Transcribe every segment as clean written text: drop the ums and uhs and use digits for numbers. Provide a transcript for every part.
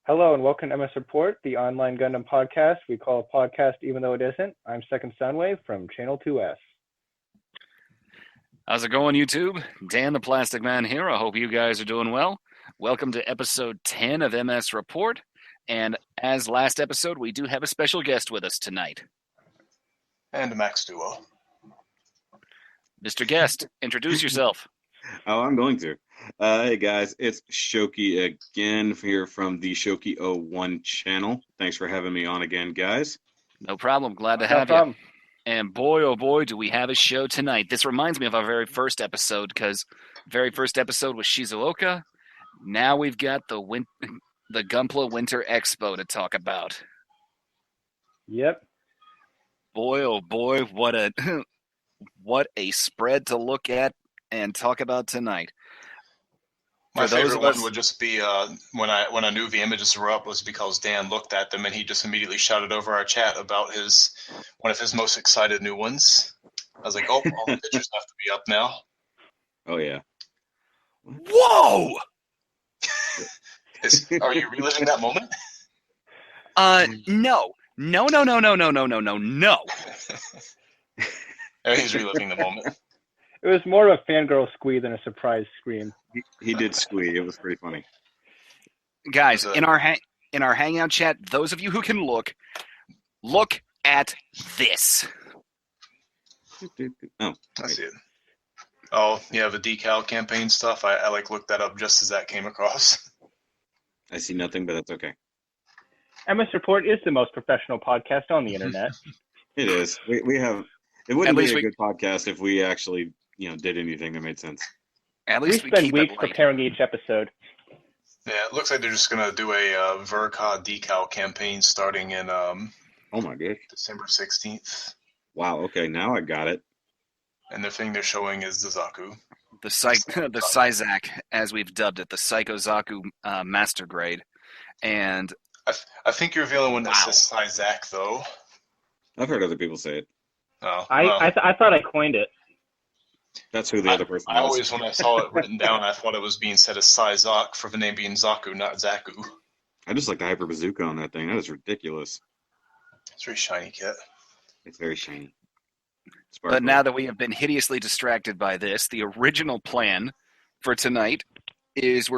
Hello and welcome to MS Report, the online Gundam podcast. We call a podcast even though it isn't. I'm Second Soundwave from Channel 2S. How's it going, YouTube? Dan the Plastic Man here. I hope you guys are doing well. Welcome to episode 10 of MS Report. And as last episode, we do have a special guest with us tonight. And Max Duo. Mr. Guest, introduce yourself. Oh, I'm going to. Hey guys, it's Shoki again here from the Shoki01 channel. Thanks for having me on again, guys. No problem. Glad to have you. And boy, oh boy, do we have a show tonight. This reminds me of our very first episode, because very first episode was Shizuoka. Now we've got the Gunpla Winter Expo to talk about. Yep. Boy, oh boy, what a spread to look at and talk about tonight. My favorite one would just be when I knew the images were up was because Dan looked at them and he just immediately shouted over our chat about one of his most excited new ones. I was like, oh, all the pictures have to be up now. Oh yeah. Whoa! Are you reliving that moment? No. He's reliving the moment. It was more of a fangirl squee than a surprise scream. He did squee. It was pretty funny. Guys, in our hangout chat, those of you who can look at this. Oh, I see it. Oh, yeah, the decal campaign stuff. I looked that up just as that came across. I see nothing, but that's okay. MS Report is the most professional podcast on the internet. It is. We have. It wouldn't be a good podcast if we actually, did anything that made sense. At least we spend weeks preparing each episode. Yeah, it looks like they're just gonna do a Verka decal campaign starting in oh my gosh, December 16th. Wow. Okay, now I got it. And the thing they're showing is the Zaku. The Syzak, as we've dubbed it, the Psycho Zaku Master Grade, and I think you're the only one that says Syzak, though. I've heard other people say it. Oh, I thought I coined it. That's who the other person was. I always, when I saw it written down, I thought it was being said as Syzak for the name being Zaku, not Zaku. I just like the Hyper Bazooka on that thing. That is ridiculous. It's very shiny, Kit. It's very shiny. But now that we have been hideously distracted by this, the original plan for tonight is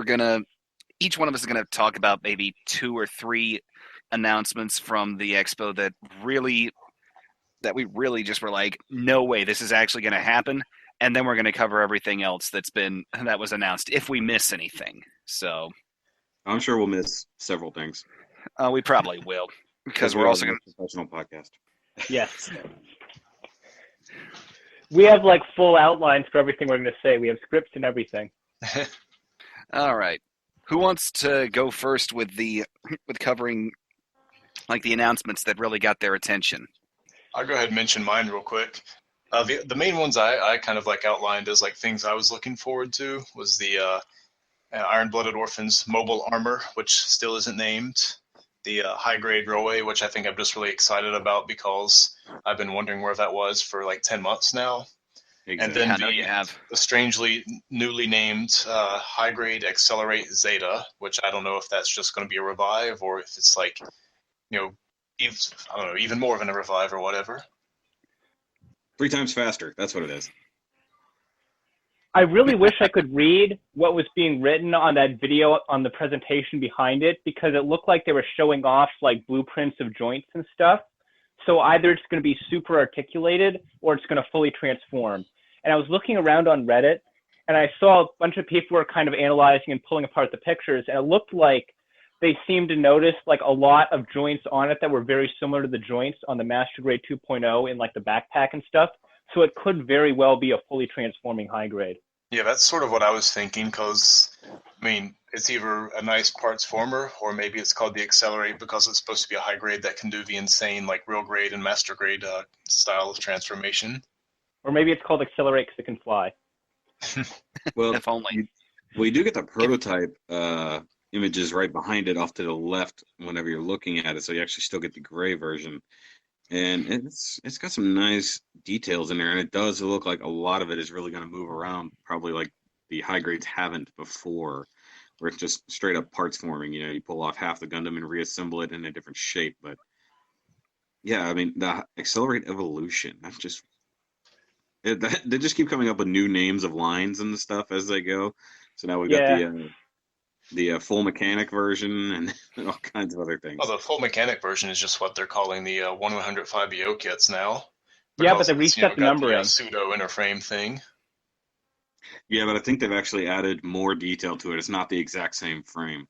each one of us is going to talk about maybe 2 or 3 announcements from the expo that we really just were like, no way, this is actually going to happen. And then we're going to cover everything else that was announced if we miss anything. So I'm sure we'll miss several things. We probably will, because we're also going to professional podcast. Yes. We have full outlines for everything we're going to say. We have scripts and everything. All right. Who wants to go first with covering the announcements that really got their attention? I'll go ahead and mention mine real quick. The main ones I kind of outlined as things I was looking forward to was the Iron-Blooded Orphans mobile armor, which still isn't named. The high-grade Roe, which I think I'm just really excited about because I've been wondering where that was for 10 months now. Exactly. And then the strangely newly named high-grade Accelerate Zeta, which I don't know if that's just going to be a revive or if it's even more than a revive or whatever. 3 times faster. That's what it is. I really wish I could read what was being written on that video on the presentation behind it, because it looked like they were showing off blueprints of joints and stuff. So either it's going to be super articulated or it's going to fully transform. And I was looking around on Reddit and I saw a bunch of people were kind of analyzing and pulling apart the pictures, and it looked like they seemed to notice a lot of joints on it that were very similar to the joints on the Master Grade 2.0 in the backpack and stuff. So it could very well be a fully transforming high grade. Yeah, that's sort of what I was thinking, because, it's either a nice parts former, or maybe it's called the Accelerate because it's supposed to be a high grade that can do the insane, real grade and master grade style of transformation. Or maybe it's called Accelerate because it can fly. Well, if only. We do get the prototype images right behind it off to the left whenever you're looking at it, so you actually still get the gray version. And it's got some nice details in there, and it does look like a lot of it is really going to move around, probably like the high grades haven't before. where it's just straight up parts forming. You know, you pull off half the Gundam and reassemble it in a different shape. But yeah, I mean, the Accelerate Evolution, that's just they just keep coming up with new names of lines and stuff as they go. So now we've got Yeah. the full mechanic version and all kinds of other Oh, things. the full mechanic version is just what they're calling the 105BO kits now. Yeah, but Because they it's, reset the got the numbering. pseudo interframe thing. Yeah, but I think they've actually added more detail to it. It's not the exact same frame.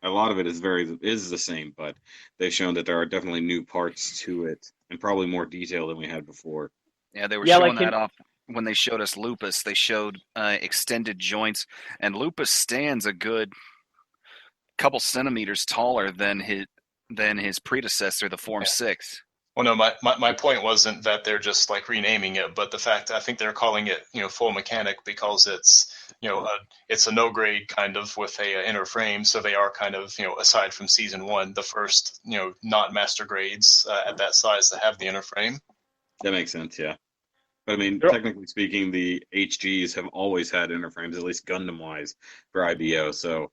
A lot of it is the same, but they've shown that there are definitely new parts to it and probably more detail than we had before. Yeah, they were Yeah, showing like that off when they showed us Lupus. They showed extended joints, and Lupus stands a good couple centimeters taller than his predecessor, the Form Yeah. 6. Well, no, my point wasn't that they're just like renaming it, but the fact I think they're calling it, full mechanic because it's, it's a no grade kind of with a inner frame. So they are kind of, aside from season 1, the first, not master grades at that size that have the inner frame. That makes sense, yeah. But I mean, Sure. technically speaking, the HGs have always had inner frames, at least Gundam wise, for IBO. So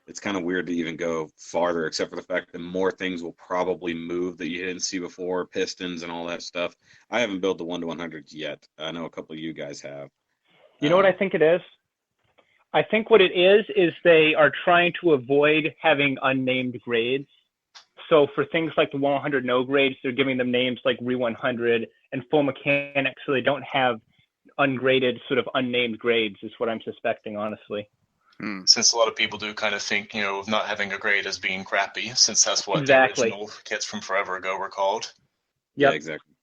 it's kind of weird to even go farther, except for the fact that more things will probably move that you didn't see before, pistons and all that stuff. I haven't built the 1-100 yet. I know a couple of you guys have. You know what I think it is? I think what it is they are trying to avoid having unnamed grades. So for things like the 100 no grades, they're giving them names like Re 100 and full mechanics, so they don't have ungraded, sort of unnamed grades, is what I'm suspecting, honestly. Since a lot of people do kind of think, of not having a grade as being crappy, since that's what Exactly. the original kits from forever ago were called. Yeah, Yep. exactly.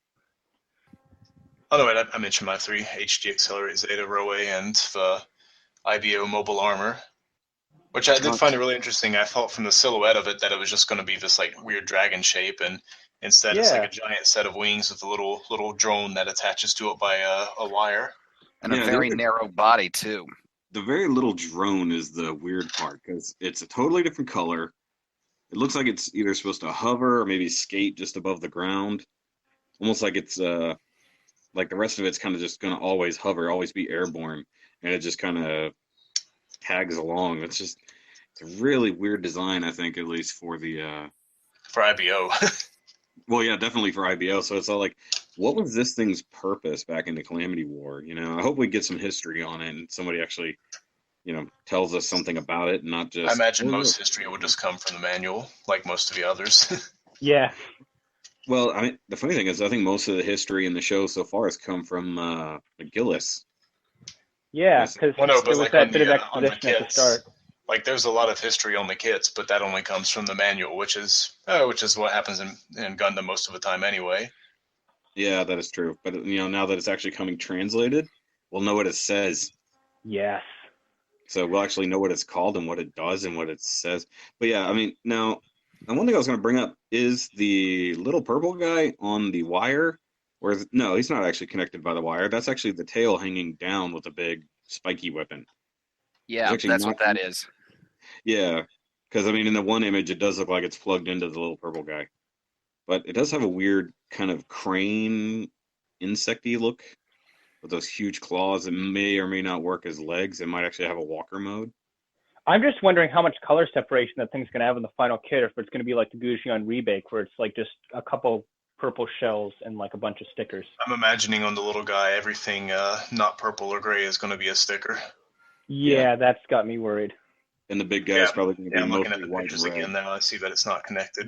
Oh, no, I mentioned my 3 HG Accelerate Zeta Roe and the IBO Mobile Armor, which I did find it really interesting. I thought from the silhouette of it that it was just going to be this like weird dragon shape, and instead it's like a giant set of wings with a little drone that attaches to it by a wire. And a very narrow body, too. The very little drone is the weird part, because it's a totally different color. It looks like it's either supposed to hover or maybe skate just above the ground. Almost like it's like the rest of it's kind of just going to always hover, always be airborne, and it just kind of tags along. It's a really weird design, I think, at least for the for IBO. Well, yeah, definitely for IBO. So it's all like, what was this thing's purpose back in the Calamity War? I hope we get some history on it and somebody actually, tells us something about it, not just. I imagine most history would just come from the manual, like most of the others. Yeah. Well, I mean, the funny thing is, I think most of the history in the show so far has come from Gillis. Yeah, because Well, no, but there was like that on bit of the exposition at the kits, start. like there's a lot of history on the kits, but that only comes from the manual, which is what happens in Gundam most of the time anyway. Yeah, that is true. But now that it's actually coming translated, we'll know what it says. Yes. So we'll actually know what it's called and what it does and what it says. But yeah, I mean, now, and one thing I was going to bring up is the little purple guy on the wire. No, he's not actually connected by the wire. That's actually the tail hanging down with a big spiky weapon. Yeah, that's what that is. Yeah, because I mean, in the one image, it does look like it's plugged into the little purple guy, but it does have a weird kind of crane insecty look with those huge claws that may or may not work as legs. It might actually have a walker mode. I'm just wondering how much color separation that thing's going to have in the final kit, or if it's going to be like the Gujian Rebake, where it's like just a couple purple shells and like a bunch of stickers. I'm imagining on the little guy, everything not purple or gray is going to be a sticker. Yeah, that's got me worried. And the big guy is probably going to be I'm looking at mostly the white pictures and red. again now. I see that it's not connected,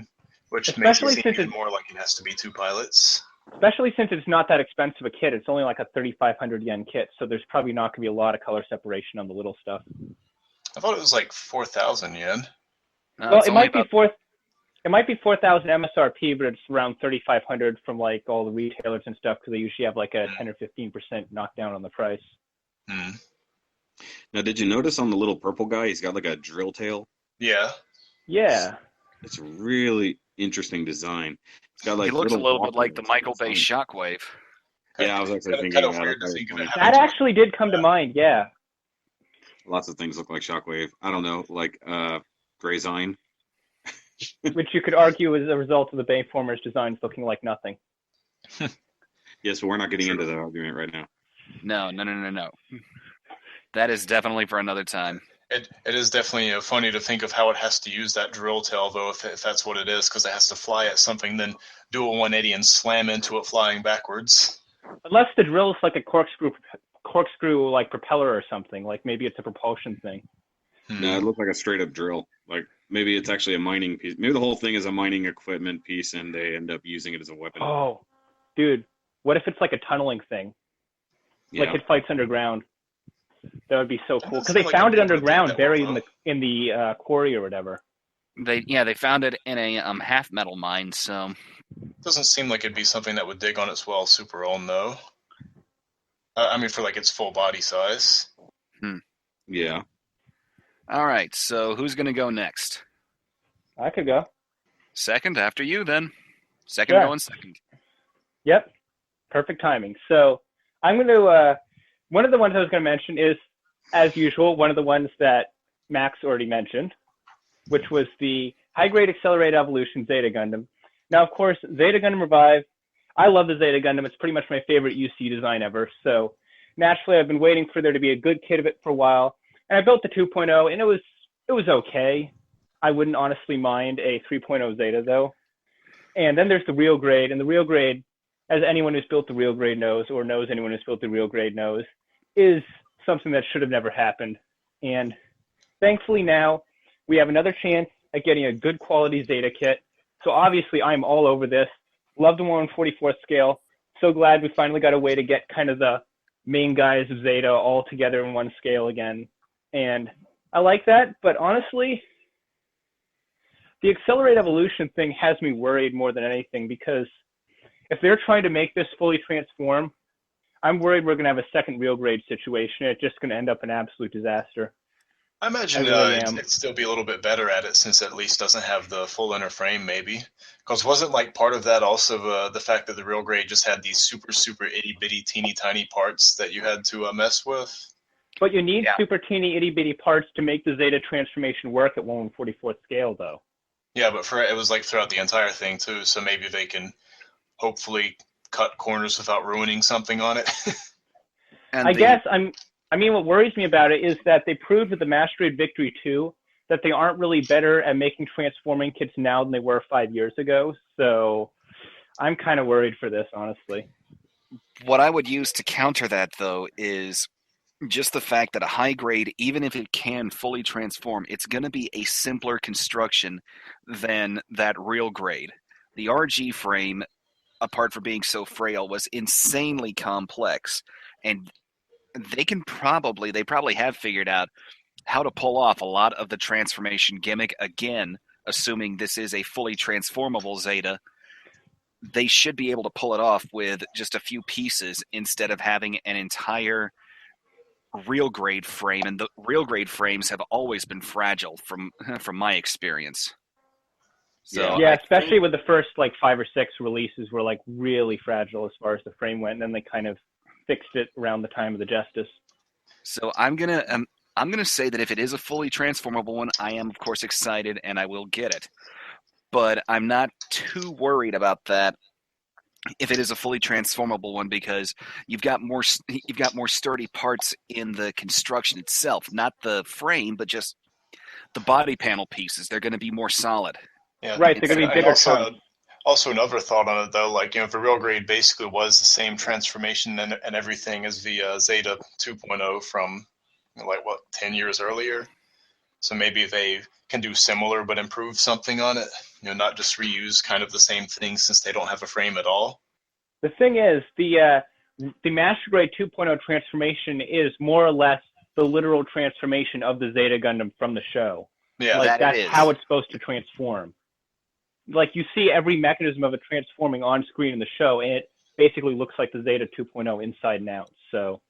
which Especially makes it seem even more like it has to be 2 pilots. Especially since it's not that expensive a kit. It's only like a 3,500 yen kit, so there's probably not going to be a lot of color separation on the little stuff. I thought it was like 4,000 yen. No, Well, it might be 4,000 MSRP, but it's around 3,500 from like all the retailers and stuff, because they usually have like a 10 or 15% knockdown on the price. Now, did you notice on the little purple guy, he's got like a drill tail? Yeah. Yeah. It's a really interesting design. It's got like he looks a little bit like the walkers Michael Bay Shockwave. Yeah, I was actually thinking kind of that. weird to think of it. That actually did come to mind, yeah. Lots of things look like Shockwave. I don't know, like Grayzine. Which you could argue is a result of the Bayformers designs looking like nothing. Yes, but we're not getting into that argument right now. No. That is definitely for another time. It is definitely funny to think of how it has to use that drill tail, though, if that's what it is, because it has to fly at something, then do a 180 and slam into it flying backwards. Unless the drill is like a corkscrew like propeller or something. Like maybe it's a propulsion thing. No, it looked like a straight up drill. Like maybe it's actually a mining piece. Maybe the whole thing is a mining equipment piece, and they end up using it as a weapon. Oh, dude, what if it's like a tunneling thing? Yeah. Like it fights underground. That would be so cool because they found it underground, buried in the quarry or whatever. They found it in a half metal mine. So doesn't seem like it'd be something that would dig on its well super own though. I mean, for like its full body size. Yeah. All right. So who's gonna go next? I could go. Second after you, then. Second going second. Yep. Perfect timing. So I'm going to. One of the ones I was going to mention is, as usual, one of the ones that Max already mentioned, which was the high-grade accelerated evolution Zeta Gundam. Now, of course, Zeta Gundam Revive, I love the Zeta Gundam. It's pretty much my favorite UC design ever. So naturally, I've been waiting for there to be a good kit of it for a while. And I built the 2.0, and it was okay. I wouldn't honestly mind a 3.0 Zeta, though. And then there's the real grade, and the real grade, as anyone who's built the real grade knows, or knows anyone who's built the real grade knows, is something that should have never happened. And thankfully now we have another chance at getting a good quality Zeta kit. So obviously I'm all over this. Love the 1/44th scale. So glad we finally got a way to get kind of the main guys of Zeta all together in one scale again. And I like that, but honestly, the accelerated evolution thing has me worried more than anything, because if they're trying to make this fully transform, I'm worried we're going to have a second real grade situation. It's just going to end up an absolute disaster. I imagine it'd still be a little bit better at it, since it at least doesn't have the full inner frame, maybe. Because wasn't like part of that also the fact that the real grade just had these super, super itty bitty teeny tiny parts that you had to mess with? But you need super teeny itty bitty parts to make the Zeta transformation work at 1/44th scale, though. Yeah, but it was like throughout the entire thing too, so maybe they can hopefully cut corners without ruining something on it. I mean, what worries me about it is that they proved with the Master Grade Victory 2 that they aren't really better at making transforming kits now than they were 5 years ago. So I'm kind of worried for this, honestly. What I would use to counter that, though, is just the fact that a high grade, even if it can fully transform, it's going to be a simpler construction than that real grade. The RG frame, apart from being so frail, was insanely complex, and they probably have figured out how to pull off a lot of the transformation gimmick. Again, assuming this is a fully transformable Zeta, they should be able to pull it off with just a few pieces instead of having an entire real grade frame. And the real grade frames have always been fragile from my experience. So yeah, especially with the first like 5 or 6 releases were like really fragile as far as the frame went, and then they kind of fixed it around the time of the Justice. So I'm gonna say that if it is a fully transformable one, I am of course excited and I will get it. But I'm not too worried about that if it is a fully transformable one, because you've got more sturdy parts in the construction itself, not the frame, but just the body panel pieces. They're going to be more solid. Yeah, right. They're going to be bigger. Also, another thought on it though, like, if the real grade basically was the same transformation and everything as the Zeta 2.0 from 10 years earlier. So maybe they can do similar but improve something on it. Not just reuse kind of the same thing, since they don't have a frame at all. The thing is, the Master Grade 2.0 transformation is more or less the literal transformation of the Zeta Gundam from the show. Yeah, that's how it's supposed to transform. Like, you see every mechanism of it transforming on screen in the show, and it basically looks like the Zeta 2.0 inside and out. So,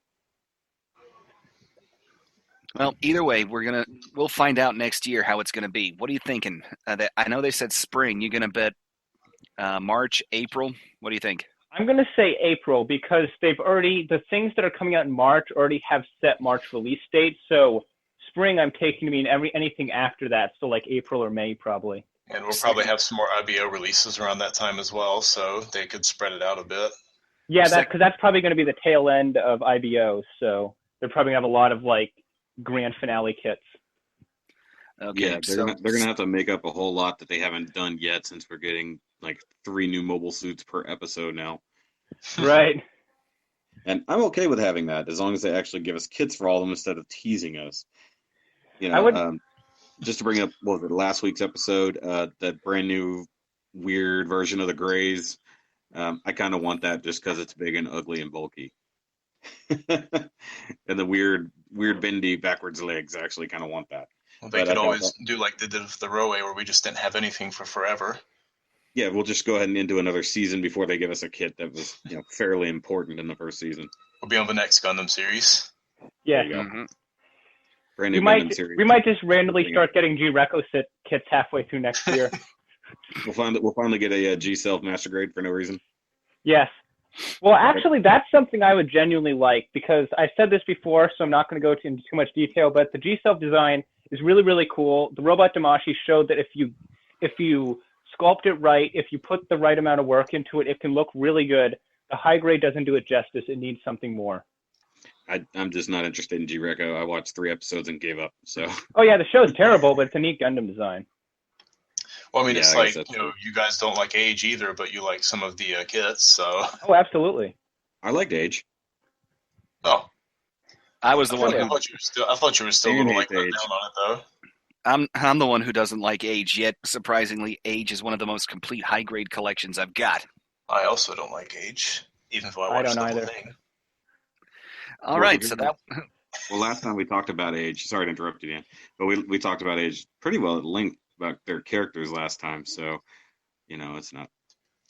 well, either way, we'll find out next year how it's gonna be. What are you thinking? I know they said spring. You gonna bet March, April? What do you think? I'm gonna say April, because the things that are coming out in March already have set March release dates. So spring, I'm taking to mean anything after that. So like April or May, probably. And we'll probably have some more IBO releases around that time as well, so they could spread it out a bit. Yeah, because that's probably going to be the tail end of IBO, so they're probably going to have a lot of, like, grand finale kits. Okay, Yeah, they're gonna have to make up a whole lot that they haven't done yet, since we're getting like 3 new mobile suits per episode now. Right. And I'm okay with having that as long as they actually give us kits for all of them instead of teasing us. You I know, would. just to bring up what was it, last week's episode, that brand new weird version of the Greys. I kind of want that just because it's big and ugly and bulky. And the weird bendy backwards legs. I actually kind of want that. Well, they But could I thought always do like they did with the Roe, where we just didn't have anything for forever. yeah, we'll just go ahead and do another season before they give us a kit that was, fairly important in the first season. We'll be on the next Gundam series. Yeah. There you go. Mhm. Brand We new might Gundam series. we might just randomly start getting G-Reco kits halfway through next year. We'll finally get a G-Self Master Grade for no reason. Yes. Well, actually, that's something I would genuinely like, because I said this before, so I'm not going to go into too much detail, but the G-Self design is really, really cool. The Robot Damashi showed that if you sculpt it right, if you put the right amount of work into it, it can look really good. The high grade doesn't do it justice. It needs something more. I'm just not interested in G-Reco. I watched 3 episodes and gave up. So Oh, yeah, the show's terrible, but it's a neat Gundam design. Well, I mean, Yeah, it's I guess like, that's true. you guys don't like Age either, but you like some of the kits, so. Oh, absolutely. I liked Age. Oh, I was the one I who thought you were still a Dan little like hates let Age. down on it though. I'm the one who doesn't like Age, yet surprisingly, Age is one of the most complete high grade collections I've got. I also don't like Age, even though I I watched don't the whole either. thing. All right, so that Well, last time we talked about Age. Sorry to interrupt you, Dan, but we talked about Age pretty well at length about their characters last time. So it's not.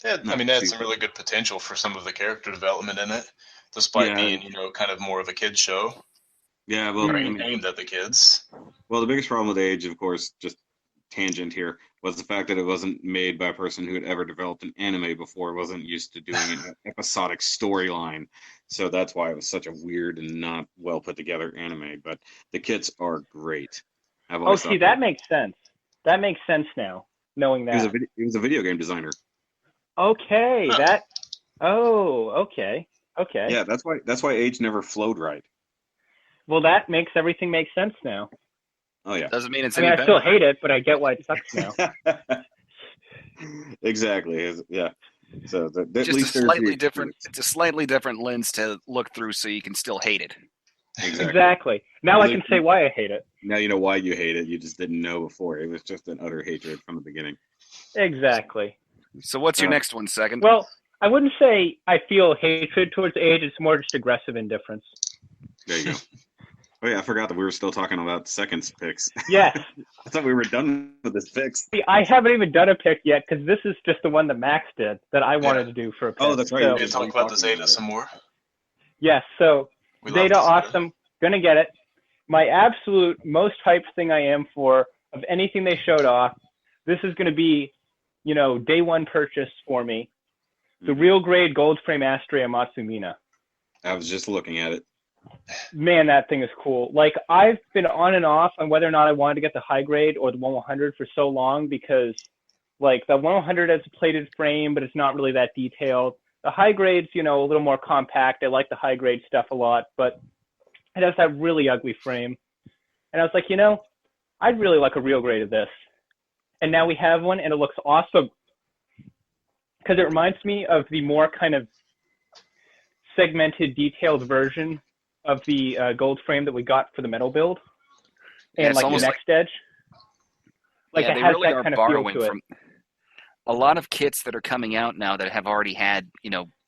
Yeah, I Not mean, they had too- some really good potential for some of the character development in it, despite Yeah. being, kind of more of a kid's show, Yeah, well, or I mean, aimed at the kids. well, the biggest problem with Age, of course, just tangent here, was the fact that it wasn't made by a person who had ever developed an anime before, wasn't used to doing an episodic storyline. So that's why it was such a weird and not well put together anime. But the kits are great. I've Oh, always see, thought that makes sense. That makes sense now, knowing that. he was a video game designer. Okay, Huh. okay. Yeah, that's why Age never flowed right. Well, that makes everything make sense now. Oh yeah. doesn't mean it's I mean, any I still better. hate it, but I get why it sucks now. Exactly. Yeah. So at Just a least there's slightly the different. experience. It's a slightly different lens to look through, so you can still hate it. Exactly. Now I can say why I hate it. Now you know why you hate it. You just didn't know before. It was just an utter hatred from the beginning. Exactly. So what's your next one, second? Well, I wouldn't say I feel hatred towards Age. It's more just aggressive indifference. There you go. Oh yeah, I forgot that we were still talking about seconds picks. Yes. I thought we were done with this picks. See, I haven't even done a pick yet, because this is just the one that Max did that I wanted to do for a pick. Oh, that's right. So, We can talk about the Zeta some more. yes, so We love Zeta, the awesome. Gonna get it. My absolute most hyped thing I am for of anything they showed off, this is gonna be, day one purchase for me. The real grade gold frame Astrea Matsumina. I was just looking at it. Man, that thing is cool. Like, I've been on and off on whether or not I wanted to get the high grade or the 1/100 for so long, because like the 1/100 has a plated frame, but it's not really that detailed. The high grade's, a little more compact. I like the high grade stuff a lot, but it has that really ugly frame. And I was like, I'd really like a real grade of this. And now we have one, and it looks awesome, because it reminds me of the more kind of segmented, detailed version of the gold frame that we got for the metal build, and it's like the almost next edge. Like, yeah, it they has really that are kind of feel borrowing to it. from a lot of kits that are coming out now that have already had,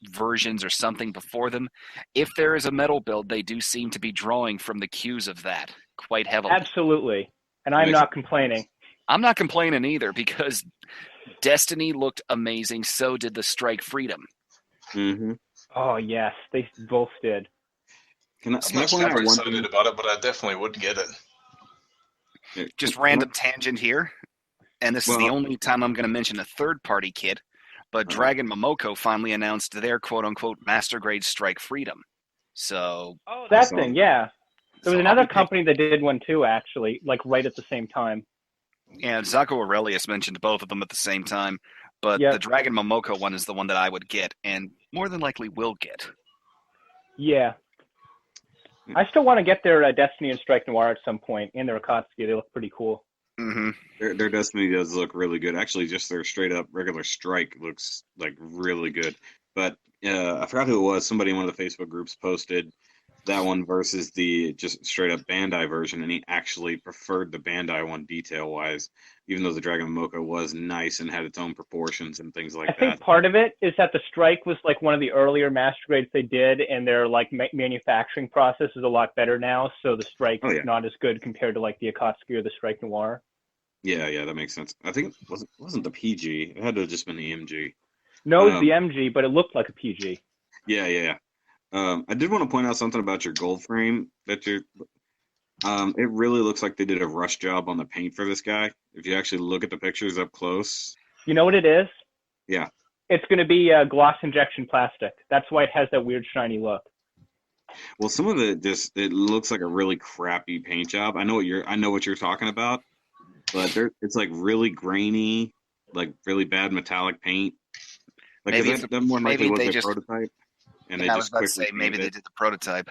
versions or something before them. If there is a metal build, they do seem to be drawing from the cues of that quite heavily. Absolutely. And I'm not complaining. I'm not complaining either, because Destiny looked amazing. So did the Strike Freedom. Mm-hmm. Oh, yes. They both did. Can I I'm point not super out one excited thing? about it, but I definitely would get it. Just random tangent here. And this is the only time I'm going to mention a third-party kit. But Dragon Momoko finally announced their quote-unquote master grade Strike Freedom. So That thing, yeah. There was So another I'll be company that did one too, actually, like right at the same time. Yeah, Zaco Aurelius mentioned both of them at the same time, but Yep. the Dragon Momoko one is the one that I would get, and more than likely will get. Yeah. I still want to get their Destiny and Strike Noir at some point, and their Akatsuki. They look pretty cool. Mm-hmm. Their Destiny does look really good. Actually, just their straight up regular strike looks like really good. But I forgot who it was. Somebody in one of the Facebook groups posted that one versus the just straight up Bandai version, and he actually preferred the Bandai one detail wise, even though the Dragon Mocha was nice and had its own proportions and things like I think that. part of it is that the strike was like one of the earlier master grades they did, and their like manufacturing process is a lot better now. So the strike is not as good compared to like the Akatsuki or the Strike Noir. Yeah, that makes sense. I think wasn't the PG. It had to have just been the MG. No, it's the MG, but it looked like a PG. Yeah. I did want to point out something about your gold frame that it really looks like they did a rush job on the paint for this guy. If you actually look at the pictures up close. You know what it is? Yeah. It's going to be gloss injection plastic. That's why it has that weird shiny look. Well, some of it looks like a really crappy paint job. I know what you're talking about, but it's like really grainy, like really bad metallic paint. Like that more likely was a prototype. And I was about to say maybe they did the prototype.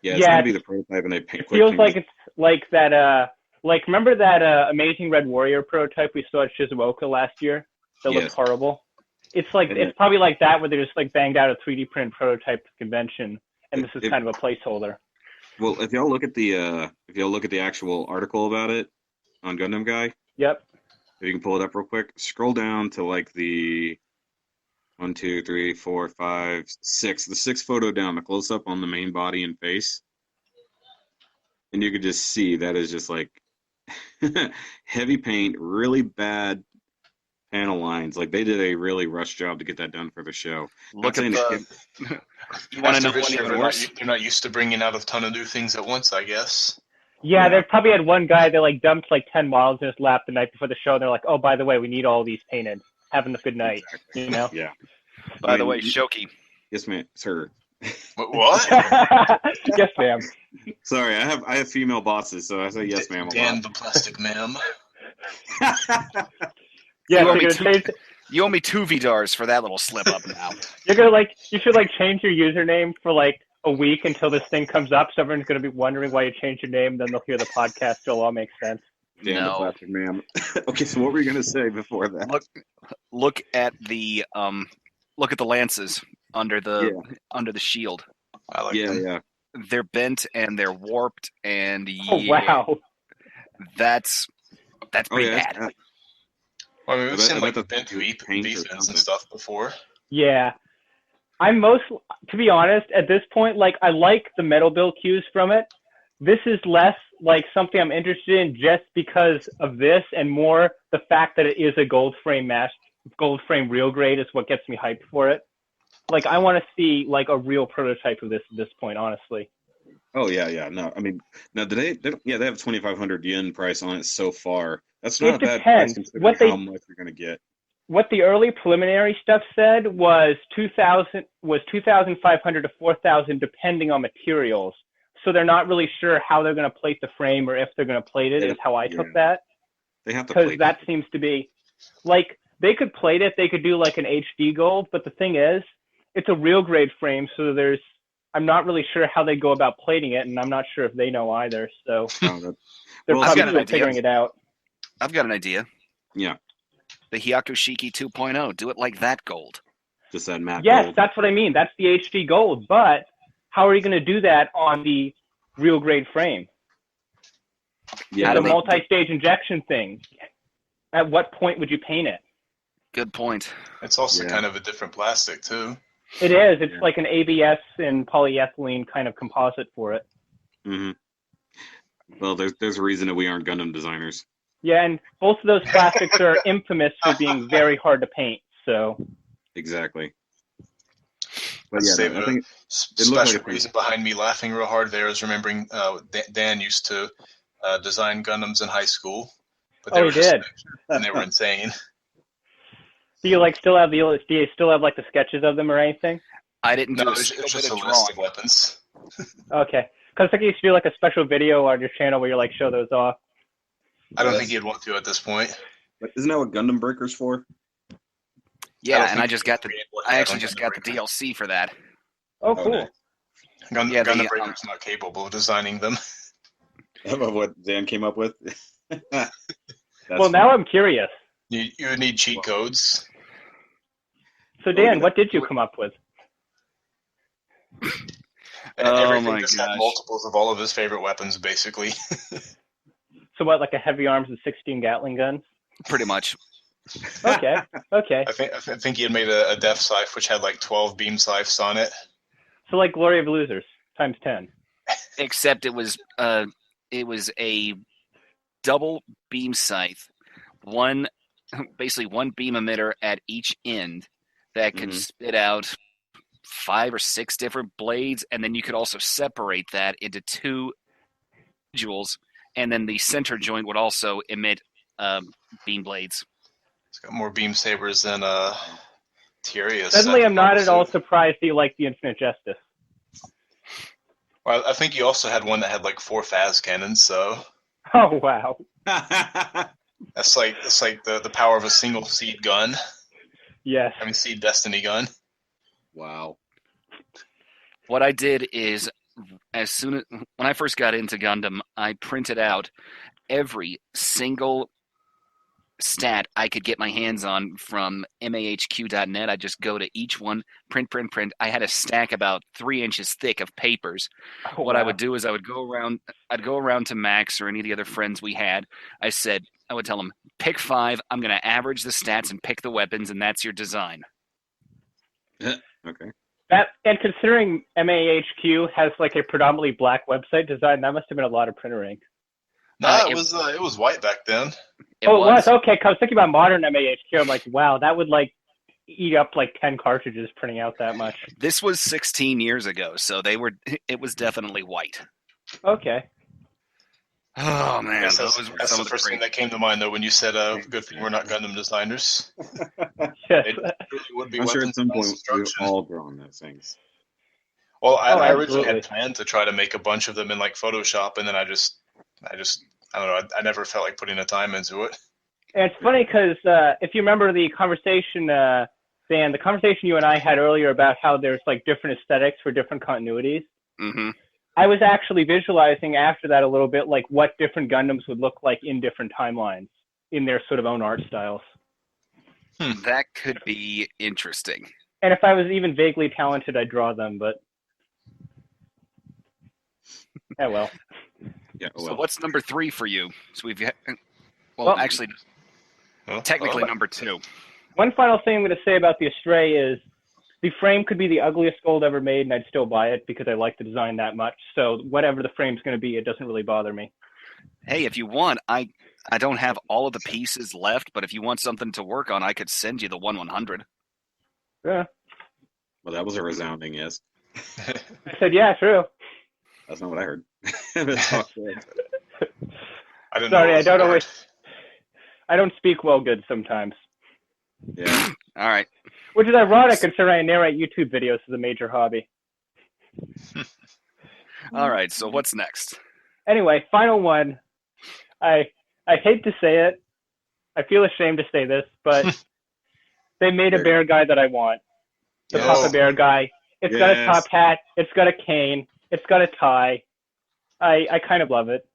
Yeah, it's gonna be the prototype, and they it feels like it's like that. Like remember that Amazing Red Warrior prototype we saw at Shizuoka last year? That looked horrible. It's like it's probably like that where they just like banged out a 3D print prototype convention, and this is kind of a placeholder. Well, if y'all look at the actual article about it on Gundam Guy. Yep. If you can pull it up real quick, scroll down to like the 1, 2, 3, 4, 5, 6. The 6th photo down, the close up on the main body and face. And you could just see that is just like heavy paint, really bad panel lines. Like they did a really rush job to get that done for the show. Look at the. You want to know what they're not used to bringing out a ton of new things at once, I guess. Yeah, they probably had one guy that like dumped like 10 models in his lap the night before the show, and they're like, "Oh, by the way, we need all these painted. Having a good night." Exactly. You know? Yeah. By the way, Shoki. Yes, ma'am, sir. What? Yes, ma'am. Sorry, I have female bosses, so I say yes, ma'am. Dan the plastic ma'am. Yeah, you owe me 2 Vidars for that little slip up now. You should like change your username for like a week until this thing comes up. So everyone's gonna be wondering why you changed your name. Then they'll hear the podcast. It'll all make sense. Dan the plastic ma'am. Okay, so what were you gonna say before that? Look at the lances under the shield. I like them. Yeah. They're bent and they're warped and wow. That's pretty bad. Well, I mean, we've seen like bent V-fins and stuff before. Yeah. To be honest, at this point, like I like the metal build cues from it. This is less like something I'm interested in just because of this, and more the fact that it is a gold frame real grade is what gets me hyped for it. Like I want to see like a real prototype of this at this point, honestly. Oh yeah. No, I mean, now they have 2,500 yen price on it so far. That's not a bad price considering how much you're gonna get. What the early preliminary stuff said was 2,500 to 4,000 depending on materials. So they're not really sure how they're going to plate the frame or if they're going to plate it. Is how I took that. They have to plate it. Because that seems to be like they could plate it. They could do like an HD gold, but the thing is, it's a real grade frame. So I'm not really sure how they go about plating it, and I'm not sure if they know either. So they're probably still figuring it out. I've got an idea. Yeah. The Hyakushiki 2.0. Do it like that gold. Just that matte gold. Yes, that's what I mean. That's the HD gold. But how are you going to do that on the real grade frame? Yeah, Add a multi-stage injection thing. At what point would you paint it? Good point. It's also kind of a different plastic, too. It is. It's like an ABS and polyethylene kind of composite for it. Mm-hmm. Well, there's a reason that we aren't Gundam designers. Yeah, and both of those plastics are infamous for being very hard to paint. So exactly. But I think special reason behind me laughing real hard there is remembering Dan used to design Gundams in high school, but he did, and they were insane. Do you still have like the sketches of them or anything? I didn't do it's just a list of weapons. Okay, because I think you should do like a special video on your channel where you like show those off. I don't think you'd want to at this point. But isn't that what Gundam Breaker's for? Yeah, and I actually just got the DLC for that. Oh, cool. Gundam Breaker's not capable of designing them. Of what Dan came up with? Well, now I'm curious. You would need cheat codes. So, Dan, what did you come up with? Everything just had multiples of all of his favorite weapons, basically. So what, like a heavy arms and 16 Gatling guns? Pretty much. Okay. I think he had made a death scythe which had like 12 beam scythes on it. So like Glory of Losers times 10. Except it was a double beam scythe, basically one beam emitter at each end that could spit out 5 or 6 different blades, and then you could also separate that into 2 individuals, and then the center joint would also emit beam blades. It's got more beam sabers than Tyrius. Suddenly I'm not at all surprised that you like the Infinite Justice. Well, I think you also had one that had like 4 phas cannons, so... Oh, wow. That's like the power of a single seed gun. Yes. I mean, seed destiny gun. Wow. What I did is, when I first got into Gundam, I printed out every single stat I could get my hands on from mahq.net. I'd just go to each one, print. I had a stack about 3 inches thick of papers. What I would do is I'd go around to Max or any of the other friends we had. I would tell them, pick 5, I'm going to average the stats and pick the weapons, and that's your design. Okay. And considering MAHQ has like a predominantly black website design, that must have been a lot of printer ink. No, it was white back then. It was? Okay, because I was thinking about modern MAHQ. I'm like, wow, that would like eat up like 10 cartridges printing out that much. This was 16 years ago, so it was definitely white. Okay. Oh, man. That's the first thing that came to mind, though, when you said, good thing we're not Gundam designers. Yes. It really would be I'm sure at some point we've destruction. all drawn those things. Well, I originally absolutely. had planned to try to make a bunch of them in like Photoshop, and then I don't know, I never felt like putting the time into it. And it's funny because if you remember the conversation, Dan, the conversation you and I had earlier about how there's like different aesthetics for different continuities. Mm-hmm. I was actually visualizing after that a little bit like what different Gundams would look like in different timelines in their sort of own art styles. That could be interesting. And if I was even vaguely talented, I'd draw them, but oh well. Yeah. Well. So what's number 3 for you? So actually, technically number 2. One final thing I'm going to say about the Astray is the frame could be the ugliest gold ever made, and I'd still buy it because I like the design that much. So whatever the frame's going to be, it doesn't really bother me. Hey, if you want, I don't have all of the pieces left, but if you want something to work on, I could send you the 1/100. Yeah. Well, that was a resounding yes. I said, yeah, true. That's not what I heard. Sorry, I don't speak well good sometimes. Yeah. All right. Which is ironic considering I narrate YouTube videos as a major hobby. All right, so what's next? Anyway, final one. I hate to say it. I feel ashamed to say this, but they made a bear guy that I want. The Papa Bear guy. It's got a top hat. It's got a cane. It's got a tie. I kind of love it.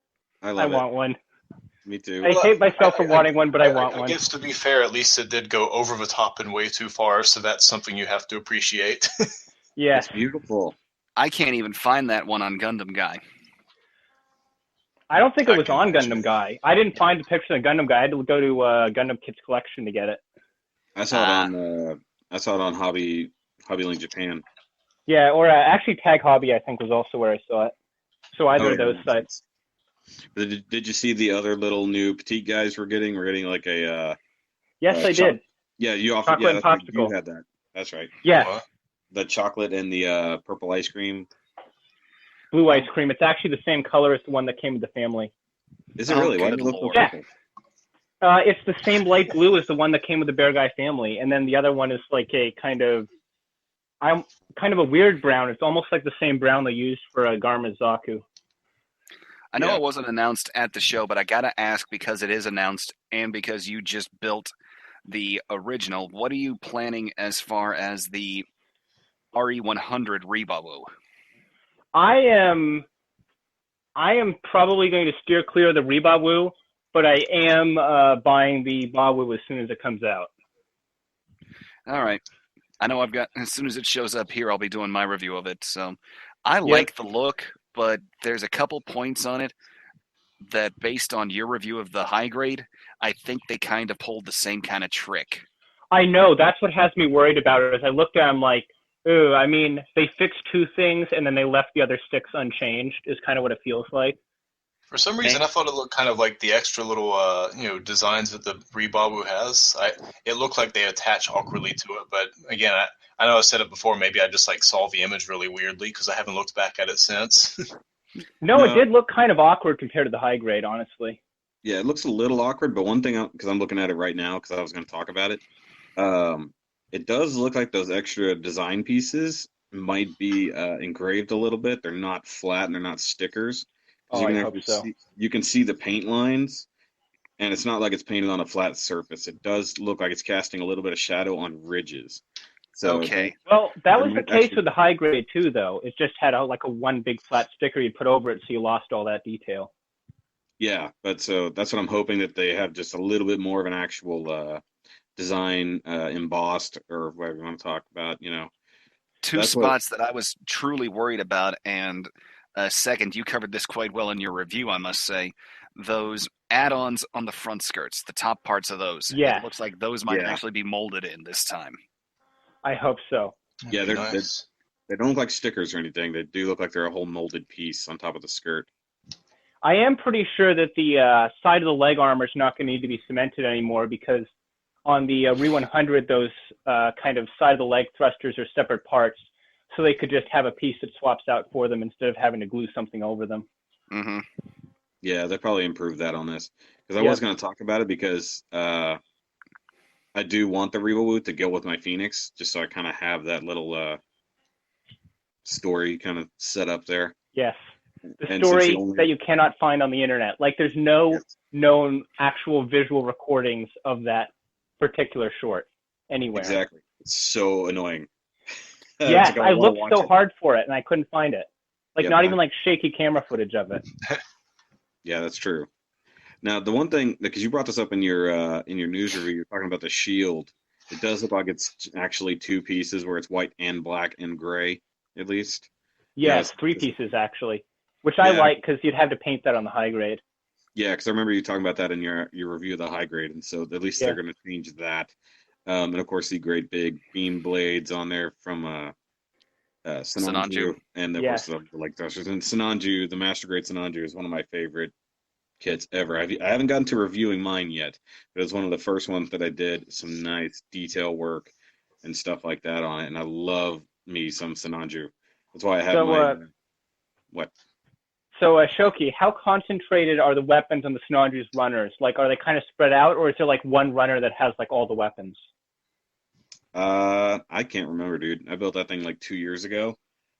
I want one. Me too. I hate myself for wanting one, but I want one. I guess to be fair, at least it did go over the top and way too far, so that's something you have to appreciate. Yeah. It's beautiful. I can't even find that one on Gundam Guy. I don't think it was on Gundam Guy. I didn't find the picture of Gundam Guy. I had to go to Gundam Kids Collection to get it. I saw it on Hobby Link Japan. Yeah, or actually Tag Hobby, I think, was also where I saw it. So either of those sites. Did you see the other little new petite guys we're getting? We're getting like a... Yes, I did. Yeah, you offered... Chocolate and popsicle. You had that. That's right. Yeah. The chocolate and the purple ice cream. Blue ice cream. It's actually the same color as the one that came with the family. Is it really? Why does it look so yeah. purple? It's the same light blue as the one that came with the Bear Guy family. And then the other one is like a kind of a weird brown. It's almost like the same brown they used for Garmin Zaku. I know it wasn't announced at the show, but I got to ask because it is announced and because you just built the original, what are you planning as far as the RE100 Rebawu? I am probably going to steer clear of the Rebawu but I am buying the Bawu as soon as it comes out. All right. I know as soon as it shows up here, I'll be doing my review of it. So I like the look, but there's a couple points on it that, based on your review of the high grade, I think they kind of pulled the same kind of trick. I know. That's what has me worried about it. As I looked at it, I'm like, ooh, I mean, they fixed two things and then they left the other six unchanged is kind of what it feels like. For some reason, I thought it looked kind of like the extra little, designs that the Rebabu has. It looked like they attach awkwardly to it, but again, I know I said it before. Maybe I just saw the image really weirdly because I haven't looked back at it since. No, it did look kind of awkward compared to the high grade, honestly. Yeah, it looks a little awkward, but one thing, because I'm looking at it right now, because I was going to talk about it, it does look like those extra design pieces might be engraved a little bit. They're not flat and they're not stickers. Oh, I hope so. You can see the paint lines, and it's not like it's painted on a flat surface. It does look like it's casting a little bit of shadow on ridges. So, okay. Well, that was the case with the high grade too, though. It just had a one big flat sticker you'd put over it, so you lost all that detail. Yeah, but so that's what I'm hoping, that they have just a little bit more of an actual design embossed, or whatever you want to talk about. Two spots that I was truly worried about, and second, you covered this quite well in your review, I must say. Those add-ons on the front skirts, the top parts of those. Yeah. It looks like those might actually be molded in this time. I hope so. Yeah, they don't look like stickers or anything. They do look like they're a whole molded piece on top of the skirt. I am pretty sure that the side of the leg armor is not going to need to be cemented anymore, because on the Re 100, those kind of side of the leg thrusters are separate parts, so they could just have a piece that swaps out for them instead of having to glue something over them. Mm-hmm. Yeah, they probably improved that on this, because I was going to talk about it, because I do want the Revolut to go with my Phoenix, just so I kind of have that little story kind of set up there. Yes. The story that you cannot find on the internet. Like, there's no known actual visual recordings of that particular short anywhere. Exactly. It's so annoying. Yes, I looked so hard for it and I couldn't find it. Not even shaky camera footage of it. Yeah, that's true. Now, the one thing, because you brought this up in your news review, you're talking about the shield. It does look like it's actually two pieces, where it's white and black and gray, at least. Yes, three pieces actually, which I like, because you'd have to paint that on the high grade. Yeah, because I remember you talking about that in your review of the high grade, and so at least they're going to change that. And of course, the great big beam blades on there from Sinanju, and of course the leg thrusters. And Sinanju, the Master Grade Sinanju, is one of my favorite kits ever. I haven't gotten to reviewing mine yet, but it's one of the first ones that I did. Some nice detail work and stuff like that on it, and I love me some Sinanju. That's why I have mine. What? So, Shoki, how concentrated are the weapons on the Sinanju's runners? Are they kind of spread out, or is there one runner that has all the weapons? I can't remember, dude. I built that thing 2 years ago.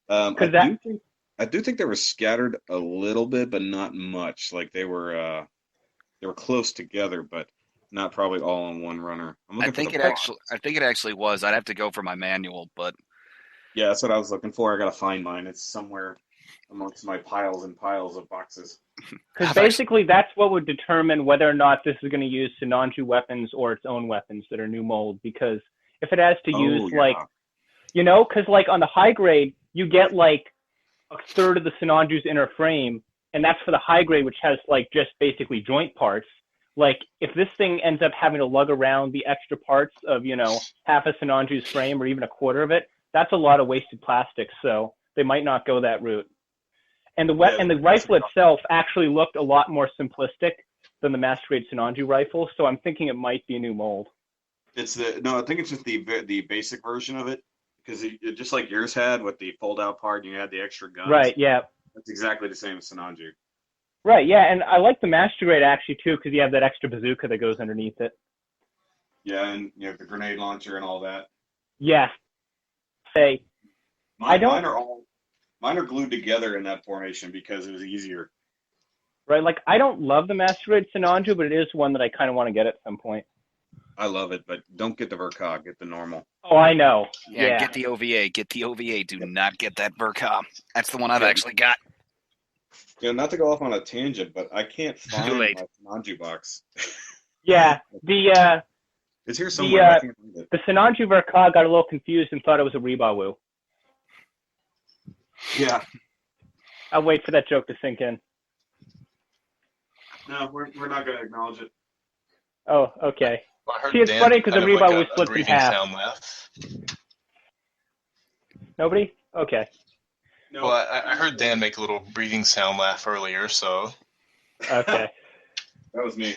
I do think they were scattered a little bit, but not much. They were close together, but not probably all on one runner. I think it actually was. I'd have to go for my manual, but yeah, that's what I was looking for. I gotta find mine. It's somewhere amongst my piles and piles of boxes. Because basically, that's what would determine whether or not this is going to use Sinanju weapons or its own weapons that are new mold. Because if it has to use because on the high grade you get a third of the Sinanju's inner frame, and that's for the high grade, which has just basically joint parts. If this thing ends up having to lug around the extra parts of half a Sinanju's frame or even a quarter of it, that's a lot of wasted plastic. So they might not go that route. And the rifle itself actually looked a lot more simplistic than the Master Grade Sinanju rifle, so I'm thinking it might be a new mold. I think it's just the basic version of it, because it just like yours had with the fold-out part, and you had the extra guns. Right, yeah. That's exactly the same as Sinanju. Right, yeah, and I like the Master Grade actually too, because you have that extra bazooka that goes underneath it. Yeah, and the grenade launcher and all that. Yes. Mine are glued together in that formation because it was easier. Right, I don't love the Master Grade Sinanju, but it is one that I kind of want to get at some point. I love it, but don't get the Verkog, get the normal. Oh, I know. Yeah, get the OVA. Get the OVA. Do not get that Verkog. That's the one I've actually got. Yeah, not to go off on a tangent, but I can't find late. my Sinanju box. Yeah, It's here somewhere. I can't find it. the Sinanju Verka got a little confused and thought it was a Rebawu. Yeah. I'll wait for that joke to sink in. No, we're not going to acknowledge it. Oh, okay. Well, I heard See, it's Dan funny because the kind of like Rebawu a splits in breathing half. sound laugh. Nobody? Okay. No. Well, I heard Dan make a little breathing sound laugh earlier, so. Okay. That was me.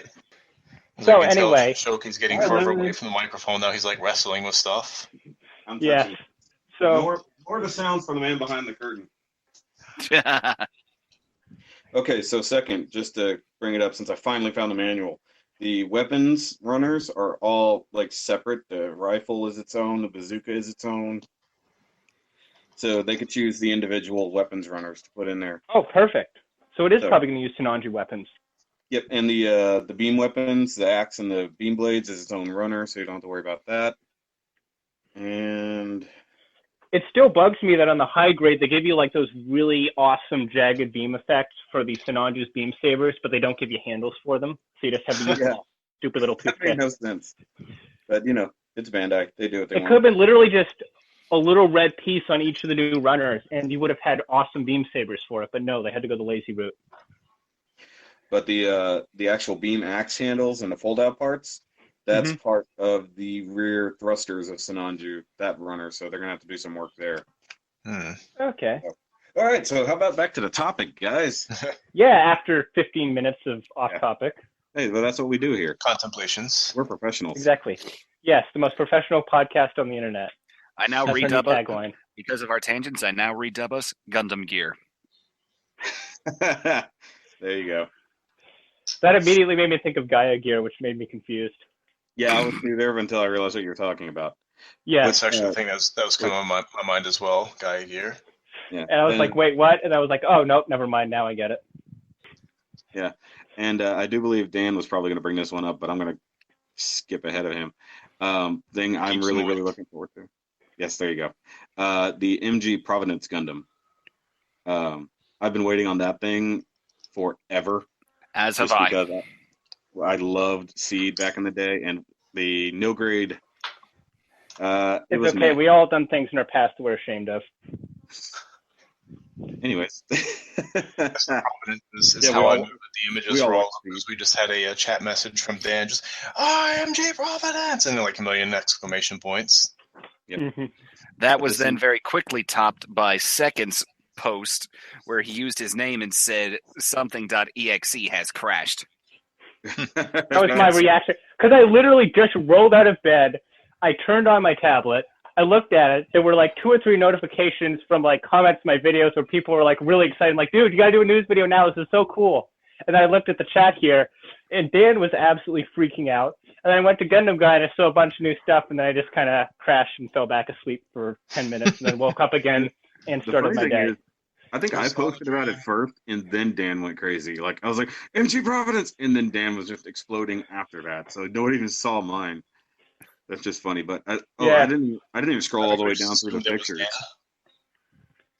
So anyway, Shoki's getting further away from the microphone now. He's like wrestling with stuff. I'm yes. touching. So More the sounds from the man behind the curtain. Okay, so second, just to bring it up, since I finally found the manual, the weapons runners are all like separate. The rifle is its own, the bazooka is its own. So they could choose the individual weapons runners to put in there. oh, perfect. So it is probably going to use Sinanju weapons. Yep, and the beam weapons, the axe and the beam blades is its own runner, so you don't have to worry about that. And It still bugs me that on the high grade they give you like those really awesome jagged beam effects for the Sinanju's beam sabers, but they don't give you handles for them. So you just have to use yeah, stupid little that made toothpick. no sense. But it's Bandai; they do what they It want. could have been literally just a little red piece on each of the new runners, and you would have had awesome beam sabers for it. But no, they had to go the lazy route. But the actual beam axe handles and the fold-out parts, that's part of the rear thrusters of Sinanju, that runner. So they're gonna have to do some work there. Okay. So, all right. So how about back to the topic, guys? Yeah, after 15 minutes of off topic. Hey, well, that's what we do here. Contemplations. We're professionals. Exactly. Yes, the most professional podcast on the internet. I now That's our new redub us, tagline. because of our tangents, I now redub us Gundam Gear. There you go. That immediately made me think of Gaia Gear, which made me confused. Yeah, I was through there until I realized what you were talking about. Yeah. That's actually the thing that was coming on my mind as well, Gaia Gear. Yeah. And I was like, wait, what? And I was like, oh, nope, never mind. Now I get it. Yeah. And I do believe Dan was probably going to bring this one up, but I'm going to skip ahead of him. Thing I'm really, really looking forward to. Yes, there you go. The MG Providence Gundam. I've been waiting on that thing forever. As have I. Because I loved Seed back in the day, and the nil grade. It's okay. We all done things in our past that we're ashamed of. Anyways. Providence is how I knew that the images were all because we just had a chat message from Dan, just MG Providence, and then like a million exclamation points. Yep. That was then very quickly topped by Second's post where he used his name and said something.exe has crashed. That was my reaction. Because I literally just rolled out of bed. I turned on my tablet. I looked at it. There were like 2 or 3 notifications from like comments to my videos where people were like really excited. Like, dude, you got to do a news video now. This is so cool. And then I looked at the chat here and Dan was absolutely freaking out. And then I went to Gundam Guy and I saw a bunch of new stuff. And then I just kind of crashed and fell back asleep for 10 minutes and then woke up again and started my day. I think I posted about it first, and then Dan went crazy. Like I was like, MG Providence, and then Dan was just exploding after that. So nobody even saw mine. That's just funny. But I didn't even scroll all the way down through the pictures.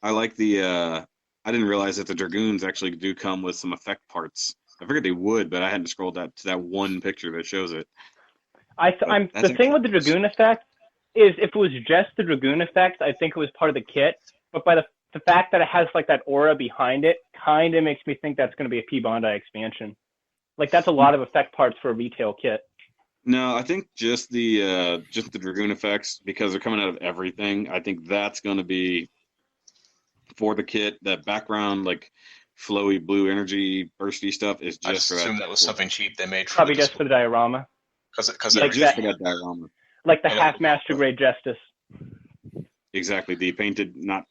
I like the. I didn't realize that the Dragoons actually do come with some effect parts. I figured they would, but I hadn't scrolled to that one picture that shows it. The thing with the Dragoon effect is if it was just the Dragoon effect, I think it was part of the kit. But by the fact that it has like that aura behind it kind of makes me think that's going to be a P Bondi expansion. Like that's a lot of effect parts for a retail kit. No, I think just the Dragoon effects, because they're coming out of everything. I think that's going to be for the kit. That background like flowy blue energy bursty stuff is just. I just assumed that was something cheap they made. Probably just for the diorama. Because like just for that diorama. Like the half master grade Justice. Exactly, the painted, not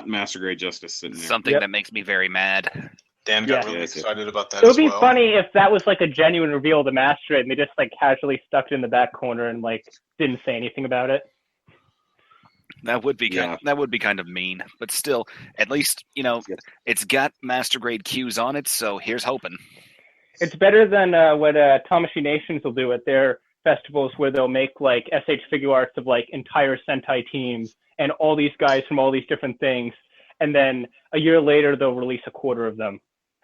master grade Justice sitting there. Something that makes me very mad. Dan got really excited about that. It would be funny if that was like a genuine reveal of the master grade, and they just like casually stuck it in the back corner and like didn't say anything about it. That would be kind of mean, but still, at least it's got master grade cues on it. So here's hoping. It's better than what Tamashii Nations will do at their festivals, where they'll make like SH figure arts of like entire Sentai teams and all these guys from all these different things, and then a year later they'll release a quarter of them,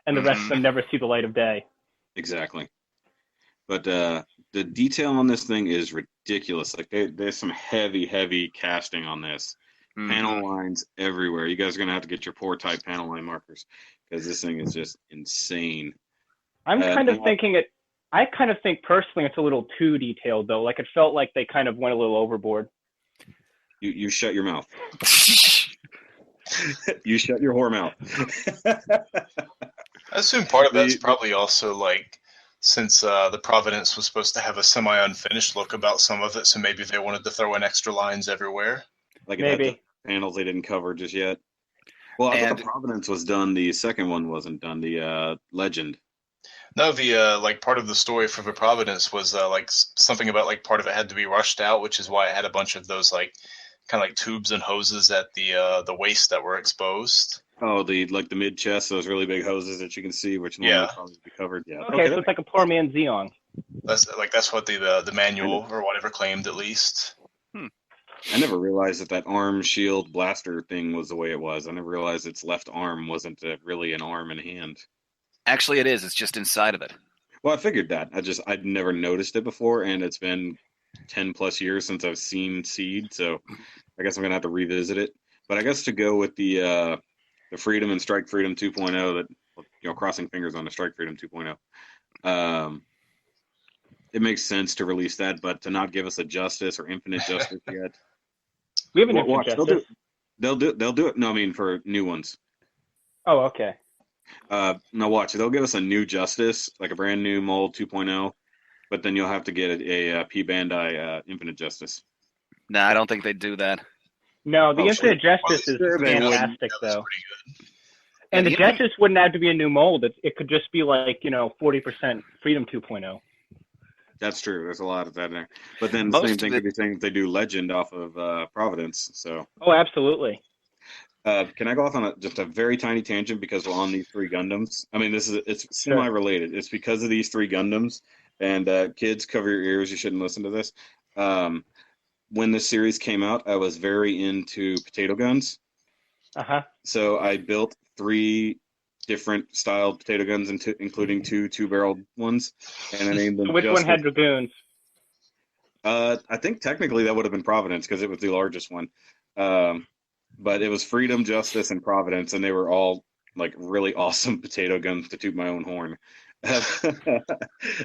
and the rest of them never see the light of day. Exactly. But the detail on this thing is ridiculous. Like there's some heavy casting on this. Panel lines everywhere. You guys are gonna have to get your poor type panel line markers because this thing is just insane. I kind of think personally it's a little too detailed though. Like it felt like they kind of went a little overboard. You shut your mouth. You shut your whore mouth. I assume part of that's probably also like since the Providence was supposed to have a semi-unfinished look about some of it, so maybe they wanted to throw in extra lines everywhere. Like it maybe. Had the panels they didn't cover just yet. Well, I thought the Providence was done. The second one wasn't done. The Legend. No, the like part of the story for the Providence was like something about like part of it had to be rushed out, which is why it had a bunch of those like kind of like tubes and hoses at the waist that were exposed. Oh, the mid chest, those really big hoses that you can see, which normally probably be covered. Yeah. Okay, so it's like a poor man's Xeon. That's what the manual or whatever claimed at least. I never realized that arm shield blaster thing was the way it was. I never realized its left arm wasn't really an arm and hand. Actually, it is. It's just inside of it. Well, I figured that. I'd never noticed it before, and it's been 10 plus years since I've seen Seed, so I guess I'm gonna have to revisit it. But I guess to go with the Freedom and Strike Freedom 2.0, that crossing fingers on the Strike Freedom 2.0. It makes sense to release that, but to not give us a Justice or Infinite Justice yet. We have an Infinite Justice. They'll do it. No, I mean for new ones. Oh, okay. Now watch. They'll give us a new Justice, like a brand new mold 2.0, but then you'll have to get a P Bandai Infinite Justice. No, I don't think they'd do that. No, the Infinite Justice is fantastic, though. And the Justice wouldn't have to be a new mold. It could just be like 40% Freedom 2.0. That's true. There's a lot of that in there. But then the same thing could be saying if they do Legend off of Providence. So. Oh, absolutely. Can I go off on just a very tiny tangent because we're on these three Gundams? I mean, it's semi-related. It's because of these three Gundams. And kids, cover your ears. You shouldn't listen to this. When this series came out, I was very into potato guns. So I built 3 different styled potato guns, including 2-barreled ones, and I named them. Which one had dragoons? I think technically that would have been Providence because it was the largest one, but it was Freedom, Justice, and Providence, and they were all like really awesome potato guns to toot my own horn.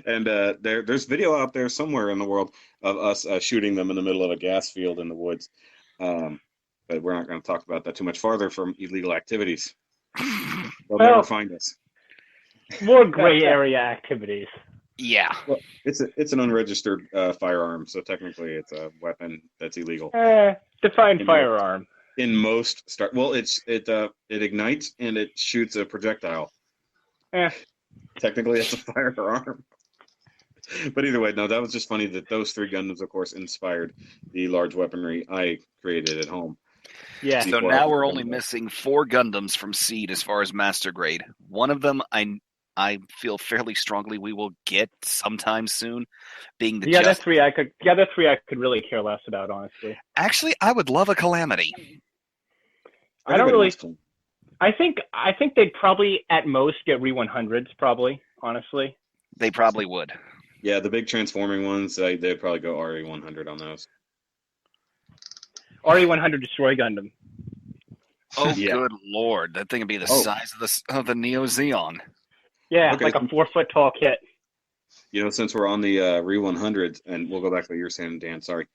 And there's video out there somewhere in the world of us shooting them in the middle of a gas field in the woods, but we're not going to talk about that too much farther from illegal activities. They'll never find us. More gray area activities. Yeah. Well, it's an unregistered firearm, so technically it's a weapon that's illegal. Define firearm. In most it ignites and it shoots a projectile. Technically, it's a firearm. But either way, no, that was just funny that those 3 Gundams, of course, inspired the large weaponry I created at home. Yeah. So now we're only missing 4 Gundams from Seed as far as master grade. One of them I feel fairly strongly we will get sometime soon, being the other 3 I could really care less about, honestly. Actually, I would love a Calamity. I don't really. I think they'd probably at most get Re-100s, probably, honestly. They probably would. Yeah, the big transforming ones, they'd probably go RE-100 on those. RE-100 Destroy Gundam. Oh, yeah. Good lord. That thing would be the size of the Neo Xeon. Yeah, okay. Like a 4-foot tall kit. Since we're on the Re-100s, and we'll go back to what you were saying, Dan, sorry.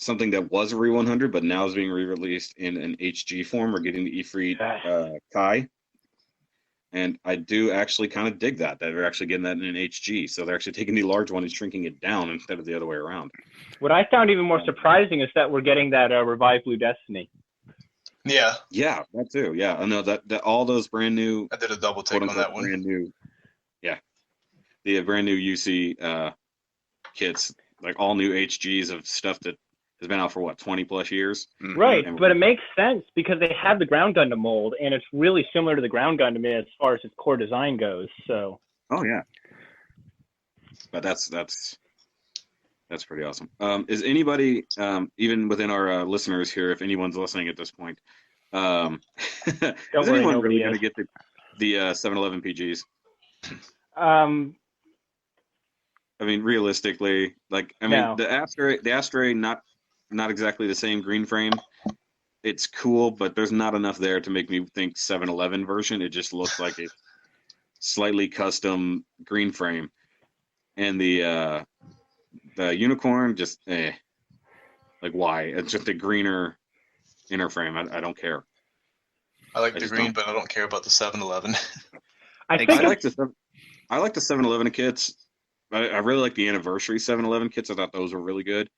Something that was a Re-100, but now is being re-released in an HG form. We're getting the Ifrit Kai. And I do actually kind of dig that they're actually getting that in an HG. So they're actually taking the large one and shrinking it down instead of the other way around. What I found even more surprising is that we're getting that Revived Blue Destiny. Yeah. Yeah, that too. Yeah, I know that all those brand new. I did a double take on that one. Brand new. Yeah, the brand new UC kits, like all new HGs of stuff that has been out for 20 plus years. Right, but it makes sense because they have the Ground Gundam mold, and it's really similar to the Ground Gundam as far as its core design goes. So. Oh yeah. But that's pretty awesome. Is anybody, even within our listeners here, if anyone's listening at this point, Don't is worry, anyone nobody really going is. to get the 7-Eleven PGs? I mean, realistically, like, I mean, No. the Astray, not exactly the same green frame. It's cool, but there's not enough there to make me think 7-Eleven version. It just looks like a slightly custom green frame, and the unicorn just like why? It's just a greener inner frame. I don't care. I like I the just green, don't. but I don't care about the 7-Eleven. I think I like the 7-Eleven kits. I really like the anniversary 7-Eleven kits. I thought those were really good.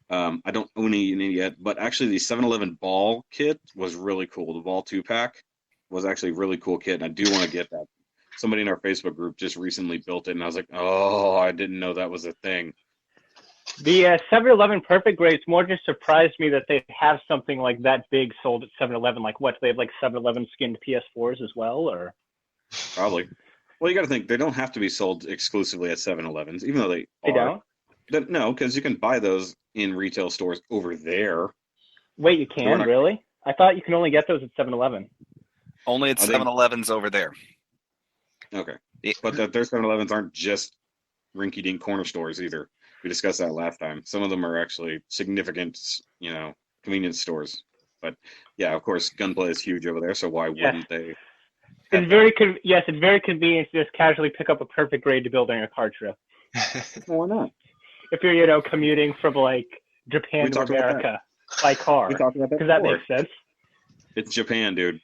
I don't own any yet, but actually the 7-Eleven ball kit was really cool. The ball 2-pack was actually a really cool kit, and I do want to get that. Somebody in our Facebook group just recently built it, and I was like, oh, I didn't know that was a thing. the 7-Eleven Perfect Grades more just surprised me that they have something like that big sold at 7-Eleven. Like, what, they have like 7-Eleven skinned PS4s as well, or? Probably. Well, you got to think they don't have to be sold exclusively at 7-Elevens, even though they They are. don't? No, because you can buy those in retail stores over there. Wait, you So we're can? not- Really? I thought you can only get those at 7-Eleven. Only at Are they- 7-Elevens over there. Okay. Yeah. But their 7-Elevens aren't just rinky-dink corner stores either. We discussed that last time. Some of them are actually significant, convenience stores. But yeah, of course, Gunpla is huge over there, so why wouldn't they? It's very it's very convenient to just casually pick up a Perfect Grade to build during a car trip. Well, why not? If you're, commuting from like Japan We to talked about America by car. We talked about that Because that before. makes sense. It's Japan, dude.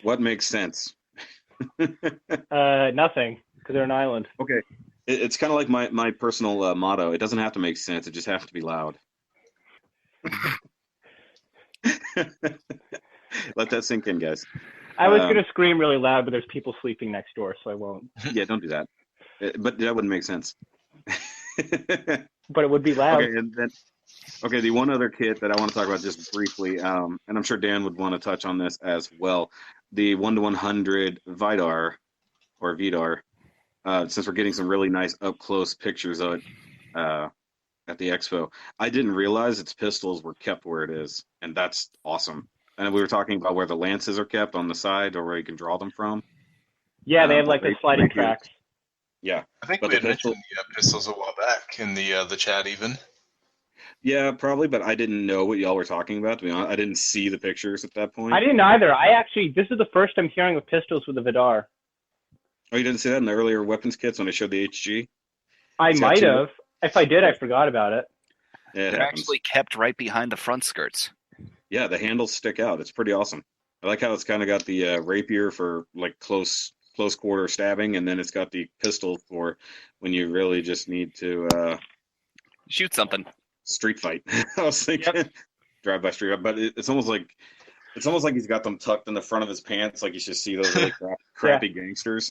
What makes sense? Nothing, because they're an island. Okay. It's kind of like my personal motto. It doesn't have to make sense. It just has to be loud. Let that sink in, guys. I was going to scream really loud, but there's people sleeping next door, so I won't. Yeah, don't do that. But that wouldn't make sense. But it would be loud. Okay, and then the one other kit that I want to talk about just briefly, and I'm sure Dan would want to touch on this as well, the 1/100 Vidar or Vidar. Since we're getting some really nice up close pictures of it at the expo, I didn't realize its pistols were kept where it is, and that's awesome. And we were talking about where the lances are kept on the side or where you can draw them from. Yeah, they have like the sliding tracks. Yeah, I think but we had the mentioned the pistols a while back in the chat even. Yeah, probably, but I didn't know what y'all were talking about. To be honest, I didn't see the pictures at that point. I didn't either. This is the first I'm hearing of pistols with the Vidar. Oh, you didn't see that in the earlier weapons kits when I showed the HG? I might have. If I did, I forgot about it. Yeah, They're actually kept right behind the front skirts. Yeah, the handles stick out. It's pretty awesome. I like how it's kind of got the rapier for like close quarter stabbing, and then it's got the pistol for when you really just need to shoot something. Street fight. I was thinking drive by street, but it's almost like he's got them tucked in the front of his pants, like you should see those really crappy gangsters.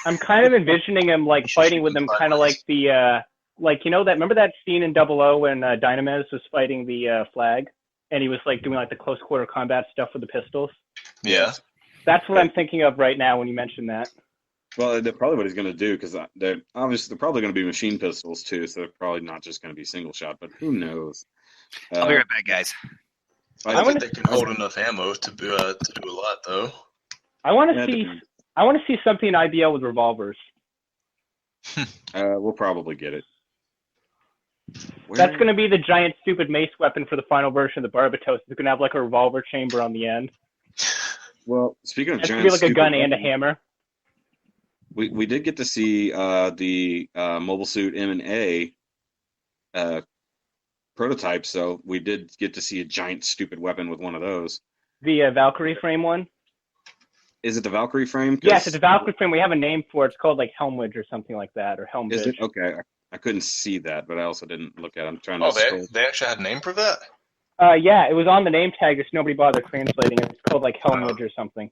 I'm kind of envisioning him like fighting with them, kind of like the remember that scene in 00 when Dynamez was fighting the flag, and he was like doing like the close quarter combat stuff with the pistols. Yeah, that's what I'm thinking of right now when you mention that. Well, that's probably what he's going to do, because they're probably going to be machine pistols too, so they're probably not just going to be single shot, but who knows? I'll be right back, guys. I think they can hold enough ammo to do a lot, though. I want to see something in IBL with revolvers. We'll probably get it. That's going to be the giant stupid mace weapon for the final version of the Barbatos. It's going to have like a revolver chamber on the end. Well, speaking of giant, it's going to be like a gun and a hammer. We did get to see the Mobile Suit M&A prototype, so we did get to see a giant stupid weapon with one of those. The Valkyrie frame one? Is it the Valkyrie frame? Yes, it's a Valkyrie frame. We have a name for it. It's called like Helmwidge or something like that, or Helmwidge. Is it? Okay, I couldn't see that, but I also didn't look at it. I'm trying to they actually had a name for that? Yeah, it was on the name tag, just nobody bothered translating it. It's called like Helmwidge or something.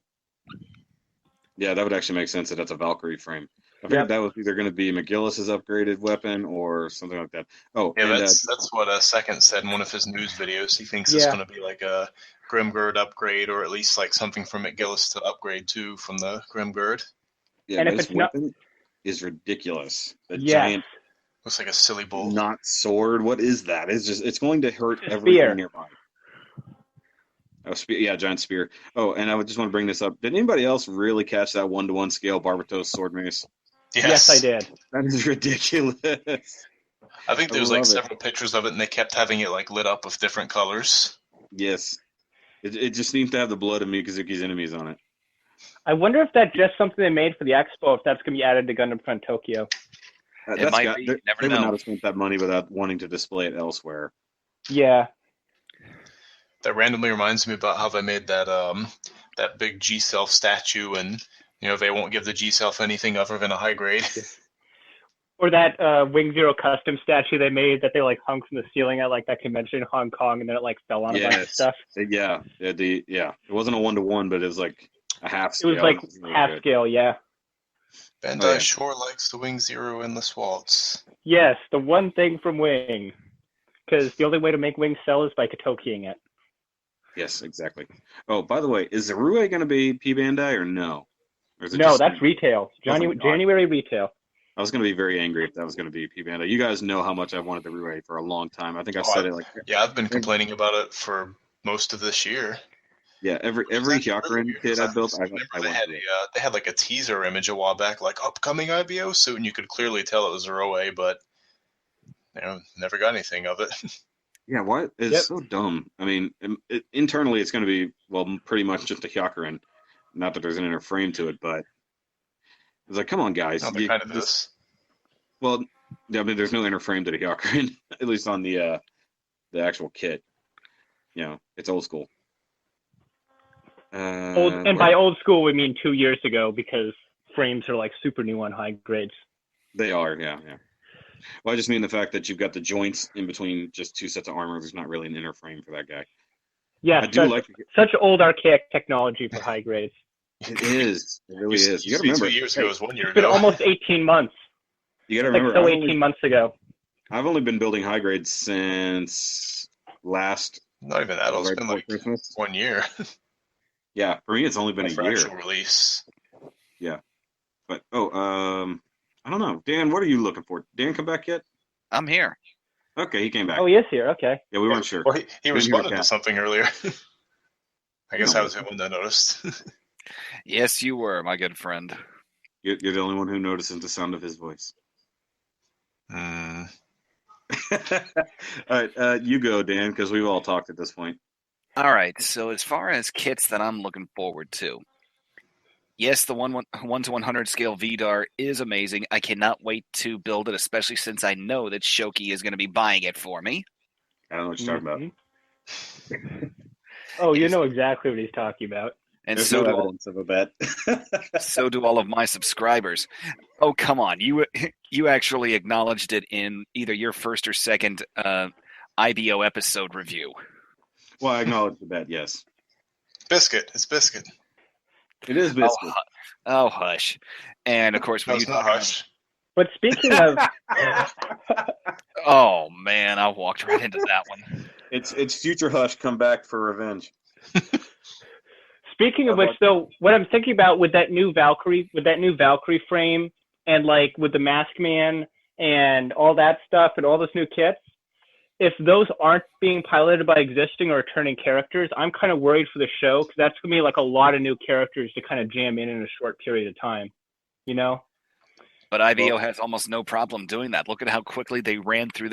Yeah, that would actually make sense that that's a Valkyrie frame. I figured that was either going to be McGillis's upgraded weapon or something like that. Oh, yeah, and that's what Second said in one of his news videos. He thinks it's going to be like a Grimgird upgrade, or at least like something for McGillis to upgrade to from the Grimgird. Yeah, and this weapon is ridiculous. The giant looks like a silly bull. Not sword. What is that? It's going to hurt everything nearby. Oh, giant spear. Oh, and I would just want to bring this up. Did anybody else really catch that 1-to-1 scale Barbatos sword mace? Yes, I did. That is ridiculous. I think there's like love it. several pictures of it, and they kept having it like lit up with different colors. Yes. It just seems to have the blood of Mikazuki's enemies on it. I wonder if that's just something they made for the expo, if that's going to be added to Gundam Front Tokyo. It might be. You never They would know. not have spent that money without wanting to display it elsewhere. Yeah. That randomly reminds me about how they made that big G-Self statue, and they won't give the G-Self anything other than a high grade. Or that Wing Zero custom statue they made that they like hung from the ceiling at like that convention in Hong Kong, and then it like fell on a bunch of stuff. Yeah. It wasn't a 1-to-1, but it was like a half scale. It was like half scale, yeah. Bandai sure likes the Wing Zero Endless Waltz. Yes, the one thing from Wing. Because the only way to make Wing sell is by Katokiing it. Yes, exactly. Oh, by the way, is the Rue going to be P Bandai or no? Or No, that's retail. January retail. I was going to be very angry if that was going to be P Bandai. You guys know how much I've wanted the Rue for a long time. I think I've said it like... Yeah, I've been complaining about it for most of this year. Yeah, every Hyakurin kit I built, they had like a teaser image a while back, like upcoming IBO suit, and you could clearly tell it was a Roe, but never got anything of it. Yeah, what? It's so dumb. I mean, internally it's going to be, pretty much just a Hyakurin. Not that there's an inner frame to it, but it's like, come on, guys. No, kind of this. Well, I mean, there's no inner frame to the Hyakurin, at least on the actual kit. It's old school. By old school, we mean 2 years ago, because frames are like super new on high grades. They are, yeah. Well, I just mean the fact that you've got the joints in between just two sets of armor. There's not really an inner frame for that guy. Yeah, such old archaic technology for high grades. It is. It really is. You got to remember. 2 years ago was 1 year ago. It's been almost 18 months. You got to remember. Like 18 months ago. I've only been building high grades since last. Not even that. It's been like Christmas. 1 year. Yeah, for me, it's only been a year. Actual release. Yeah, but I don't know. Dan, what are you looking for? Dan, come back yet? I'm here. Okay, he came back. Oh, he is here. Okay. Yeah, we weren't sure. Well, he responded to something earlier. I guess I was the one that noticed. Yes, you were, my good friend. You're the only one who notices the sound of his voice. Mm. All right, you go, Dan, because we've all talked at this point. All right, so as far as kits that I'm looking forward to, yes, the 1 to 100 scale VDAR is amazing. I cannot wait to build it, especially since I know that Shoki is going to be buying it for me. I don't know what you're talking about. Oh, you know exactly what he's talking about. And There's so no do evidence of a bet. So do all of my subscribers. Oh, come on. You actually acknowledged it in either your first or second IBO episode review. Well, I acknowledge the bet, yes. Biscuit. It's Biscuit. It is Biscuit. Oh, hush. And, of course, it's not hush. But speaking of... Oh, man, I walked right into that one. It's future Hush come back for revenge. Speaking of which, though, what I'm thinking about with that new Valkyrie frame, and like with the Mask Man and all that stuff and all those new kits, if those aren't being piloted by existing or returning characters, I'm kind of worried for the show, because that's going to be like a lot of new characters to kind of jam in a short period of time, But IBO has almost no problem doing that. Look at how quickly they ran through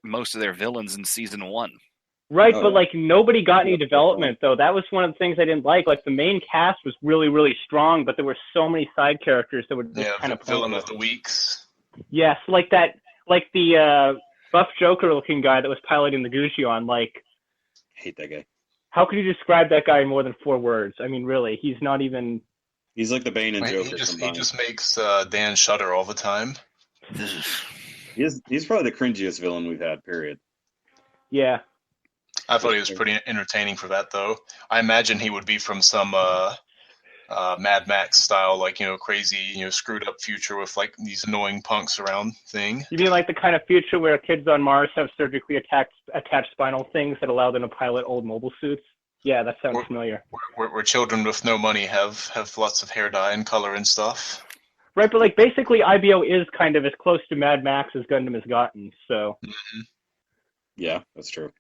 most of their villains in season 1. Right, but like nobody got any development though. That was one of the things I didn't like. Like the main cast was really, really strong, but there were so many side characters that were just kind of villain of the weeks. Yes, like the buff Joker looking guy that was piloting the Gujion. Like, hate that guy. How could you describe that guy in more than 4 words? I mean, really, he's not even. He's like the Bane and Joker. He just makes Dan shudder all the time. He's probably the cringiest villain we've had. Period. Yeah. I thought he was pretty entertaining for that, though. I imagine he would be from some Mad Max style, like, crazy, screwed up future with like these annoying punks around thing. You mean like the kind of future where kids on Mars have surgically attached spinal things that allow them to pilot old mobile suits? Yeah, that sounds familiar. Where children with no money have lots of hair dye and color and stuff. Right, but like basically IBO is kind of as close to Mad Max as Gundam has gotten, so. Yeah, that's true.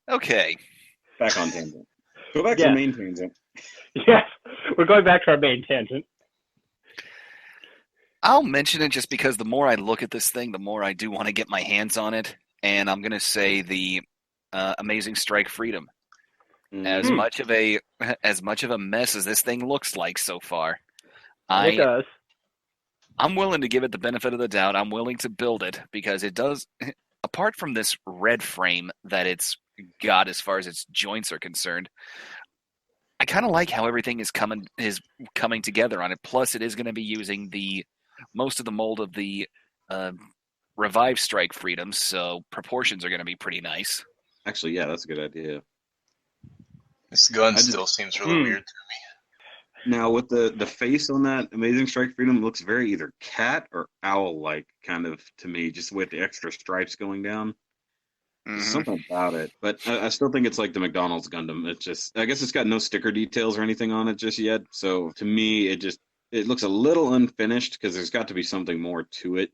Okay. Back on tangent. Go back to Yes. the main tangent. Yes, we're going back to our main tangent. I'll mention it just because the more I look at this thing, the more I do want to get my hands on it. And I'm going to say the Amazing Strike Freedom. As much of a mess as this thing looks like so far, It does. I'm willing to give it the benefit of the doubt. I'm willing to build it because it does. Apart from this red frame that it's got as far as its joints are concerned, I kind of like how everything is coming together on it. Plus, it is going to be using most of the mold of the Revive Strike Freedom, so proportions are going to be pretty nice. Actually, yeah, that's a good idea. This gun still seems really weird to me. Now, with the face on that Amazing Strike Freedom, looks very either cat or owl-like, kind of, to me, just with the extra stripes going down. There's something about it. But I still think it's like the McDonald's Gundam. It's just, I guess it's got no sticker details or anything on it just yet. So, to me, it looks a little unfinished because there's got to be something more to it.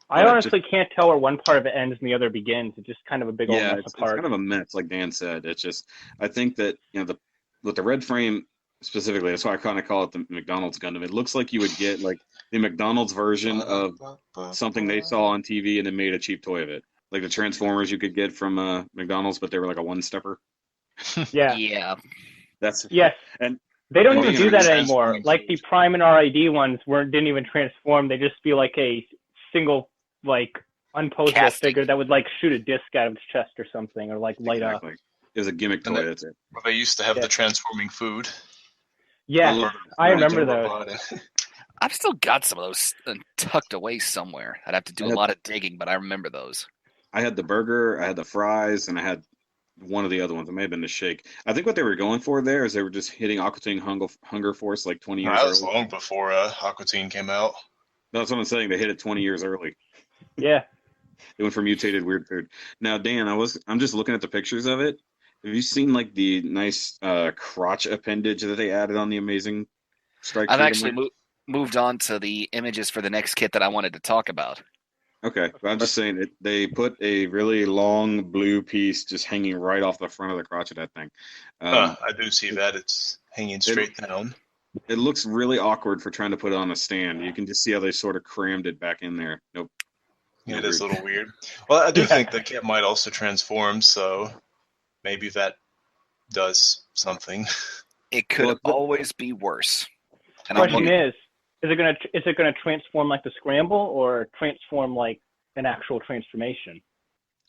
I honestly can't tell where one part of it ends and the other begins. It's just kind of a big old mess apart. It's kind of a mess, like Dan said. It's just, I think that, with the red frame specifically, that's why I kind of call it the McDonald's Gundam. It looks like you would get like the McDonald's version of something they saw on TV and then made a cheap toy of it. Like the Transformers you could get from McDonald's, but they were like a one-stepper. Yeah. Yeah. Yes. And they don't even do that anymore. Like the Prime and RID ones didn't even transform. They just be like a single, like, unposable figure that would like shoot a disc out of its chest or something, or like light up. It was a gimmick toy. That's it. Well, they used to have the transforming food. Yeah, I remember those. I've still got some of those tucked away somewhere. I'd have to do a lot of digging, but I remember those. I had the burger, I had the fries, and I had one of the other ones. It may have been the shake. I think what they were going for there is they were just hitting Aqua Teen Hunger Force like 20 years early. That was long before Aqua Teen came out. That's what I'm saying. They hit it 20 years early. Yeah. They went for mutated weird food. Now, Dan, I'm just looking at the pictures of it. Have you seen like the nice crotch appendage that they added on the Amazing Strike? I've actually moved on to the images for the next kit that I wanted to talk about. Okay, but I'm just saying they put a really long blue piece just hanging right off the front of the crotch of that thing. I do see that. It's hanging straight down. It looks really awkward for trying to put it on a stand. You can just see how they sort of crammed it back in there. Nope. Yeah, it is a little weird. Well, I do think the kit might also transform, so maybe that does something. It could always be worse. The question is it gonna transform like the Scramble or transform like an actual transformation?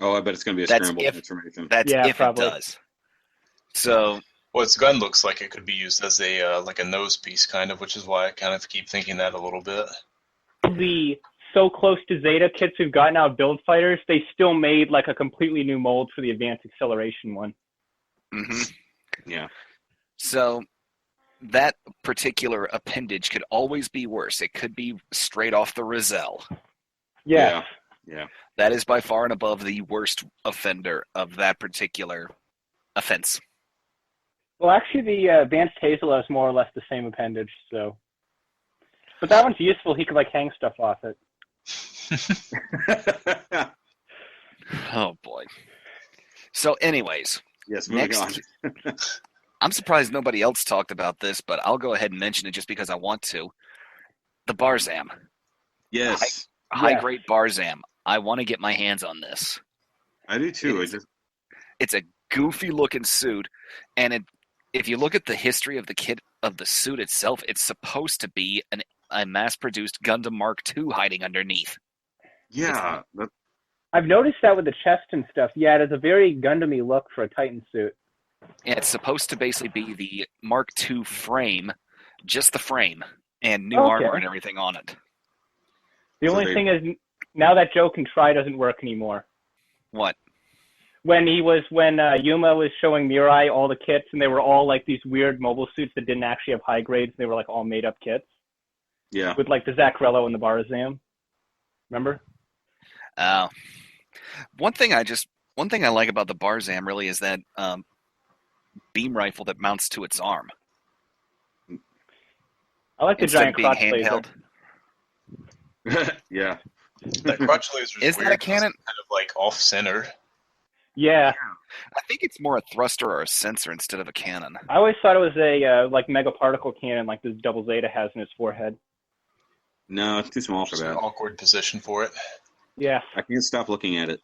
Oh, I bet it's gonna be a Scramble transformation. That's if probably. It does. So, well, its gun looks like it could be used as a like a nose piece, kind of, which is why I kind of keep thinking that a little bit. The so close to Zeta kits we've gotten out of Build Fighters, they still made like a completely new mold for the Advanced Acceleration one. Mm-hmm. Yeah. So that particular appendage could always be worse. It could be straight off the Rizal. Yeah. That is by far and above the worst offender of that particular offense. Well, actually, the Advanced Hazel has more or less the same appendage, so. But that one's useful. He could like hang stuff off it. Oh boy. So, anyways. Yes, moving on. I'm surprised nobody else talked about this, but I'll go ahead and mention it just because I want to. The Barzam. Yes. High-grade Barzam. I want to get my hands on this. I do too. It's a goofy-looking suit, and if you look at the history of the kit of the suit itself, it's supposed to be a mass-produced Gundam Mark II hiding underneath. Yeah. I've noticed that with the chest and stuff. Yeah, it has a very Gundam-y look for a Titan suit. Yeah, it's supposed to basically be the Mark II frame, just the frame, and new armor and everything on it. The only thing is, now that Joe can try doesn't work anymore. What? When Yuma was showing Mirai all the kits, and they were all like these weird mobile suits that didn't actually have high grades, they were like all made up kits. Yeah. With like the Zachrello and the Barzam. Remember? One thing I like about the Barzam really is that beam rifle that mounts to its arm. I like the giant crotch handheld. Yeah. That crotch laser is that a cannon? Kind of like off center. Yeah. I think it's more a thruster or a sensor instead of a cannon. I always thought it was a like megaparticle cannon, like this Double Zeta has in his forehead. No, it's too small for Just an that. awkward position for it. Yeah. I can't stop looking at it.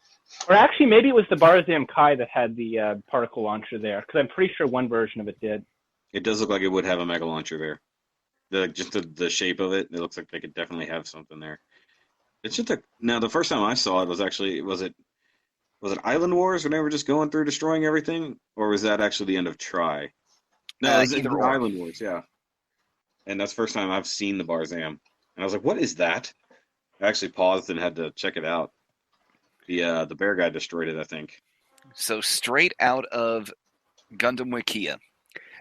Or actually, maybe it was the Barzam Kai that had the particle launcher there, because I'm pretty sure one version of it did. It does look like it would have a mega launcher there. The shape of it looks like they could definitely have something there. It's just now the first time I saw it was actually was it Island Wars when they were just going through destroying everything, or was that actually the end of Try? No, it was either the or. Island Wars, yeah. And that's the first time I've seen the Barzam, and I was like, "What is that?" I actually paused and had to check it out. The bear guy destroyed it, I think. So straight out of Gundam Wikia,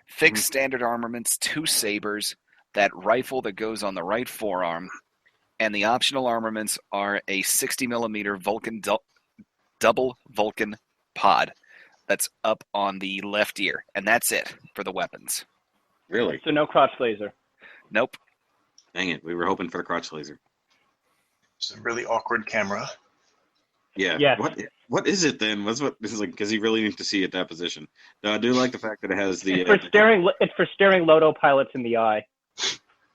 fixed standard armaments, 2 sabers, that rifle that goes on the right forearm, and the optional armaments are a 60mm Vulcan double Vulcan pod that's up on the left ear, and that's it for the weapons. Really? So no crotch laser. Nope. Dang it! We were hoping for the crotch laser. It's a really awkward camera. Yeah. Yes. What is it then? This is like because you really need to see it that position. Now I do like the fact that it has the It's for staring Loto pilots in the eye.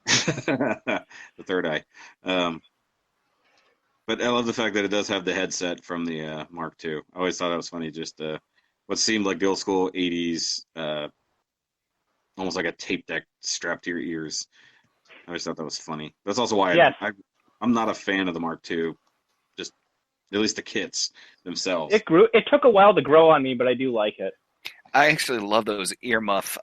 the third eye. But I love the fact that it does have the headset from the Mark II. I always thought that was funny. Just what seemed like the old school '80s, almost like a tape deck strapped to your ears. I always thought that was funny. That's also why Yes. I'm not a fan of the Mark II. Just at least the kits themselves. It took a while to grow on me, but I do like it. I actually love those earmuff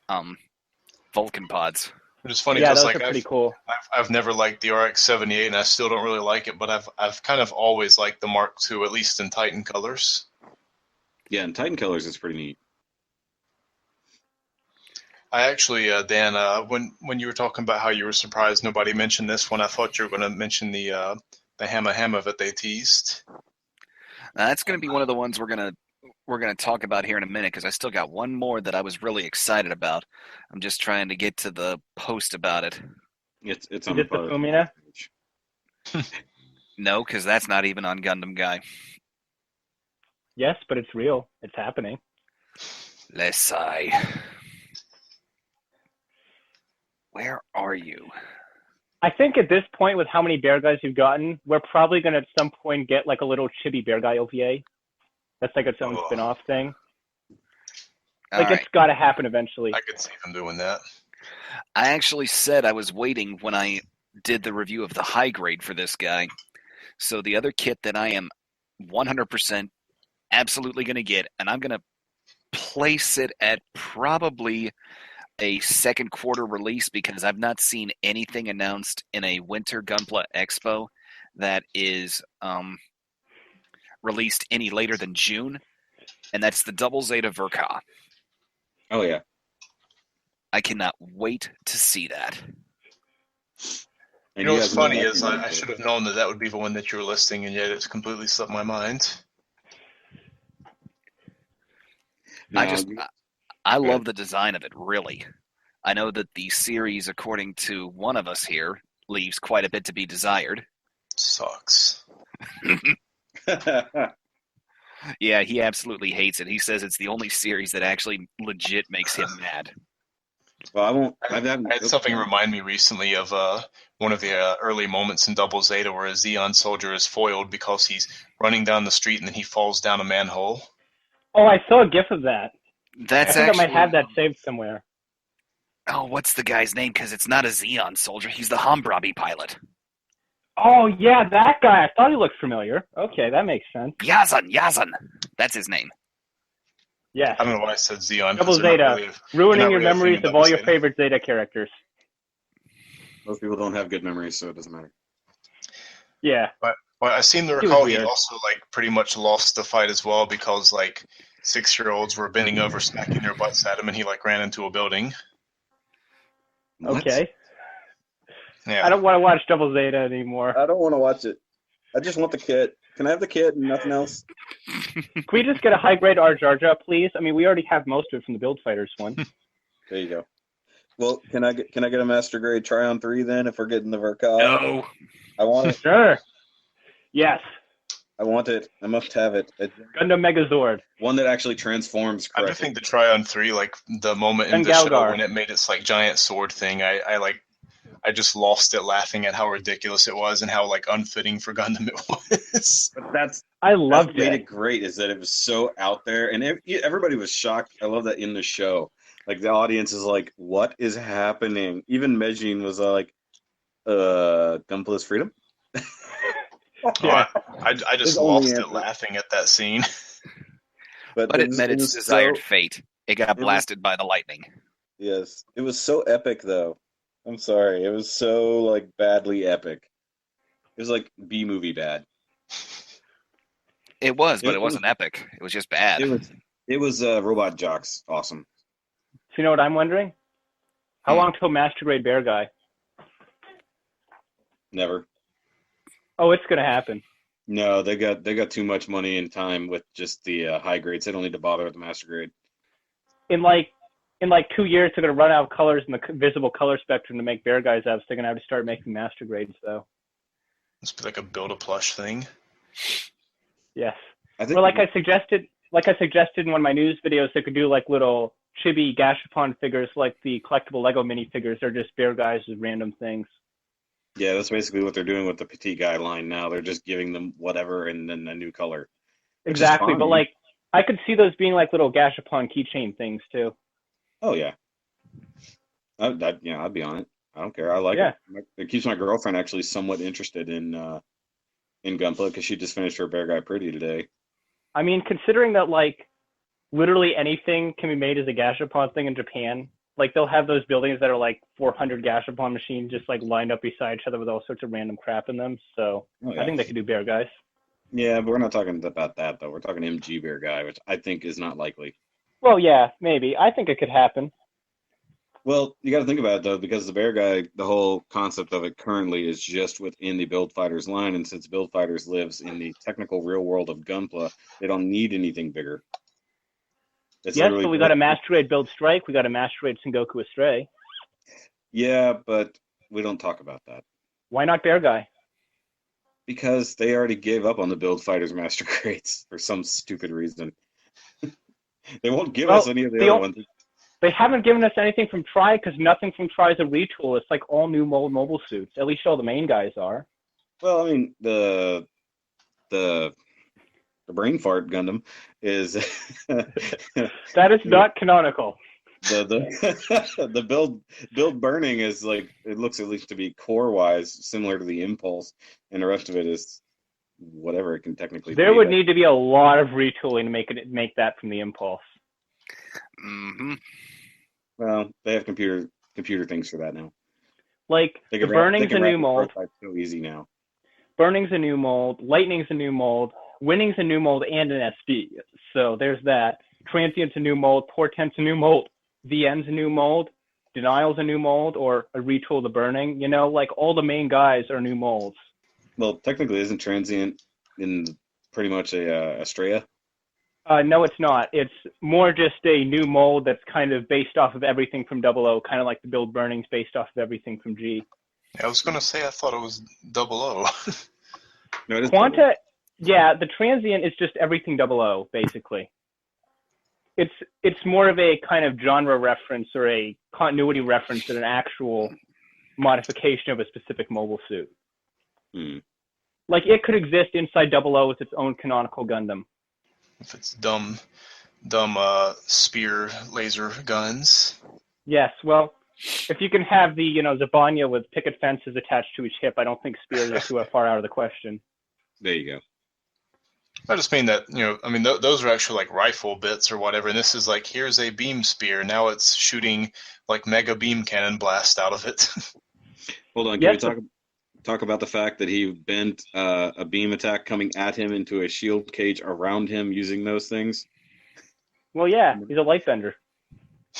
Vulcan pods. It is funny Yeah, because those like are pretty cool. I've never liked the RX-78, and I still don't really like it. But I've kind of always liked the Mark II, at least in Titan colors. Yeah, and Titan colors is pretty neat. I actually, Dan, when you were talking about how you were surprised nobody mentioned this one, I thought you were going to mention the Hamma Hamma that they teased. Now, that's going to be one of the ones we're gonna talk about here in a minute, because I still got one more that I was really excited about. I'm just trying to get to the post about it. It's on Is it the Fumina? No, because that's not even on Gundam Guy. Yes, but it's real. It's happening. Lesai. Where are you? I think at this point, with how many bear guys you've gotten, we're probably going to at some point get like a little chibi bear guy OVA. That's like its own spin-off thing. Like it's got to happen eventually. I could see them doing that. I actually said I was waiting when I did the review of the high grade for this guy. So the other kit that I am 100% absolutely going to get, and I'm going to place it at probably a second quarter release, because I've not seen anything announced in a Winter Gunpla Expo that is released any later than June, and that's the Double Zeta Verka. Oh yeah. I cannot wait to see that. You know what's funny is I should have known that would be the one that you were listing, and yet it's completely slipped my mind. I love the design of it, really. I know that the series, according to one of us here, leaves quite a bit to be desired. Sucks. Yeah, he absolutely hates it. He says it's the only series that actually legit makes him mad. Well, I won't. I had something remind me recently of one of the early moments in Double Zeta where a Zeon soldier is foiled because he's running down the street and then he falls down a manhole. Oh, I saw a GIF of that. I think Actually, I might have that saved somewhere. Oh, what's the guy's name? Because it's not a Zeon soldier. He's the Hambrabi pilot. Oh, yeah, that guy. I thought he looked familiar. Okay, that makes sense. Yazan. That's his name. Yes. I don't know why I said Zeon. Double Zeta, ruining your memories of all your favorite Zeta characters. Most people don't have good memories, so it doesn't matter. Yeah. But I seem to recall he also like pretty much lost the fight as well because like 6-year-olds were bending over, smacking their butts at him, and he like ran into a building. What? Okay. Yeah. I don't want to watch Double Zeta anymore. I don't want to watch it. I just want the kit. Can I have the kit and nothing else? Can we just get a high-grade R Jar Jar, please? I mean, we already have most of it from the Build Fighters one. There you go. Well, can I get a Master Grade Tryon 3 then if we're getting the Verka? No. I want it. Sure. Yes. I want it. I must have it. Gundam Megazord. One that actually transforms I do correctly. think the Tryon 3, like the moment in And the show Galgar. when it made its like giant sword thing, I just lost it laughing at how ridiculous it was and how like unfitting for Gundam it was. But that's I what loved made it. it great is that it was so out there, and everybody was shocked. I love that in the show. Like the audience is like, "What is happening?" Even Mejin was like, Gunpla's freedom." Yeah. I just His only lost it answer. laughing at that scene. But But it met its was desired so, fate. It got it was blasted by the lightning. yes, it was so epic though. I'm sorry, it was so like badly epic. It was like B movie bad. It was, but It, it it was wasn't epic. It was just bad. it was Robot Jocks awesome. So you know what I'm wondering? How long till Master Grade Bear Guy? Never. Oh, it's gonna happen. No, they got too much money and time with just the high grades. They don't need to bother with the master grade. In like 2 years, they're gonna run out of colors in the visible color spectrum to make Bear Guys out. So they're gonna have to start making Master Grades, though. It's like a build a plush thing. Yes. I think Or like I suggested in one of my news videos, they could do like little chibi Gashapon figures, like the collectible Lego minifigures. They're just Bear Guys with random things. yeah, that's basically what they're doing with the petite guy line now. They're just giving them whatever and then a new color. Exactly, but like I could see those being like little Gashapon keychain things too. Oh yeah, I'd be on it. I don't care. I like Yeah. it. It keeps my girlfriend actually somewhat interested in Gunpla because she just finished her Bear Guy Pretty today. I mean, considering that like literally anything can be made as a Gashapon thing in Japan, like they'll have those buildings that are like 400 Gashapon machines just like lined up beside each other with all sorts of random crap in them. So Oh, yeah. I think they could do Bear Guys. Yeah, but we're not talking about that though. We're talking MG Bear Guy, which I think is not likely. Well, yeah, maybe. I think it could happen. Well, you got to think about it though, because the Bear Guy, the whole concept of it currently is just within the Build Fighters line, and since Build Fighters lives in the technical real world of Gunpla, they don't need anything bigger. It's Yes, literally but we got a Master Grade Build Strike. We got a Master Grade Sengoku Astray. Yeah, but we don't talk about that Why not Bear Guy? because they already gave up on the Build Fighters Master Grades for some stupid reason. They won't give us any of the other ones. They haven't given us anything from Tri because nothing from Tri is a retool. It's like all new mold mobile suits. At least all the main guys are. Well, I mean the brain fart Gundam is That is not canonical. the build burning is like it looks at least to be core wise similar to the Impulse, and the rest of it is whatever it can technically be. There would need to be a lot of retooling to make that from the Impulse. Mm-hmm. Well, they have computer things for that now. Like the Burning's a new mold. So easy now. Burning's a new mold. Lightning's a new mold. Winning's a new mold and an SD. So there's that. Transient's a new mold. Portent's a new mold. VN's a new mold. Denial's a new mold or a retool of the Burning. You know, like all the main guys are new molds. Well, technically, isn't Transient in pretty much a Estrella? No, it's not. It's more just a new mold that's kind of based off of everything from 00, kind of like the Build Burning's based off of everything from G. Yeah, I was gonna say I thought it was 00. No, it is Quanta, 00. yeah, the Transient is just everything 00, basically. It's more of a kind of genre reference or a continuity reference than an actual modification of a specific mobile suit. Like it could exist inside 00 with its own canonical Gundam. If it's dumb spear laser guns. Yes, well, if you can have the Zabanya with picket fences attached to each hip, I don't think spears are too far out of the question. There you go. I just mean that those are actually like rifle bits or whatever, and this is like here's a beam spear. Now it's shooting like mega beam cannon blast out of it. Hold on, can we talk about the fact that he bent a beam attack coming at him into a shield cage around him using those things? Well, yeah, he's a light bender.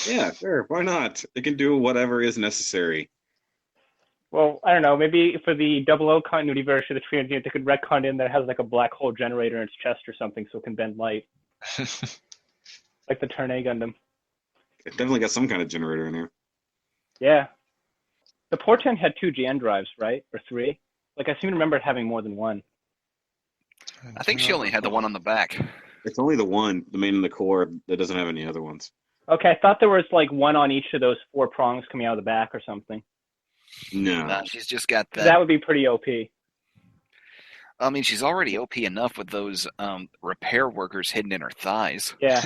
Yeah, sure. Why not? It can do whatever is necessary. Well, I don't know. Maybe for the 00 continuity version of the Transient, they could retcon in that it has like a black hole generator in its chest or something so it can bend light. Like the Turn A Gundam. It definitely got some kind of generator in there. Yeah. The Portent had 2 GN drives, right? Or 3? Like, I seem to remember it having more than one. I think she only had the one on the back. It's only the one, the main and the core, that doesn't have any other ones. Okay, I thought there was like one on each of those 4 prongs coming out of the back or something. No. She's just got that. That would be pretty OP. I mean, she's already OP enough with those repair workers hidden in her thighs. Yeah.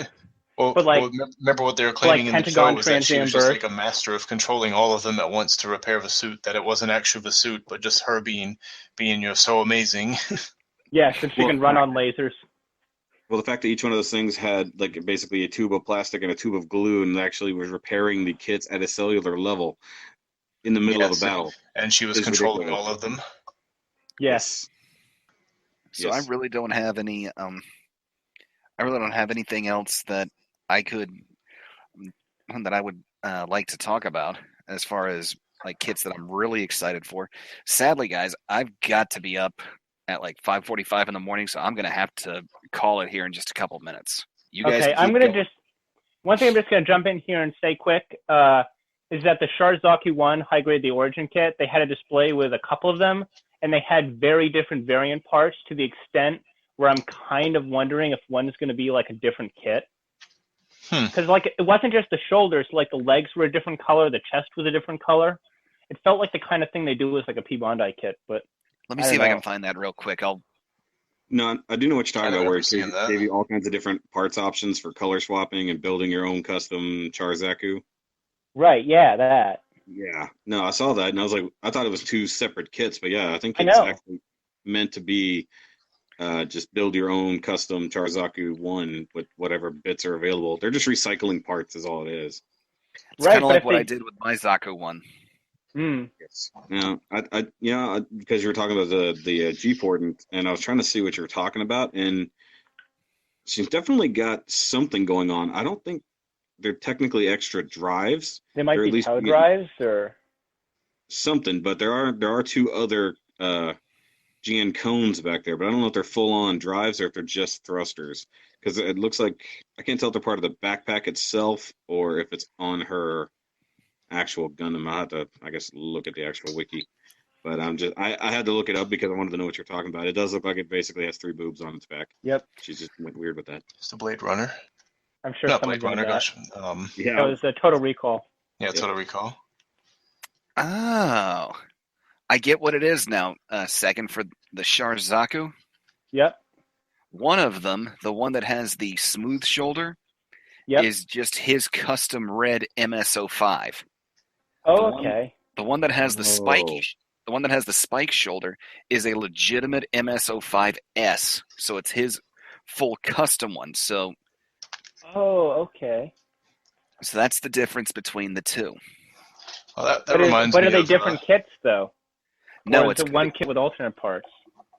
Well, But like, remember what they were claiming in the show Pentagon was that she was just Trans-Am like a master of controlling all of them at once to repair the suit. That it wasn't actually the suit, but just her being so amazing. Yeah, since she can run on lasers. Well, the fact that each one of those things had like basically a tube of plastic and a tube of glue, and actually was repairing the kits at a cellular level in the middle of a battle, and she was controlling all of them. Yes. So I really don't have any. I really don't have anything else that I would like to talk about as far as like kits that I'm really excited for. Sadly, guys, I've got to be up at like 5:45 in the morning, so I'm gonna have to call it here in just a couple minutes. You guys, I'm gonna one thing I'm just gonna jump in here and say quick is that the Sharzaki 1 high grade the origin kit, they had a display with a couple of them, and they had very different variant parts to the extent where I'm kind of wondering if one is going to be like a different kit. Because like it wasn't just the shoulders, like the legs were a different color, the chest was a different color. It felt like the kind of thing they do with like a P Bondi kit. But let me see if I can find that real quick. No, I do know what you're talking about, where it gave you all kinds of different parts options for color swapping and building your own custom Charzaku. Right, yeah, that. Yeah, no, I saw that, and I was like, I thought it was 2 separate kits, but yeah, I think it's actually meant to be just build your own custom Charzaku 1 with whatever bits are available. They're just recycling parts is all it is. It's kind of like what I did with my Zaku 1. Yes. Yeah, because you were talking about the G-port, and I was trying to see what you were talking about, and she's definitely got something going on. I don't think they're technically extra drives. They might be tow drives or something, but there are 2 other GN cones back there, but I don't know if they're full-on drives or if they're just thrusters, because it looks like I can't tell if they're part of the backpack itself or if it's on her actual Gundam. I'll have to, I guess, look at the actual wiki, but I had to look it up because I wanted to know what you're talking about. It does look like it basically has 3 boobs on its back. Yep. She just went weird with that. It's the Blade Runner. I'm sure not Blade Runner. Gosh, yeah, it was a Total Recall. Yeah, Total Recall. Oh, I get what it is now. Second for the Sharzaki. Yep. One of them, the one that has the smooth shoulder, is just his custom red MSO5. Oh, okay. The one that has the spike shoulder is a legitimate MSO5S, so it's his full custom one. So. Oh, okay. So that's the difference between the 2. Well, that reminds me. But are they different kits though? No, it's one kit with alternate parts.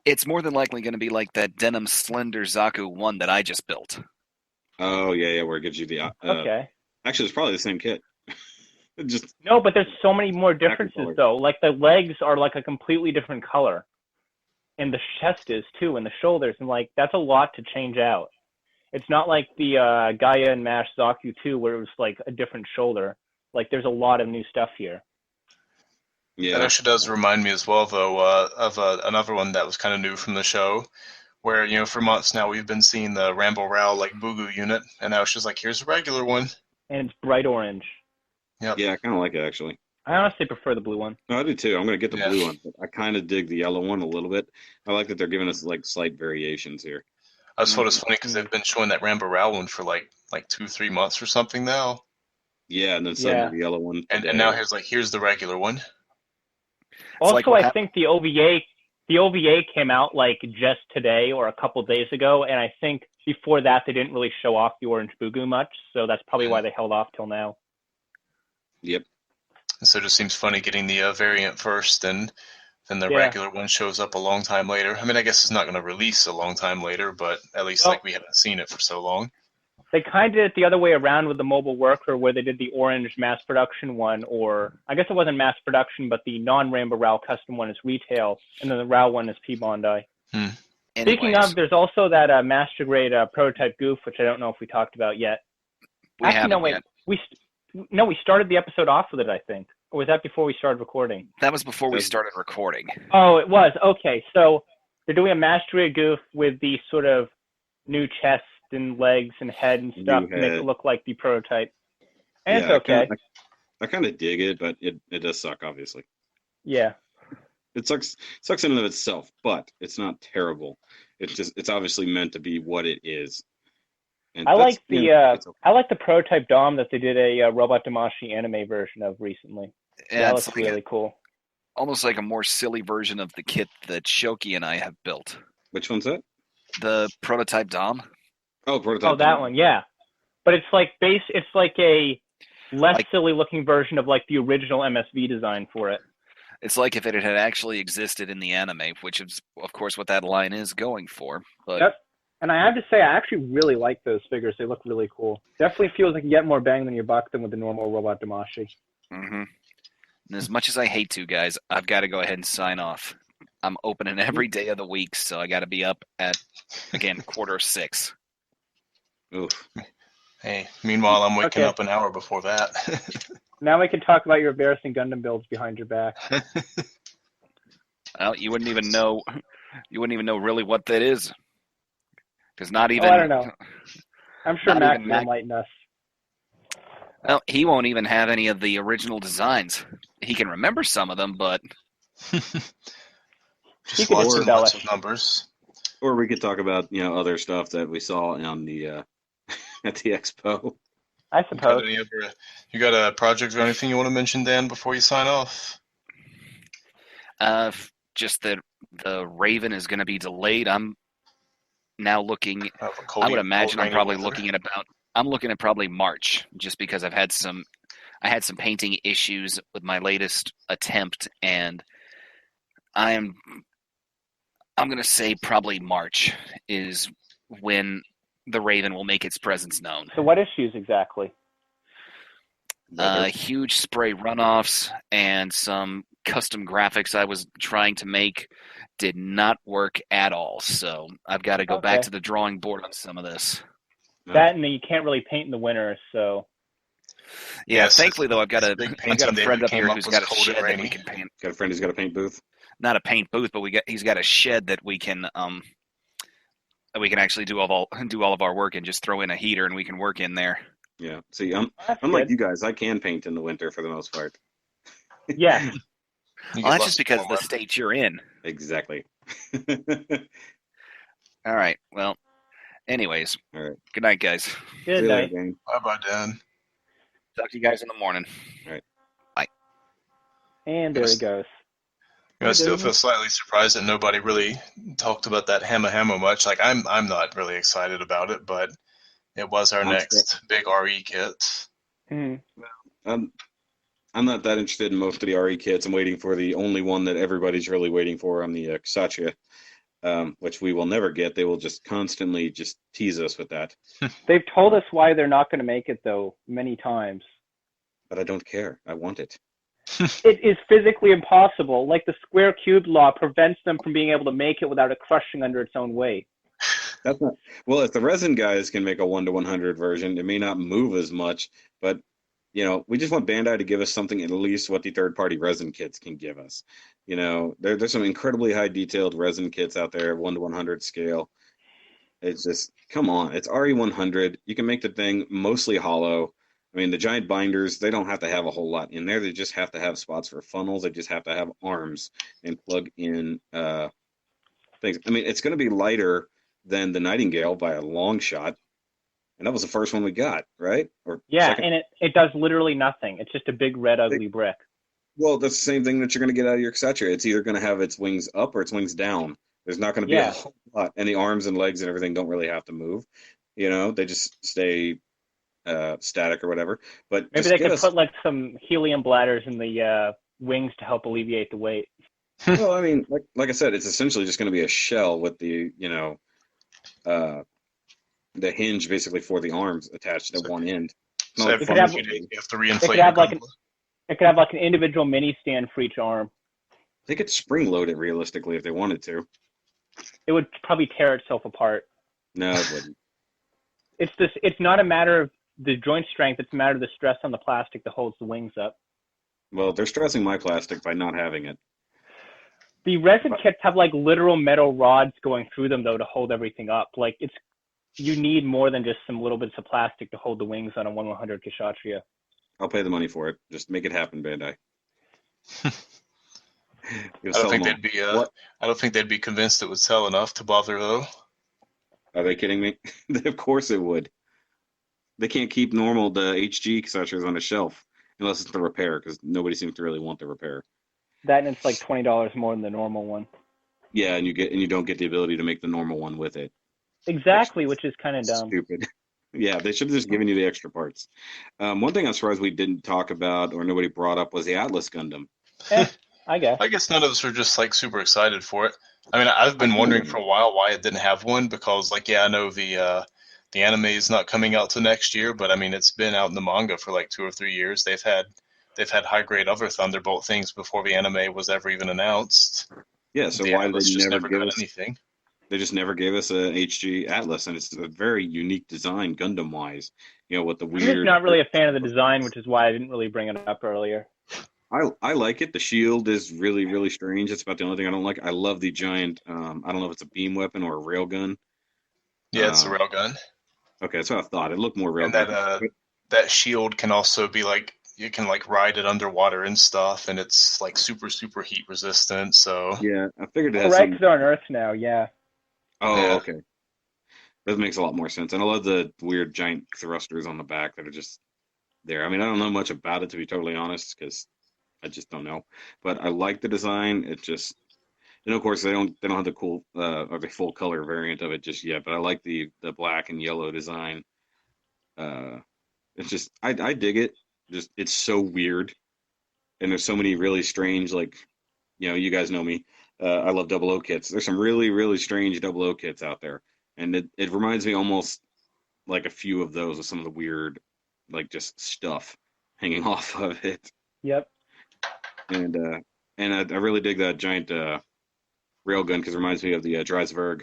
It's more than likely going to be like that denim slender Zaku 1 that I just built. Oh yeah, where it gives you the okay. Actually, it's probably the same kit. No, but there's so many more differences though. Like the legs are like a completely different color, and the chest is too, and the shoulders, and like that's a lot to change out. It's not like the Gaia and Mash Zaku 2 where it was like a different shoulder. Like there's a lot of new stuff here. Yeah, that actually does remind me as well, though, of another one that was kind of new from the show, where for months now we've been seeing the Rambo Rao like Bugu unit, and now it's just like here's a regular one, and it's bright orange. Yep. Yeah, I kind of like it actually. I honestly prefer the blue one. No, I do too. I'm gonna get the blue one, but I kind of dig the yellow one a little bit. I like that they're giving us like slight variations here. I just thought it's funny because they've been showing that Rambo Rao one for like 2-3 months or something now. Yeah, and then suddenly the yellow one. And now here's the regular one. Also, I think the OVA came out like just today or a couple days ago, and I think before that they didn't really show off the orange Bugu much, so that's probably why they held off till now. Yep. So it just seems funny getting the variant first, and then the regular one shows up a long time later. I mean, I guess it's not going to release a long time later, but at least we haven't seen it for so long. They kind of did it the other way around with the mobile worker, where they did the orange mass production one, or I guess it wasn't mass production, but the non-Rambo Rao custom one is retail, and then the Rao one is P Bondi. Speaking of, there's also that master grade prototype goof, which I don't know if we talked about yet. We started the episode off with it, I think. Or was that before we started recording? That was before we started recording. Oh, it was. Okay, so They're doing a Mastery Goof with the sort of new chest and legs and head and stuff to make it look like the prototype. And yeah, it's okay. I kind of dig it, but it does suck, obviously. Yeah. It sucks in and of itself, but it's not terrible. It's obviously meant to be what it is. And I like okay. I like the prototype Dom that they did a Robot Damashi anime version of recently. Yeah, that looks really cool. Almost like a more silly version of the kit that Shoki and I have built. Which one's that? The prototype Dom. Oh, prototype. Oh, that one, yeah. But it's like it's like a less silly looking version of like the original MSV design for it. It's like if it had actually existed in the anime, which is of course what that line is going for. But yep. And I have to say, I actually really like those figures. They look really cool. Definitely feels like you get more bang than your buck than with the normal Robot Damashi. Mm-hmm. And as much as I hate to, guys, I've got to go ahead and sign off. I'm opening every day of the week, so I got to be up at, again, 5:45. Oof. Hey, meanwhile, I'm waking up an hour before that. Now we can talk about your embarrassing Gundam builds behind your back. Well, you wouldn't even know really what that is. Because not even... I don't know. I'm sure Max will enlighten us. Well, he won't even have any of the original designs. He can remember some of them, but... Just lots and lots of numbers. Or we could talk about, other stuff that we saw on the at the expo. I suppose. You got a project or anything you want to mention, Dan, before you sign off? Just that the Raven is going to be delayed. I'm now looking... I would imagine I'm probably looking at I'm looking at probably March, just because I had some painting issues with my latest attempt, and I'm going to say probably March is when the Raven will make its presence known. So what issues exactly? Huge spray runoffs and some custom graphics I was trying to make did not work at all. So I've got to go back to the drawing board on some of this. That and you can't really paint in the winter, so... Yeah, yes, thankfully though, I've got a friend up here who's got a shed that we can paint. Got a friend who's got a paint booth? Not a paint booth, but he's got a shed that we can actually do all of our work and just throw in a heater and we can work in there. Yeah. See, unlike you guys, I can paint in the winter for the most part. Yeah. Well, that's just because of the state you're in. Exactly. All right. Well, anyways. All right. Good night, guys. Good night. Bye-bye, Dan. Talk to you guys in the morning. All right. Bye. And there he goes. I still feel slightly surprised that nobody really talked about that Hammer much. Like I'm not really excited about it, but it was our next big RE kit. Mm-hmm. I'm not that interested in most of the RE kits. I'm waiting for the only one that everybody's really waiting for on the Kshatriya, which we will never get. They will just constantly just tease us with that. They've told us why they're not going to make it, though, many times. But I don't care. I want it. It is physically impossible. Like the square cube law prevents them from being able to make it without it crushing under its own weight. That's not well. If the resin guys can make a 1-to-100 version, it may not move as much. But we just want Bandai to give us something at least what the third-party resin kits can give us. There's some incredibly high detailed resin kits out there, 1-to-100 scale. It's just come on. It's RE100. You can make the thing mostly hollow. I mean, the giant binders, they don't have to have a whole lot in there. They just have to have spots for funnels. They just have to have arms and plug in things. I mean, it's going to be lighter than the Nightingale by a long shot. And that was the first one we got, right? And it does literally nothing. It's just a big, red, ugly brick. Well, that's the same thing that you're going to get out of your Kshatriya. It's either going to have its wings up or its wings down. There's not going to be a whole lot. And the arms and legs and everything don't really have to move. They just stay... static or whatever, but maybe they could put like some helium bladders in the wings to help alleviate the weight. Well, I mean, like I said, it's essentially just going to be a shell with the the hinge basically for the arms attached at one end. So you have to reinflate. It could have like an individual mini stand for each arm. They could spring load it realistically if they wanted to. It would probably tear itself apart. No, it wouldn't. It's not a matter of the joint strength, it's a matter of the stress on the plastic that holds the wings up. Well, they're stressing my plastic by not having it. The resin kits have like literal metal rods going through them though to hold everything up. Like you need more than just some little bits of plastic to hold the wings on a 1/100 Kshatriya. I'll pay the money for it. Just make it happen, Bandai. I don't think they'd be. I don't think they'd be convinced it would sell enough to bother, though. Are they kidding me? Of course it would. They can't keep the HG Kshatras on a shelf unless it's the repair, because nobody seems to really want the repair. That and it's like $20 more than the normal one. Yeah, and you don't get the ability to make the normal one with it. Exactly, which is kind of dumb. Stupid. Yeah, they should have just given you the extra parts. One thing I'm surprised we didn't talk about or nobody brought up was the Atlas Gundam. I guess. I guess none of us are just like super excited for it. I mean, I've been wondering for a while why it didn't have one because, like, yeah, I know the anime is not coming out till next year, but I mean, it's been out in the manga for like 2 or 3 years. They've had high grade other Thunderbolt things before the anime was ever even announced. Yeah, so why did they never give us anything? They just never gave us a HG Atlas, and it's a very unique design Gundam wise. With the weird. I'm just not really a fan of the design, which is why I didn't really bring it up earlier. I like it. The shield is really, really strange. It's about the only thing I don't like. I love the giant, I don't know if it's a beam weapon or a rail gun. Yeah, it's a rail gun. Okay, that's what I thought. It looked more rail gun. And that shield can also be like, you can like ride it underwater and stuff, and it's like super, super heat resistant, so. Yeah, I figured it has right, because they're on Earth now, yeah. Oh, yeah. Okay. That makes a lot more sense. And I love the weird giant thrusters on the back that are just there. I mean, I don't know much about it, to be totally honest, because I just don't know. But I like the design. It just, of course, they don't have the cool or the full color variant of it just yet. But I like the black and yellow design. It's just, I dig it. Just, it's so weird, and there's so many really strange, like, you guys know me. I love 00 kits. There's some really, really strange 00 kits out there, and it reminds me almost like a few of those with some of the weird, like, just stuff hanging off of it. Yep. And I really dig that giant railgun because it reminds me of the Dreisberg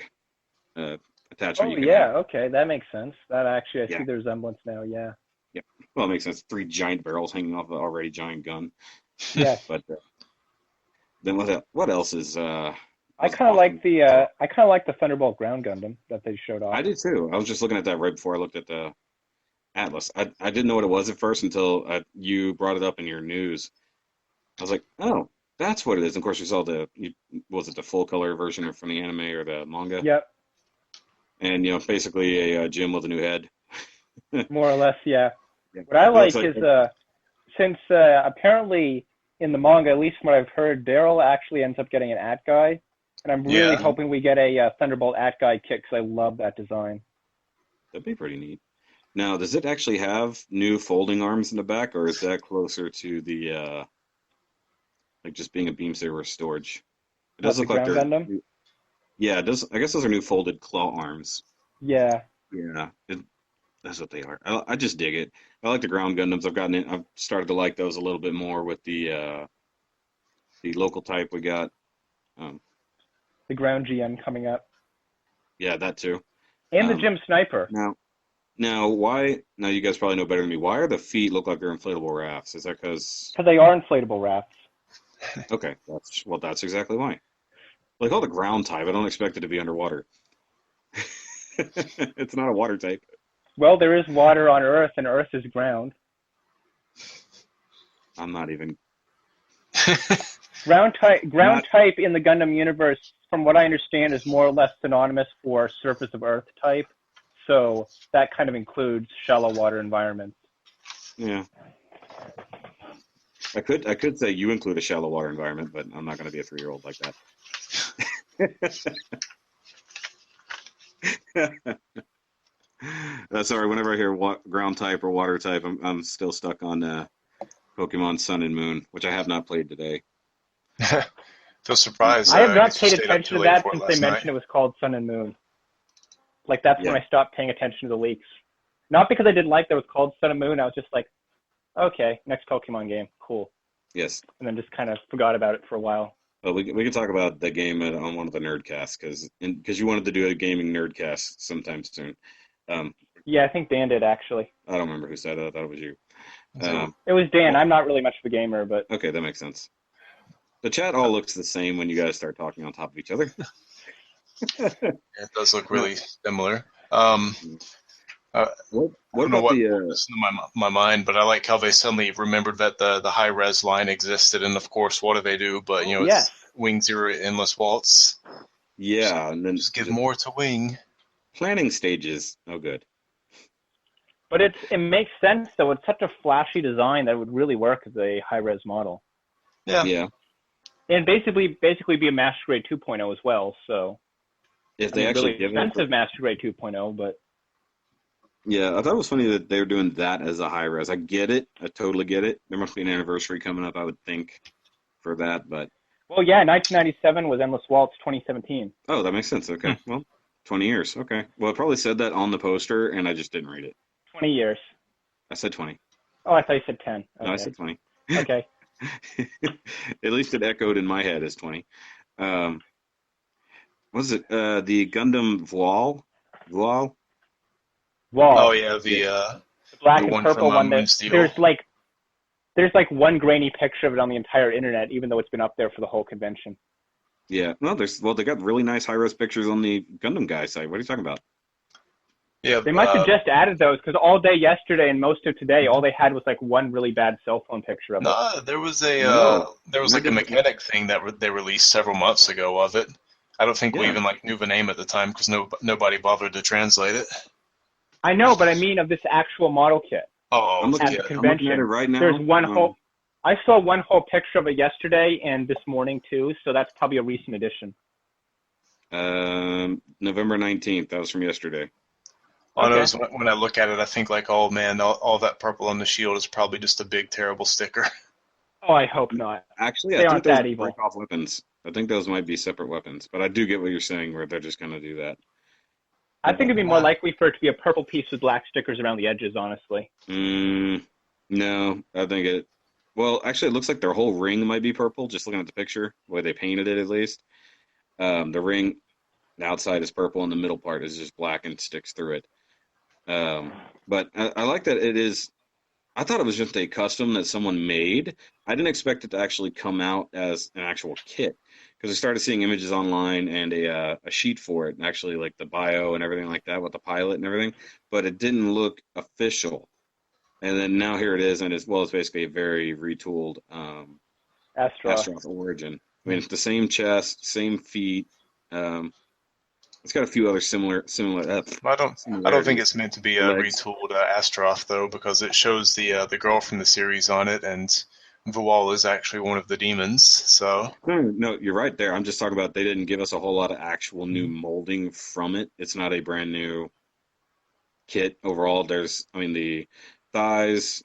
attachment. Oh, yeah, okay, that makes sense. That actually, I see the resemblance now, yeah. Yeah, well, it makes sense. 3 giant barrels hanging off an already giant gun. Yeah. But then what else is? I kind of like the Thunderbolt ground Gundam that they showed off. I did too. I was just looking at that right before I looked at the Atlas. I didn't know what it was at first until you brought it up in your news. I was like, oh, that's what it is. And of course, we saw was it the full color version from the anime or the manga? Yep. And basically a Jim with a new head. More or less, yeah. What I like is since apparently in the manga, at least from what I've heard, Daryl actually ends up getting an At Guy, and I'm really hoping we get a Thunderbolt At Guy kit because I love that design. That'd be pretty neat. Now, does it actually have new folding arms in the back, or is that closer to the like just being a beam saber storage? It does look like they're. Gundam? Yeah, it does. I guess those are new folded claw arms. Yeah. Yeah. That's what they are. I just dig it. I like the ground Gundams. I've started to like those a little bit more with the local type we got. The ground GM coming up. Yeah, that too. And the Jim Sniper. Now why? Now you guys probably know better than me. Why are the feet look like they're inflatable rafts? Is that because? Because they are inflatable rafts. Okay, that's exactly why. Like all the ground type, I don't expect it to be underwater. It's not a water type. Well, there is water on Earth, and Earth is ground. I'm not even. Ground type in the Gundam universe, from what I understand, is more or less synonymous for surface of Earth type. So that kind of includes shallow water environments. Yeah. I could say you include a shallow water environment, but I'm not going to be a 3-year-old like that. Sorry, whenever I hear ground type or water type, I'm still stuck on Pokemon Sun and Moon, which I have not played today. Feel surprised. I have not paid attention to that since they mentioned it was called Sun and Moon. Like, that's when I stopped paying attention to the leaks. Not because I didn't like that it was called Sun and Moon. I was just like, okay, next Pokemon game, cool. Yes. And then just kind of forgot about it for a while. Well, we can talk about the game on one of the Nerdcasts because you wanted to do a gaming Nerdcast sometime soon. Yeah, I think Dan did, actually. I don't remember who said it. I thought it was you. It was Dan. I'm not really much of a gamer, but... Okay, that makes sense. The chat all looks the same when you guys start talking on top of each other. It does look really similar. What I don't know about what the was in my mind, but I like how they suddenly remembered that the high res line existed, and of course, what do they do? But Yes. it's Wing Zero Endless Waltz. yeah, and then Just give more to Wing. planning stages? Oh, good. But it makes sense though. It's such a flashy design that would really work as a high res model. Yeah. And basically be a Master Grade 2.0 as well. So If they actually really give expensive Master Grade 2.0, but yeah, I thought it was funny that they were doing that as a high res. I get it. I totally get it. There must be an anniversary coming up, I would think, for that. But well, yeah, 1997 was Endless Waltz. 2017. oh, that makes sense. Okay, well, 20 years. Okay, well, it probably said that on the poster, and I just didn't read it. 20 years. I said 20. Oh, I thought you said 10. Okay. No, I said 20. Okay. At least it echoed in my head as 20. What is it? The Gundam Voile? Voile? Wall. Oh yeah, the black the and one purple from one. Moonsteel. There's like one grainy picture of it on the entire internet, even though it's been up there for the whole convention. Yeah. No, they got really nice high res pictures on the Gundam guy site. What are you talking about? Yeah, They must have just added those because all day yesterday and most of today, all they had was like one really bad cell phone picture of it. No, there was like a Maybe- mechanic thing that they released several months ago of it. I don't think we Yeah. even knew the name at the time because nobody bothered to translate it. I know, but I mean of this actual model kit. Oh, I'm looking at yeah. the I'm convention. looking at it right now. There's one whole. I saw one whole picture of it yesterday and this morning too, so that's probably a recent addition. November 19th. That was from yesterday. Oh, Okay. no, when I look at it, I think like, oh man, all that purple on the shield is probably just a big terrible sticker. Oh, I hope not. Actually, They I think aren't those that are evil. break-off weapons. I think those might be separate weapons, but I do get what you're saying, where they're just going to do that. I think it'd be more likely for it to be a purple piece with black stickers around the edges, honestly. No, I think it. Well, actually, it looks like their whole ring might be purple. Just looking at the picture, the way they painted it, at least. The ring, the outside is purple, and the middle part is just black and sticks through it. But I like that it is. I thought it was just a custom that someone made. I didn't expect it to actually come out as an actual kit because I started seeing images online and a sheet for it, and actually like the bio and everything like that with the pilot and everything. But it didn't look official. And then now here it is, and it's basically a very retooled Astroth origin. I mean, it's the same chest, same feet. It's got a few other similar. I don't think it's meant to be a retooled Astroth though, because it shows the girl from the series on it, and Vual is actually one of the demons. So no, you're right there. I'm just talking about they didn't give us a whole lot of actual new molding from it. It's not a brand new kit overall. The thighs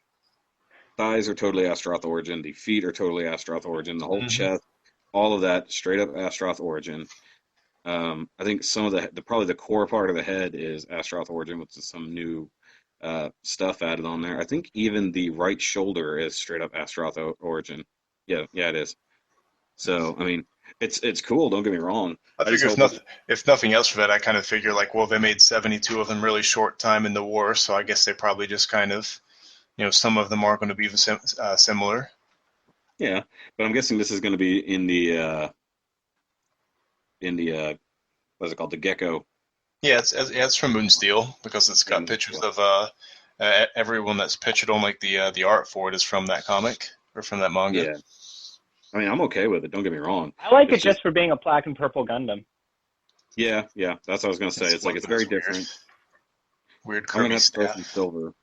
are totally Astroth origin. The feet are totally Astroth origin. The whole chest, all of that, straight up Astroth origin. I think some of probably the core part of the head is Astroth origin with some new stuff added on there. I think even the right shoulder is straight up Astroth origin. Yeah, it is. So I mean, it's cool. Don't get me wrong. I figure if nothing else for that, I kind of figure like, well, they made 72 of them really short time in the war, so I guess they probably just kind of, some of them are going to be similar. Yeah, but I'm guessing this is going to be in the what's it called, the Gecko. Yeah, it's from Moonsteel because it's got pictures of everyone that's pictured on like the art for it is from that comic or from that manga. Yeah, I mean I'm okay with it. Don't get me wrong. I like it just for being a black and purple Gundam. Yeah, that's what I was gonna say. It's like it's very different. Weird. I'm gonna have to throw some silver.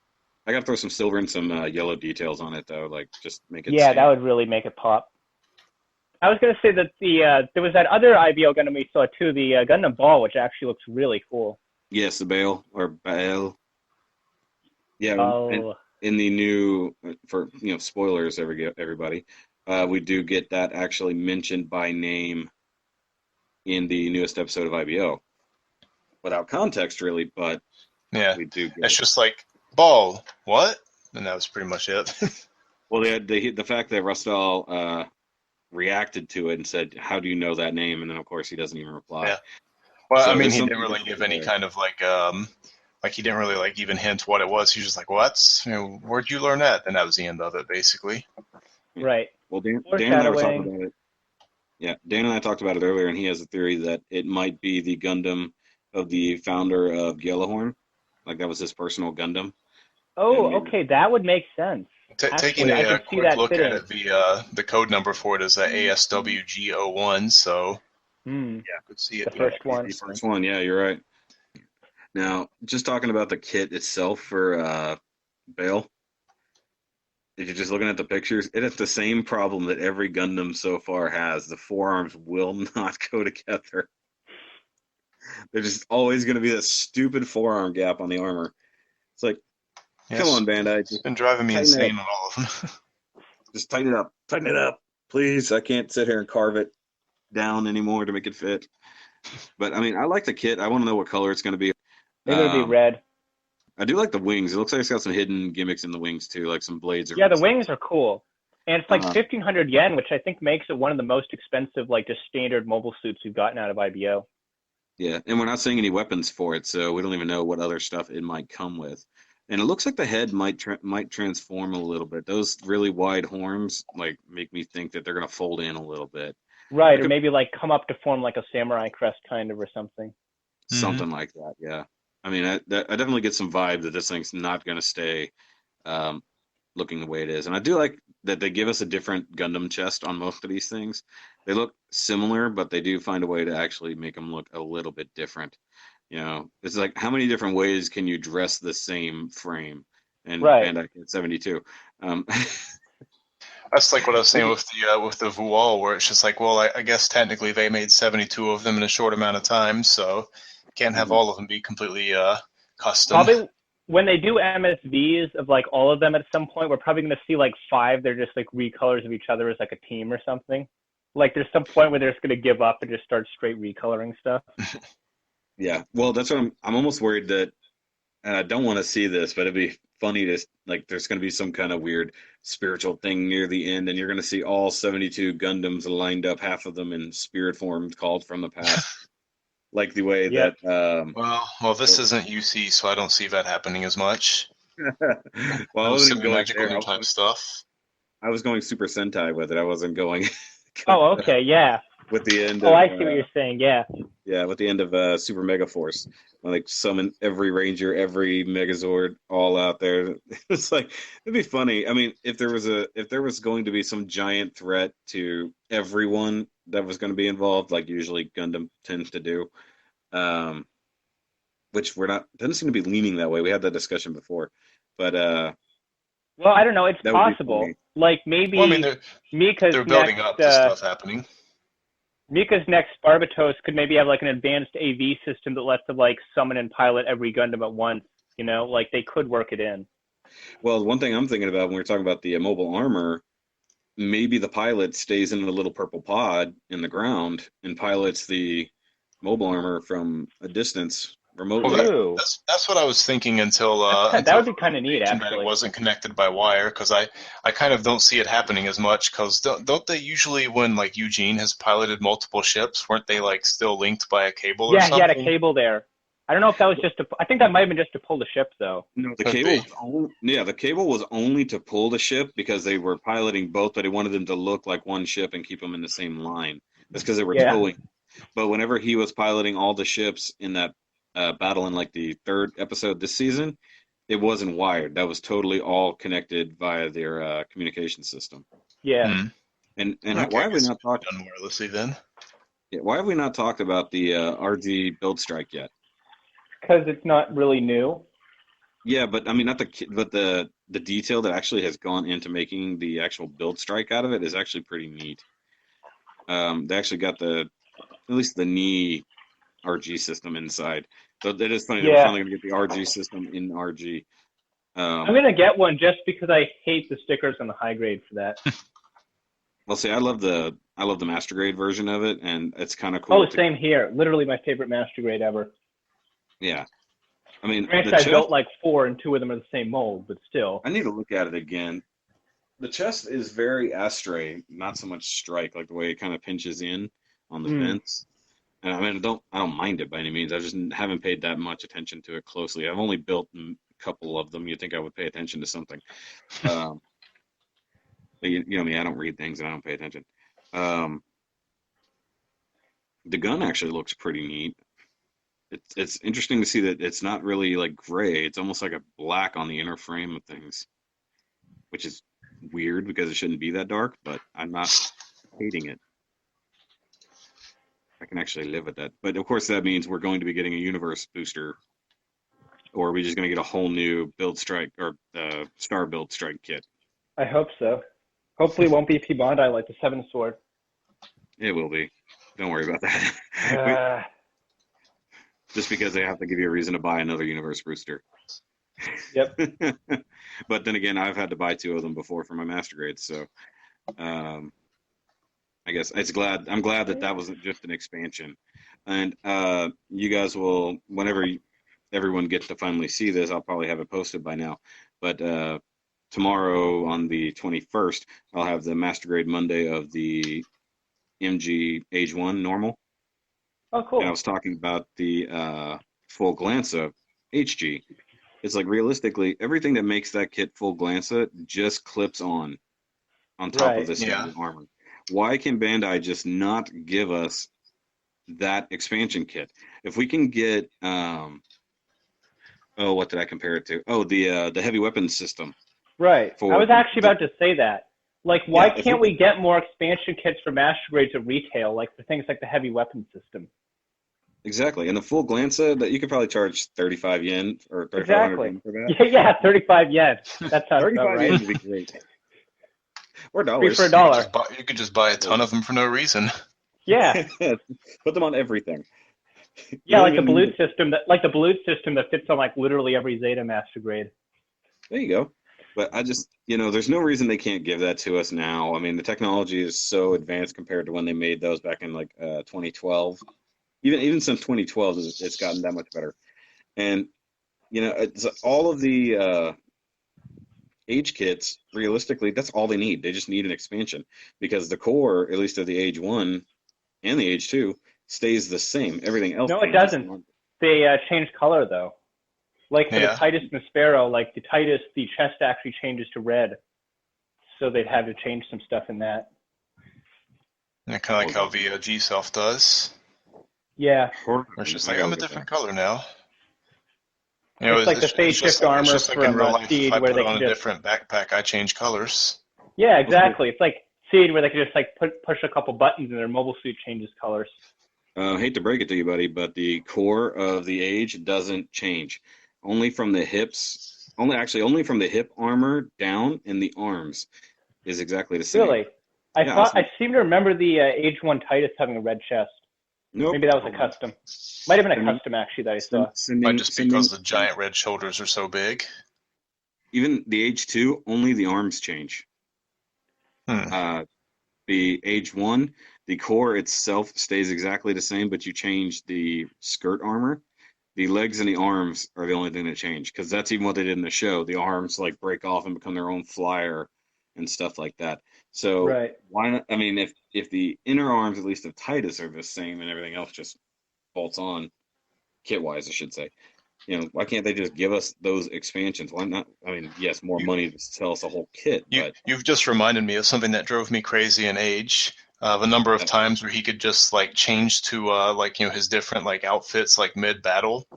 I gotta throw some silver and some yellow details on it though, like just make it. Yeah, that would really make it pop. I was gonna say that there was that other IBO Gundam we saw too, the Gundam Ball, which actually looks really cool. Yes, the Baal or Baal. Yeah, Oh. in the new for spoilers, everybody, we do get that actually mentioned by name in the newest episode of IBO, without context really, but yeah, we do. It's just like Ball, what? And that was pretty much it. Well, the fact that Rustal reacted to it and said, "How do you know that name?" And then of course he doesn't even reply. Yeah. Well, So I mean, he didn't really give any kind of like he didn't really like even hint what it was. He was just like, "What? Where'd you learn that?" And that was the end of it, basically. Right. Well, Dan and I were talking about it Yeah, Dan and I talked about it earlier, and he has a theory that it might be the Gundam of the founder of Gjallarhorn. Like that was his personal Gundam. And Oh, maybe, okay, that would make sense. Taking Actually, I a could see quick that look at fitting. it, the code number for it is ASWG01, so Hmm, yeah, I could see the it being yeah, first the he's one. the first one. first one. Yeah, you're right. Now, just talking about the kit itself for Bale, if you're just looking at the pictures, it has the same problem that every Gundam so far has. The forearms will not go together. There's just always going to be that stupid forearm gap on the armor. It's like, come Yes, on, Bandai, it's just been driving me tighten it up. insane on all of them. Just tighten it up. Tighten it up, please. I can't sit here and carve it down anymore to make it fit. But I mean, I like the kit. I want to know what color it's going to be. I think it would be Um, red. I do like the wings. It looks like it's got some hidden gimmicks in the wings too, like some blades or Yeah, the something. wings are cool. And it's like Um, 1,500 yen, which I think makes it one of the most expensive, like just standard mobile suits we've gotten out of IBO. yeah, and we're not seeing any weapons for it, so we don't even know what other stuff it might come with. And it looks like the head might transform a little bit. Those really wide horns like make me think that they're gonna fold in a little bit. Right, That or could maybe like come up to form like a samurai crest kind of or something. Hmm. something like that. Yeah, I mean, I definitely get some vibe that this thing's not gonna stay um, looking the way it is. And I do like that they give us a different Gundam chest on most of these things. They look similar, but they do find a way to actually make them look a little bit different. You know, it's like how many different ways can you dress the same frame? And Right. Bandai Kid 72. Um, That's like what I was saying maybe, with the Voile, where it's just like, well, I guess technically they made 72 of them in a short amount of time, so can't have mhm. all of them be completely custom. Probably when they do MSVs of like all of them at some point, we're probably going to see like five. They're just like recolors of each other as like a team or something. Like there's some point where they're just going to give up and just start straight recoloring stuff. Yeah. Well, that's what I'm almost worried that, and I don't want to see this, but it'd be funny to like. There's going to be some kind of weird spiritual thing near the end, and you're going to see all 72 Gundams lined up, half of them in spirit form called from the past, like the way Yep. that. Well, this isn't UC, so I don't see that happening as much. Well, I No wasn't even going semi-magical there. new type stuff. I was going Super Sentai with it. I wasn't going Oh, okay. Yeah. with the end Oh, of I see what you're saying. Yeah. yeah, with the end of Super Mega Force. Like summon every Ranger, every Megazord, all out there. It's like it'd be funny. I mean, if there was going to be some giant threat to everyone that was going to be involved, like usually Gundam tends to do, um, which we're not doesn't seem to be leaning that way. We had that discussion before, but Well, I don't know. It's that would be possible. funny. Like Well, I mean, maybe Mika's they're next building up to stuff happening. Mika's next Barbatos could maybe have like an advanced AV system that lets them like summon and pilot every Gundam at once. You know, like they could work it in. Well, one thing I'm thinking about when we're talking about the mobile armor, maybe the pilot stays in a little purple pod in the ground and pilots the mobile armor from a distance Well, remotely. Ooh, that's what I was thinking that until would be kind of neat, mentioned that it actually. wasn't connected by wire, because I kind of don't see it happening as much. Because don't they usually, when like Eugene has piloted multiple ships, weren't they like still linked by a cable or Yeah, he had a something? cable there. I don't know if that was just to. I think that might have been just to pull the ship, though. No, the Could cable be. was only, yeah, the cable was only to pull the ship because they were piloting both, but they wanted them to look like one ship and keep them in the same line. That's because they were Yeah, towing. But whenever he was piloting all the ships in that battle in like the third episode this season, it wasn't wired. That was totally all connected via their communication system. yeah, Hmm. And Okay, why I have we guess it not could talked? be done wirelessly then. Yeah, why have we not talked about the RG build strike yet? because it's not really new. Yeah, but I mean, not the but the detail that actually has gone into making the actual build strike out of it is actually pretty neat. They actually got at least the knee RG system inside. So it is funny that we're Yeah, finally going to get the RG system in RG. I'm Um, gonna get one just because I hate the stickers on the high grade for that. well, see, I love the master grade version of it, and it's kind of Oh, cool to same here. Literally my favorite master grade ever. yeah. I mean, the Granted, I chest. built like four, and two of them are the same mold, but still. I need to look at it again. The chest is very astray, not so much strike, like the way it kind of pinches in on the Hmm. vents. And I mean, I don't mind it by any means. I just haven't paid that much attention to it closely. I've only built a couple of them. You'd think I would pay attention to something. Um, but you know me, I don't read things and I don't pay attention. Um, The gun actually looks pretty neat. It's interesting to see that it's not really like gray. It's almost like a black on the inner frame of things, which is weird because it shouldn't be that dark, but I'm not hating it. I can actually live with that. But of course, that means we're going to be getting a universe booster, or are we just going to get a whole new build strike or star build strike kit? I hope so. Hopefully, it won't be P Bondi like the Seven Sword. It will be. Don't worry about that. Just because they have to give you a reason to buy another universe booster. Yep. But then again, I've had to buy 2 of them before for my master grades, so I guess I'm glad that wasn't just an expansion. And you guys will, whenever everyone gets to finally see this, I'll probably have it posted by now. But tomorrow on the 21st, I'll have the Master Grade Monday of the MG Age 1 normal. Oh, cool. And I was talking about the full Glanza HG. It's like realistically, everything that makes that kit full Glanza just clips on top of the standard armor. Why can Bandai just not give us that expansion kit? If we can get, what did I compare it to? Oh, the heavy weapons system. Right. I was actually about to say that. Like, why can't we get more expansion kits for Master Grades at retail, like for things like the heavy weapons system? Exactly. And the full Glanza, that you could probably charge 35 yen or 3,500 yen for that. Yeah, 35 yen. That sounds 35 about right. yen would be great. Or $3 for You could just buy a ton of them for no reason. Yeah. Put them on everything. Yeah, like the Balut system that fits on like literally every Zeta Master Grade. There you go. But I just, there's no reason they can't give that to us now. I mean, the technology is so advanced compared to when they made those back in like 2012. Even since 2012, it's gotten that much better. And it's all of the age kits, realistically, that's all they need. They just need an expansion because the core, at least of the Age 1 and the Age 2, stays the same. Everything else. No, it doesn't. They change color though. Like for the Titus and the Sparrow, like the Titus, the chest actually changes to red. So they'd have to change some stuff in that. Yeah, kind of like how the G-Self does. Yeah. It's just like, I'm a different color now. It's like the phase shift armor just like in from real life, Seed, if I where put they on can a just different backpack, I change colors. Yeah, exactly. It's like Seed, where they can just like push a couple buttons and their mobile suit changes colors. Hate to break it to you, buddy, but the core of the Age doesn't change. Only from the hips, only from the hip armor down and the arms is exactly the same. Really? I seem to remember the Age 1 Titus having a red chest. Nope. Maybe that was a custom. Might have been a custom, actually, that I saw. Might just because the giant red shoulders are so big. Even the Age 2, only the arms change. The Age 1, the core itself stays exactly the same, but you change the skirt armor. The legs and the arms are the only thing that change, because that's even what they did in the show. The arms like break off and become their own flyer and stuff like that. So why not? I mean, if the inner arms, at least of Titus, are the same and everything else just bolts on, kit-wise, I should say. Why can't they just give us those expansions? Why not? I mean, yes, more money to sell us a whole kit. You've just reminded me of something that drove me crazy in Age. The number of times where he could just like change to his different like outfits like mid battle.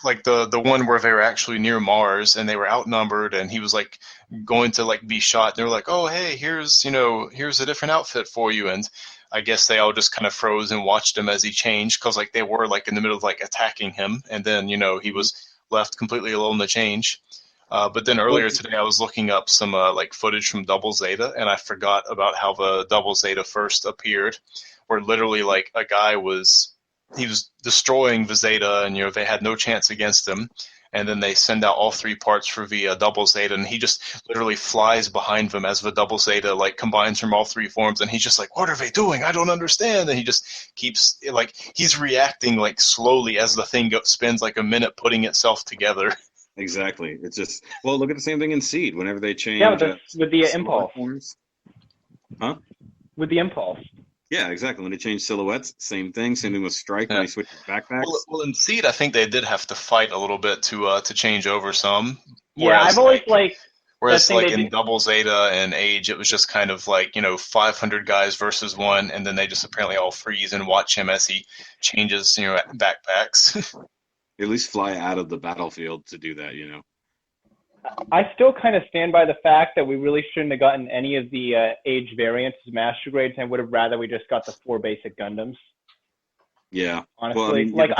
Like the one where they were actually near Mars and they were outnumbered and he was like going to like be shot. And they were like, oh hey, here's a different outfit for you. And I guess they all just kind of froze and watched him as he changed because like they were like in the middle of like attacking him, and then he was left completely alone to change. But then earlier today I was looking up some like footage from Double Zeta, and I forgot about how the Double Zeta first appeared, where literally like a guy was destroying the Zeta, and they had no chance against him. And then they send out all 3 parts for the Double Zeta, and he just literally flies behind them as the Double Zeta like combines from all 3 forms, and he's just like, what are they doing? I don't understand. And he just keeps like he's reacting like slowly as the thing spends like a minute putting itself together. Exactly. It's just look at the same thing in Seed. Whenever they change with the impulse forms. Huh? With the impulse. Yeah, exactly. When they change silhouettes, same thing. Same thing with Strike when they switch backpacks. Well, in Seed, I think they did have to fight a little bit to change over some. Yeah, I've always liked Whereas thing like they in do. Double Zeta and Age, it was just kind of like, 500 guys versus one, and then they just apparently all freeze and watch him as he changes, backpacks. At least fly out of the battlefield to do that, you know. I still kind of stand by the fact that we really shouldn't have gotten any of the age variants as master grades, and I would have rather we just got the 4 basic Gundams. Yeah. Honestly, Well, I mean, like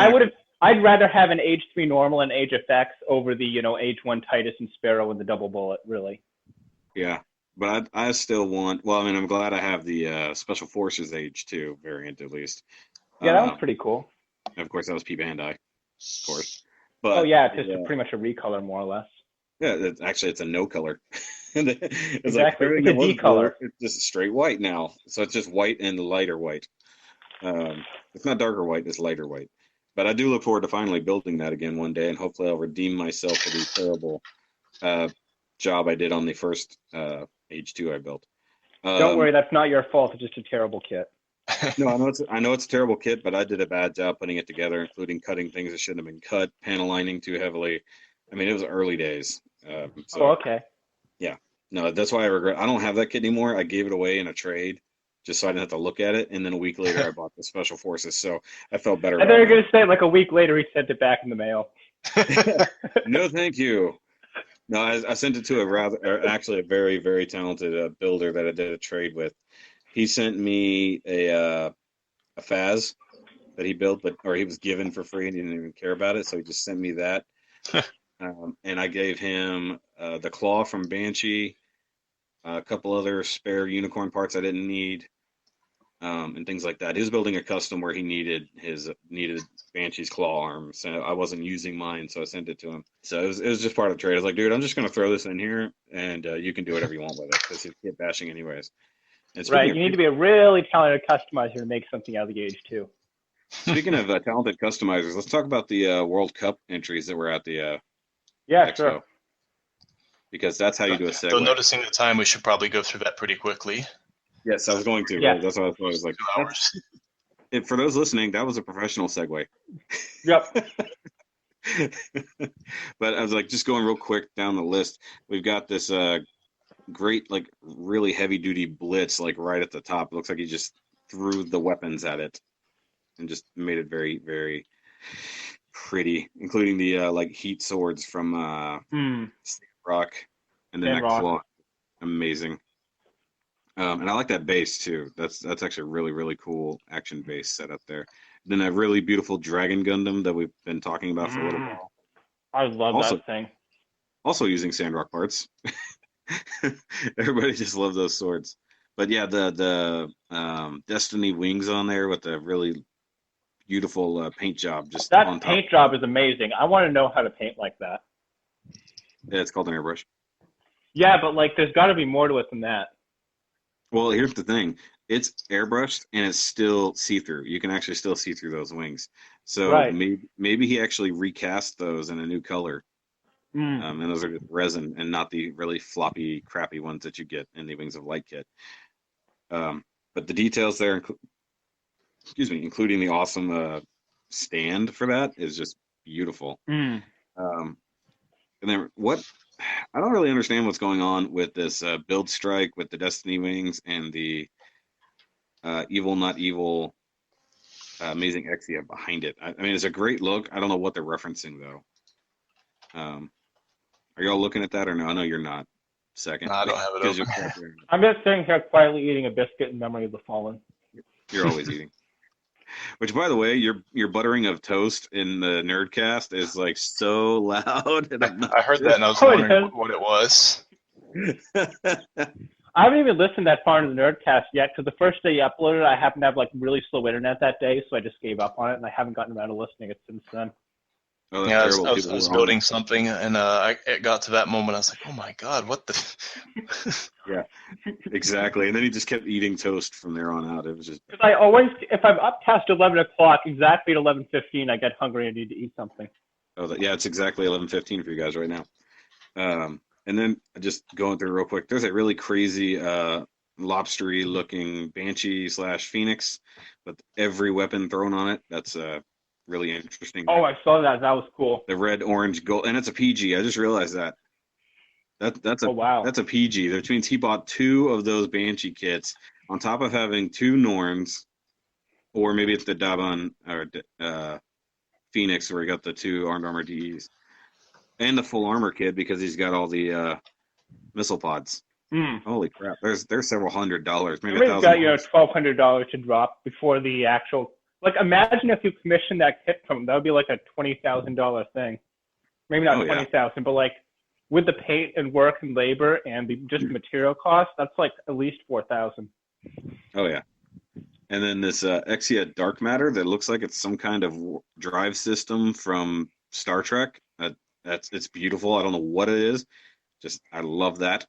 I'd rather have an age 3 normal and age effects over the age 1 Titus and Sparrow and the double bullet. Really. Yeah, but I still want. Well, I mean, I'm glad I have the Special Forces Age 2 variant at least. Yeah, that was Um, pretty cool. of course, that was P Bandai, of course. Oh But yeah, it's just pretty much a recolor more or less. yeah, actually it's a no color. It's like Exactly, everything it's a that was D blue, color. it's just straight white now. So it's just white and lighter white. It's not darker white; it's lighter white. But I do look forward to finally building that again one day, and hopefully I'll redeem myself for the terrible uh, job I did on the first Age 2 I built. Don't Um, worry, that's not your fault. It's just a terrible kit. no, I know it's a terrible kit, but I did a bad job putting it together, including cutting things that shouldn't have been cut, panel lining too heavily. I mean, it was early days. Oh, So okay. yeah, no, that's why I regret. I don't have that kit anymore. I gave it away in a trade just so I didn't have to look at it, and then a week later I bought the Special Forces, so I felt better I thought you about were gonna say like a week later he sent it back in the mail. that. No, thank you. No, I sent it to actually a very, very talented builder that I did a trade with. He sent me a Faz that he built, or he was given for free, and he didn't even care about it, so he just sent me that. And I gave him the claw from Banshee, a couple other spare unicorn parts I didn't need, and things like that. He was building a custom where he needed Banshee's claw arm, so I wasn't using mine, so I sent it to him. So it was just part of the trade. I was like, dude, I'm just gonna throw this in here, and you can do whatever you want with it because he's kit bashing anyways. And Right. speaking of You need to be a really talented customizer to make something out of the Age 2. speaking of talented customizers, let's talk about the World Cup entries that were at the Yeah, expo, sure. because that's how you do a Though segue. noticing the time, we should probably go through that pretty quickly. Yes, I was going to. Yeah. That's what I thought. I was like, 2 hours. and for those listening, that was a professional segue. Yep. But I was like, just going real quick down the list. We've got this great, like, really heavy duty blitz, like right at the top. It looks like he just threw the weapons at it and just made it very, very pretty, including the like heat swords from Rock and then that Sandrock. claw. Amazing. And I like that base too. That's actually a really, really cool action base set up there. Then a really beautiful Dragon Gundam that we've been talking about for a little while. I love Also, that thing. also using Sandrock parts. Everybody just loves those swords. But yeah, the Destiny wings on there with the really beautiful paint job just That on top. paint job is amazing. I want to know how to paint like that. Yeah, it's called an airbrush. Yeah, but like there's got to be more to it than that. Well, here's the thing. It's airbrushed and it's still see-through. You can actually still see through those wings. So Right. maybe he actually recast those in a new color. Mm. And those are just resin and not the really floppy, crappy ones that you get in the Wings of Light kit. But the details there, including the awesome stand for that, is just beautiful. Mm. And then I don't really understand what's going on with this build strike with the Destiny wings and the Evil Not Evil Amazing X you have behind it. I mean, it's a great look. I don't know what they're referencing though. Are y'all looking at that or no? I know you're not. Second, No, I don't have it 'Cause open. I'm just sitting here quietly eating a biscuit in memory of the fallen. you're always eating. Which, by the way, your buttering of toast in the Nerdcast is like so loud. And I heard that and I was Oh, it wondering is? what it was. I haven't even listened that far into the Nerdcast yet because the first day you uploaded, I happened to have like really slow internet that day, so I just gave up on it, and I haven't gotten around to listening it since then. Oh, that's Yeah, I was, terrible. I was, People I was who are on building something and it got to that moment. I was like, oh my God, what the? Yeah, exactly. And then he just kept eating toast from there on out. It was just Because I always, if I'm up past 11 o'clock, exactly at 11:15, I get hungry and need to eat something. yeah, it's exactly 11:15 for you guys right now. And then just going through real quick, there's a really crazy lobstery looking Banshee / Phoenix with every weapon thrown on it. That's really interesting. Oh, I saw that. That was cool. The red, orange, gold, and it's a PG. I just realized that. That's Oh wow. a PG. Which means he bought 2 of those Banshee kits on top of having 2 Norns, or maybe it's the Daban or Phoenix where he got the 2 armed armor DEs and the full armor kit because he's got all the missile pods. Mm. Holy crap! There's several $100s, maybe Somebody's got $1,000. $1,200 to drop before the actual. Like, imagine if you commissioned that kit from them. That would be like a $20,000 thing. Maybe not 20,000, but like with the paint and work and labor and just material costs, that's like at least 4,000. Oh yeah. And then this Exia Dark Matter that looks like it's some kind of drive system from Star Trek. It's beautiful. I don't know what it is. Just I love that.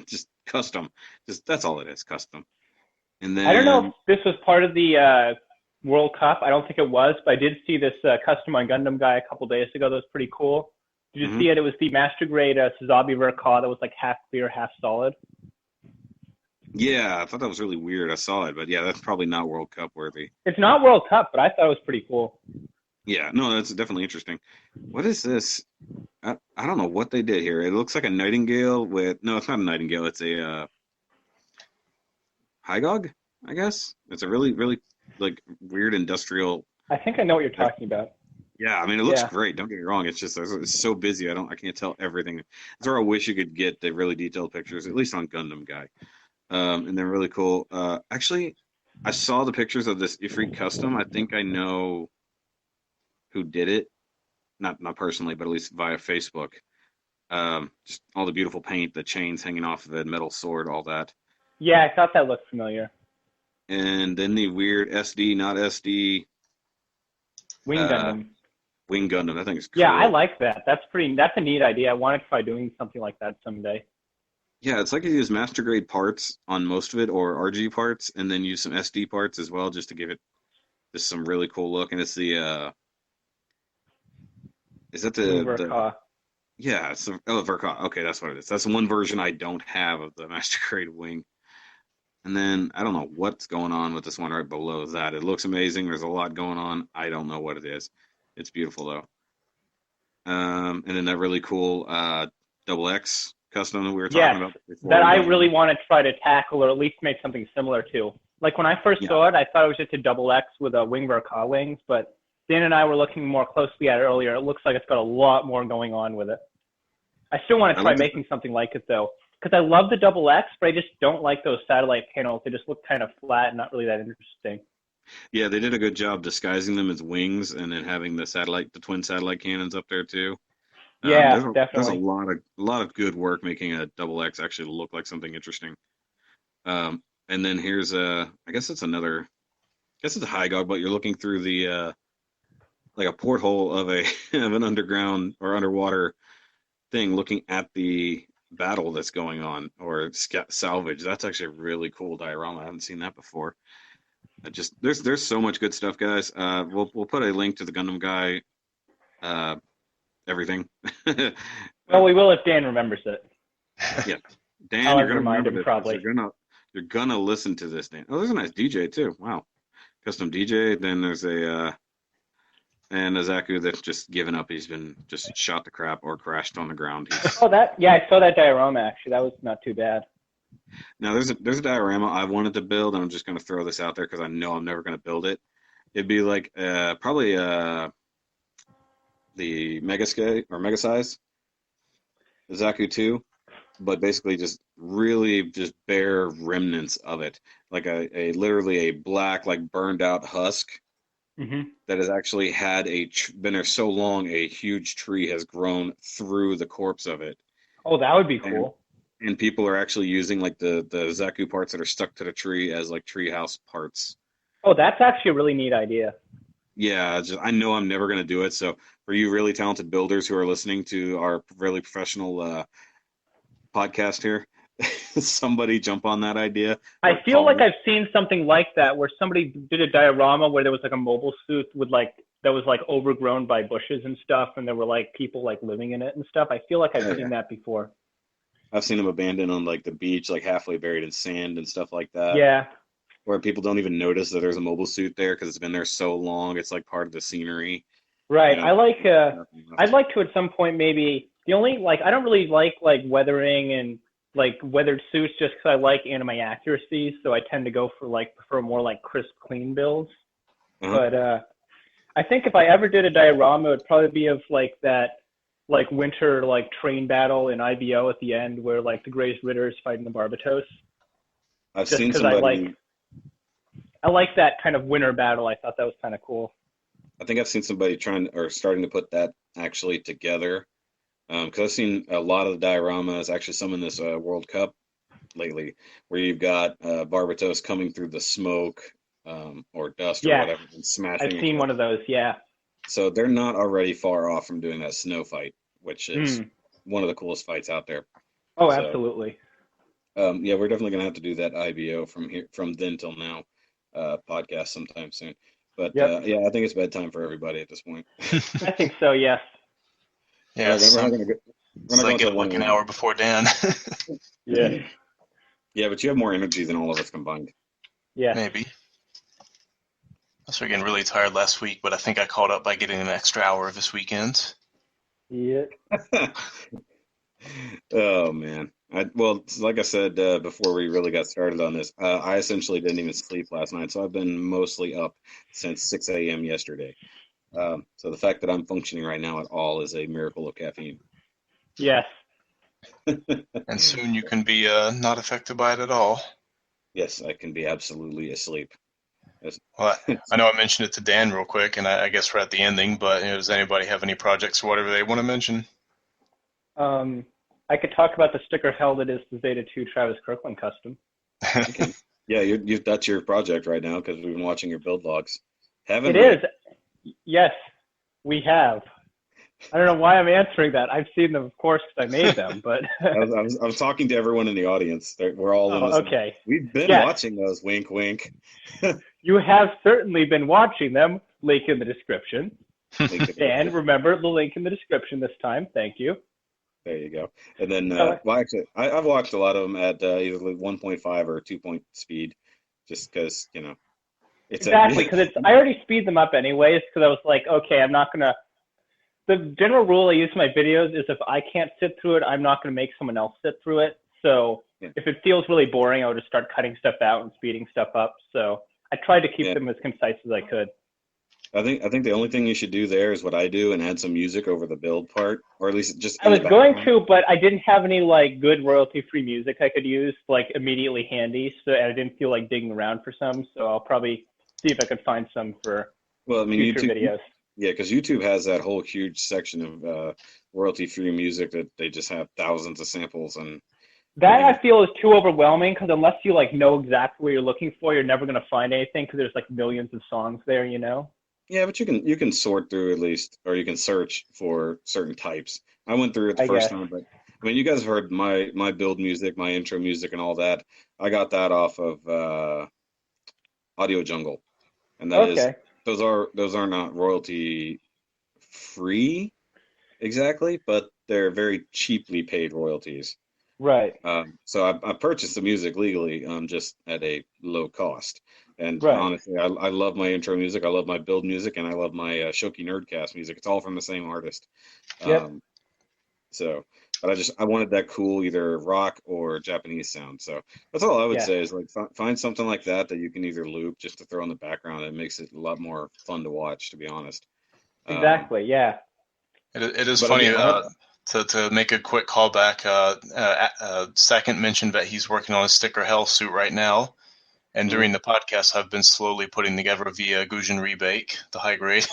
Just custom. Just that's all it is, custom. And then I don't know if this was part of the World Cup. I don't think it was, but I did see this custom on Gundam guy a couple days ago. That was pretty cool. Did you see it? It was the Master Grade Suzabi Verka that was like half clear, half solid. Yeah, I thought that was really weird. I saw it, but yeah, that's probably not World Cup worthy. It's not World Cup, but I thought it was pretty cool. Yeah, no, that's definitely interesting. What is this? I don't know what they did here. It looks like a Nightingale with no, it's not a Nightingale. It's a Hygog, I guess. It's a really, really like weird industrial. I think I know what you're talking about. Yeah, I mean it looks great. Don't get me wrong. It's just it's so busy. I can't tell everything. That's where I wish you could get the really detailed pictures, at least on Gundam Guy. And they're really cool. Actually, I saw the pictures of this Ifrit custom. I think I know who did it. Not personally, but at least via Facebook. Just all the beautiful paint, the chains hanging off of the metal sword, all that. Yeah, I thought that looked familiar. And then the weird SD, not SD. Wing Gundam. Wing Gundam. I think it's cool. Yeah, I like that. That's a neat idea. I want to try doing something like that someday. Yeah, it's like you use master grade parts on most of it, or RG parts, and then use some SD parts as well, just to give it just some really cool look. And it's the is that the yeah, it's the Verka. Okay, that's what it is. That's the one version I don't have of the master grade wing. And then I don't know what's going on with this one right below that. It looks amazing. There's a lot going on. I don't know what it is. It's beautiful though. And then that really cool double X custom that we were talking about before. That I really want to try to tackle or at least make something similar to. Like when I first saw it, I thought it was just a double X with a wing Verka wings, but Dan and I were looking more closely at it earlier. It looks like it's got a lot more going on with it. I still want to try making something like it though, because I love the double X, but I just don't like those satellite panels. They just look kind of flat and not really that interesting. Yeah, they did a good job disguising them as wings and then having the twin satellite cannons up there too. Yeah, definitely. There's a lot of good work making a double X actually look like something interesting. And then here's I guess it's a Hygog, but you're looking through the like a porthole of an underground or underwater thing, looking at the battle that's going on or salvage. That's actually a really cool diorama. I haven't seen that before. There's so much good stuff, guys. We'll put a link to the Gundam Guy. Everything. Well, we will if Dan remembers it. Yeah, Dan, you're gonna remember this. Probably. You're gonna listen to this, Dan. Oh, there's a nice DJ too. Wow, custom DJ. Then there's and a Zaku that's just given up. He's been just shot to crap or crashed on the ground. I saw that diorama actually. That was not too bad. Now there's a diorama I wanted to build, and I'm just gonna throw this out there because I know I'm never gonna build it. It'd be like probably the mega size Zaku 2, but basically just really just bare remnants of it, like a literally a black, like burned out husk that has actually had been there so long a huge tree has grown through the corpse of it. Oh, that would be cool. And people are actually using like the Zaku parts that are stuck to the tree as like treehouse parts. Oh, that's actually a really neat idea. Yeah, I know I'm never going to do it. So for you really talented builders who are listening to our really professional podcast here, somebody jump on that idea. I feel like I've seen something like that where somebody did a diorama where there was like a mobile suit with that was like overgrown by bushes and stuff, and there were like people like living in it and stuff. I feel like I've seen that before. I've seen them abandoned on like the beach, like halfway buried in sand and stuff like that. Yeah. Where people don't even notice that there's a mobile suit there because it's been there so long. It's like part of the scenery. Right. You know, I'd like to at some point maybe The only I don't really like weathering and weathered suits just because I like anime accuracy, so I tend to go for prefer more crisp, clean builds. Uh-huh. But I think if I ever did a diorama, it would probably be of that winter train battle in IBO at the end where the Grey's Ritter is fighting the Barbatos. I've Just seen because somebody. I like that kind of winter battle. I thought that was kind of cool. I think I've seen somebody starting to put that actually together. Because I've seen a lot of the dioramas, actually some in this World Cup lately, where you've got Barbatos coming through the smoke or dust or Yeah, whatever and smashing. I've seen one of those. Yeah. So they're not already far off from doing that snow fight, which is one of the coolest fights out there. Oh, So, absolutely. yeah, we're definitely gonna have to do that IBO from then till now podcast sometime soon. But Yep. yeah, I think it's bedtime for everybody at this point. I think so. Yes. Yeah, we're not gonna go. We're not going get to like an hour before Dan. Yeah. Yeah, but you have more energy than all of us combined. Yeah. Maybe. I was getting really tired last week, but I think I caught up by getting an extra hour of this weekend. Yeah. Oh man. Well, like I said before we really got started on this, I essentially didn't even sleep last night, so I've been mostly up since 6 a.m. yesterday. So the fact that I'm functioning right now at all is a miracle of caffeine. Yes. And soon you can be not affected by it at all. Yes, I can be absolutely asleep. Well, I know I mentioned it to Dan real quick, and I guess we're at the ending, but does anybody have any projects or whatever they want to mention? I could talk about the sticker hell that is the Zeta 2 Travis Kirkland custom. Okay. Yeah, that's your project right now because we've been watching your build logs. Haven't It we? is. Yes, we have. I don't know why I'm answering that. I've seen them, of course, because I made them, but... I was talking to everyone in the audience. We're all in this. Okay. We've been watching those, wink, wink. You have certainly been watching them. Link in the description. And remember the link in the description this time. Thank you. There you go. And then, well, actually, I've watched a lot of them at either 1.5 or 2 speed, just because, it's exactly, because I already speed them up anyways, because I was like, okay, I'm not going to... The general rule I use in my videos is if I can't sit through it, I'm not going to make someone else sit through it. So if it feels really boring, I would just start cutting stuff out and speeding stuff up. So I tried to keep them as concise as I could. I think the only thing you should do there is what I do and add some music over the build part, or at least just. I was going to, but I didn't have any good royalty-free music I could use immediately handy, so I didn't feel like digging around for some. So I'll probably see if I could find some for future videos. Yeah, because YouTube has that whole huge section of royalty-free music that they just have thousands of samples and. That I feel is too overwhelming because unless you know exactly what you're looking for, you're never going to find anything because there's millions of songs there, Yeah, but you can sort through at least, or you can search for certain types. I went through it the first time, but I mean, you guys have heard my build music, my intro music, and all that. I got that off of Audio Jungle, and that is those are not royalty free exactly, but they're very cheaply paid royalties. Right. So I purchased the music legally, just at a low cost. And honestly, I love my intro music, I love my build music, and I love my Shoki Nerdcast music. It's all from the same artist. So, but I wanted that cool either rock or Japanese sound. So that's all I would say is find something like that you can either loop just to throw in the background. It makes it a lot more fun to watch, to be honest. Exactly. Yeah. It is funny. To make a quick callback, Second mentioned that he's working on a sticker hell suit right now. And during the podcast, I've been slowly putting together the Gujin Rebake, the high grade.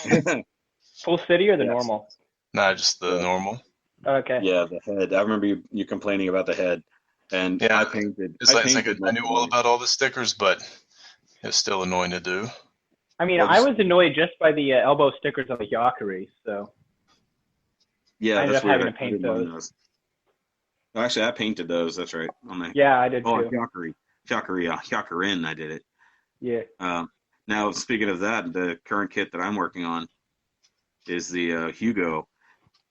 Full city or the normal? Nah, just the normal. Okay. Yeah, the head. I remember you complaining about the head. And I painted. I knew all about all the stickers, but it's still annoying to do. I mean, I was annoyed just by the elbow stickers on the Yakari, so... Yeah, I ended up having to paint those. Actually, I painted those. That's right. Yeah, I did too. Hyakurin, I did it. Yeah. Now, speaking of that, the current kit that I'm working on is the Hugo,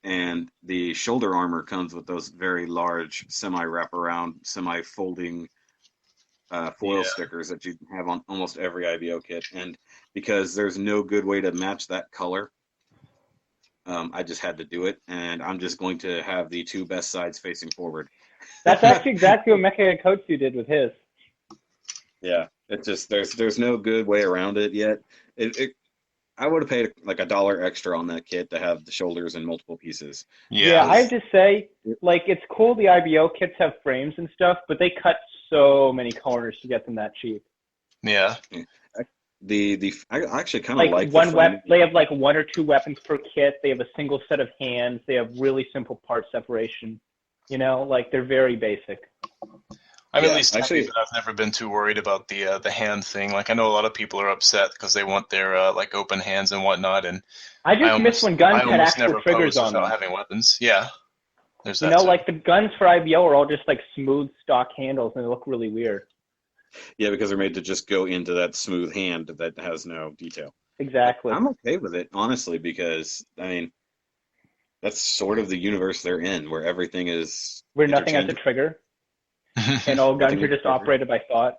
and the shoulder armor comes with those very large semi-wraparound, semi-folding foil stickers that you have on almost every IBO kit. And because there's no good way to match that color, I just had to do it, and I'm just going to have the two best sides facing forward. That's actually exactly what Mecha Kotsu did with his. Yeah, it's just there's no good way around it yet. I would have paid like $1 extra on that kit to have the shoulders in multiple pieces. Yeah, I have to say, like, it's cool the IBO kits have frames and stuff, but they cut so many corners to get them that cheap. Yeah. I actually kind of like one the frame. They have like 1 or 2 weapons per kit. They have a single set of hands. They have really simple part separation. You know, like they're very basic. I'm at least happy that I've never been too worried about the hand thing. Like, I know a lot of people are upset because they want their like open hands and whatnot, and I just miss when guns had actual triggers on them. Having weapons, yeah. There's that. You know, like the guns for IBO are all just like smooth stock handles, and they look really weird. Yeah, because they're made to just go into that smooth hand that has no detail. Exactly. I'm okay with it, honestly, because I mean, that's sort of the universe they're in, where everything is where nothing has a trigger. And all guns are just operated by thought.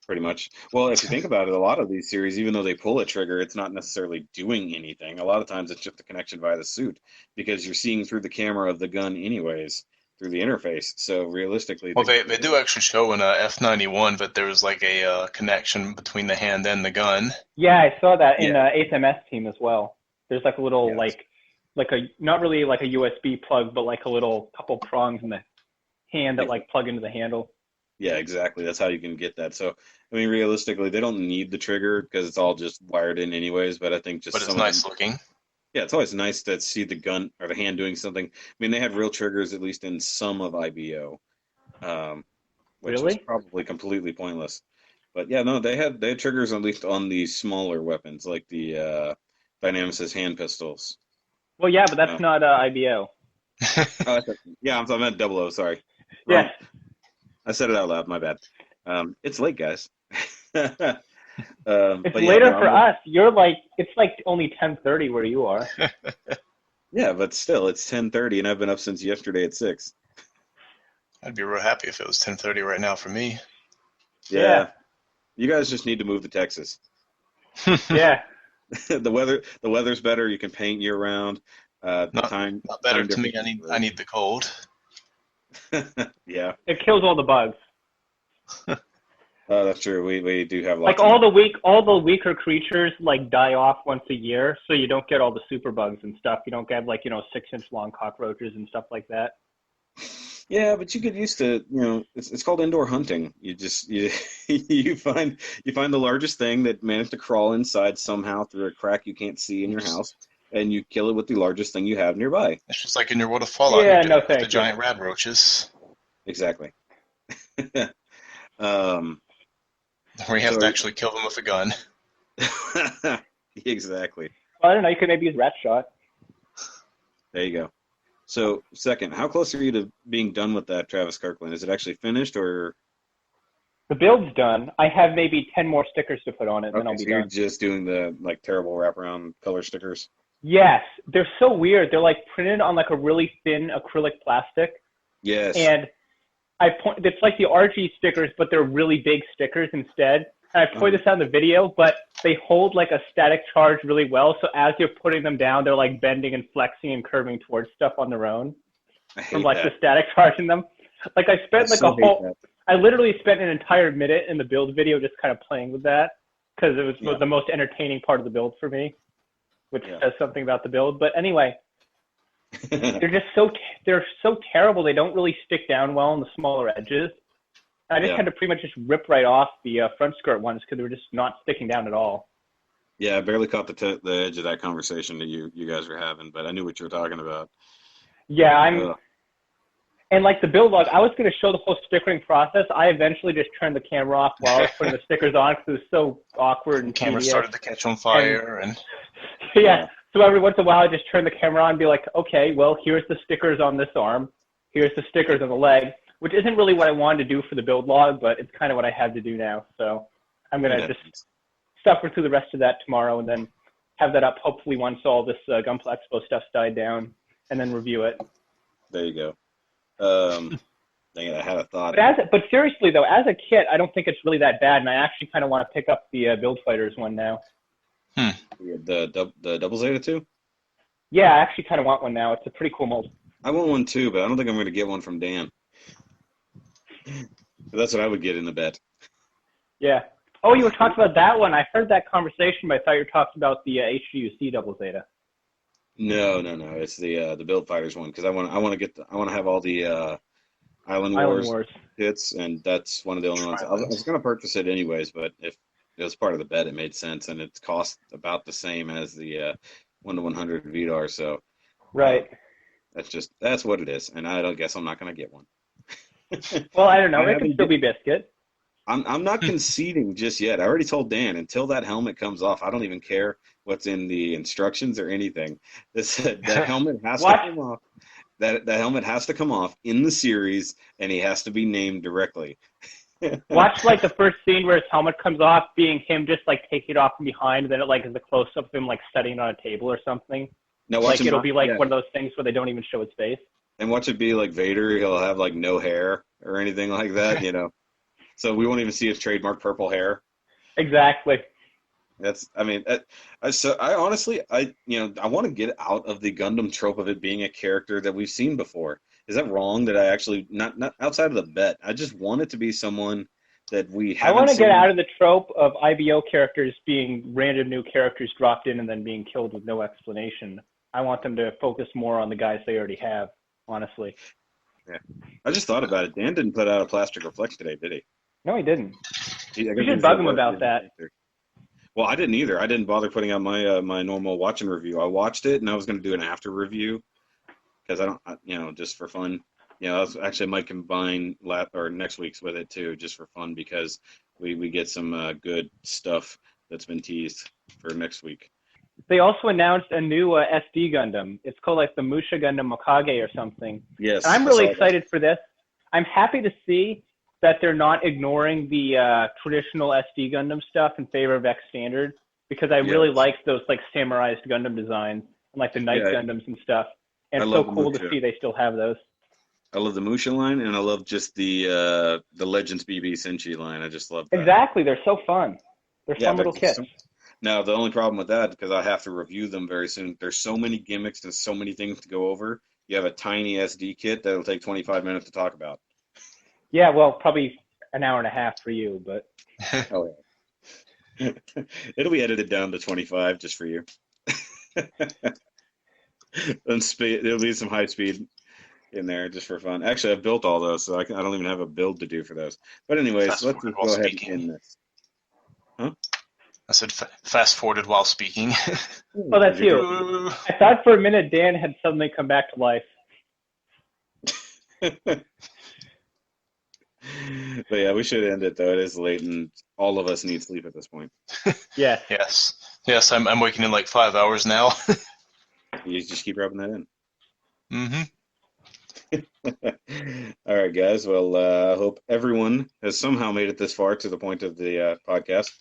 Pretty much. Well, if you think about it, a lot of these series, even though they pull a trigger, it's not necessarily doing anything. A lot of times it's just a connection via the suit, because you're seeing through the camera of the gun anyways, through the interface. So realistically... Well, they do actually show in F91 that there was like a connection between the hand and the gun. Yeah, I saw that in 8th MS team as well. There's like a little, like a, not really like a USB plug, but like a little couple prongs in the hand that like plug into the handle. Yeah, exactly. That's how you can get that. So, I mean, realistically, they don't need the trigger because it's all just wired in anyways. But I think just it's nice looking. Yeah, it's always nice to see the gun or the hand doing something. I mean, they had real triggers at least in some of IBO, which was probably completely pointless. But yeah, no, they had triggers at least on the smaller weapons like the Dynamis' hand pistols. Well, yeah, but that's not IBO. Yeah, I meant 00. Sorry. Yes. I said it out loud. My bad. It's late, guys. It's later for us. You're like, it's like only 10:30 where you are. Yeah, but still, it's 10:30, and I've been up since yesterday at 6. I'd be real happy if it was 10:30 right now for me. Yeah. You guys just need to move to Texas. Yeah. The weather's better. You can paint year round. Not better to me. I need the cold. Yeah. It kills all the bugs. Oh, that's true. We do have like lots. all the weaker creatures like die off once a year, so you don't get all the super bugs and stuff. You don't get 6-inch long cockroaches and stuff like that. Yeah, but you get used to it's called indoor hunting. You find the largest thing that managed to crawl inside somehow through a crack you can't see in your house, and you kill it with the largest thing you have nearby. It's just like in your World of Fallout. Yeah, no thanks. The giant rad roaches. Exactly. Where you have to actually kill them with a gun. Exactly. Well, I don't know. You could maybe use rat shot. There you go. So, second, how close are you to being done with that, Travis Kirkland? Is it actually finished, or? The build's done. I have maybe 10 more stickers to put on it, and then I'll be done. You're just doing the terrible wraparound color stickers? Yes. They're so weird. They're like printed on like a really thin acrylic plastic. Yes. And it's like the RG stickers, but they're really big stickers instead. And I pointed this out in the video, but they hold like a static charge really well. So as you're putting them down, they're like bending and flexing and curving towards stuff on their own from like the static charge in them. Like I spent I literally spent an entire minute in the build video just kind of playing with that because it was the most entertaining part of the build for me, which says something about the build. But anyway, they're so terrible. They don't really stick down well on the smaller edges. I just had to pretty much just rip right off the front skirt ones because they were just not sticking down at all. Yeah, I barely caught the edge of that conversation that you guys were having, but I knew what you were talking about. Yeah, and like the build log, I was going to show the whole stickering process. I eventually just turned the camera off while I was putting the stickers on because it was so awkward and the camera tedious. Started to catch on fire and yeah. So every once in a while, I just turn the camera on and be like, okay, well, here's the stickers on this arm. Here's the stickers on the leg, which isn't really what I wanted to do for the build log, but it's kind of what I had to do now. So I'm going to just suffer through the rest of that tomorrow and then have that up hopefully once all this Gunpla Expo stuff's died down and then review it. There you go. Dang it, I had a thought. But seriously, though, as a kit, I don't think it's really that bad, and I actually kind of want to pick up the Build Fighters one now. The Double Zeta 2? Yeah, I actually kind of want one now. It's a pretty cool mold. I want one too, but I don't think I'm going to get one from Dan. That's what I would get in the bet. Yeah. Oh, you were talking about that one. I heard that conversation, but I thought you were talking about the HGUC double Zeta. No. It's the Build Fighters one because I want to have all the Island Wars hits, and that's one of the only ones. I was going to purchase it anyways, but if it was part of the bet, it made sense, and it cost about the same as the 1/100 Vidar. So right. That's what it is, and I don't guess I'm not going to get one. Well, I don't know. It could still be Biscuit. I'm not conceding just yet. I already told Dan until that helmet comes off, I don't even care what's in the instructions or anything. That helmet has to come off. That helmet has to come off in the series, and he has to be named directly. Watch like the first scene where his helmet comes off, being him just like taking it off from behind, and then it like is a close up of him like studying on a table or something. No, like it'll be like one of those things where they don't even show his face. And watch it be like Vader. He'll have like no hair or anything like that, you know. So we won't even see his trademark purple hair. Exactly. I honestly want to get out of the Gundam trope of it being a character that we've seen before. Is that wrong? That I actually not outside of the bet. I just want it to be someone that we haven't. I want to get out of the trope of IBO characters being random new characters dropped in and then being killed with no explanation. I want them to focus more on the guys they already have. Honestly. Yeah, I just thought about it. Dan didn't put out a plastic reflex today, did he? No, he didn't. We should bug him about that. Well, I didn't either. I didn't bother putting out my my normal watching review. I watched it, and I was going to do an after review because just for fun. I might combine next week's with it too, just for fun, because we get some good stuff that's been teased for next week. They also announced a new SD Gundam. It's called like the Musha Gundam Mokage or something. Yes. And I'm really excited for this. I'm happy to see that they're not ignoring the traditional SD Gundam stuff in favor of X Standard, because I really like those like samurai Gundam designs and like the Knight Gundams and stuff. And it's so cool to see they still have those. I love the Musha line, and I love just the Legends BB Senshi line. I just love that. Exactly. They're so fun. They're fun little kits. Now, the only problem with that, because I have to review them very soon, there's so many gimmicks and so many things to go over. You have a tiny SD kit that'll take 25 minutes to talk about. Yeah, well, probably an hour and a half for you, but... Oh, yeah. It'll be edited down to 25 just for you. And there'll be some high speed in there just for fun. Actually, I've built all those, so I don't even have a build to do for those. But anyways, let's just go ahead and end this. Huh? I said fast forwarded while speaking. Oh, that's you. I thought for a minute Dan had suddenly come back to life. But yeah, we should end it though. It is late, and all of us need sleep at this point. Yeah. Yes. I'm waking in like 5 hours now. You just keep rubbing that in. Mm-hmm. All right, guys. Well, I hope everyone has somehow made it this far to the point of the podcast.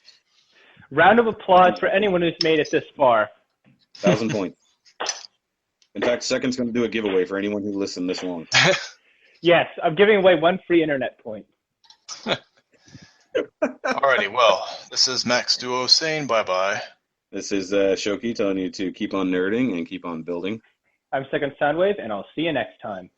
Round of applause for anyone who's made it this far. 1,000 points. In fact, Second's going to do a giveaway for anyone who listened this long. Yes, I'm giving away 1 free internet point. Alrighty, well, this is Max Duo saying bye-bye. This is Shoki telling you to keep on nerding and keep on building. I'm Second Soundwave, and I'll see you next time.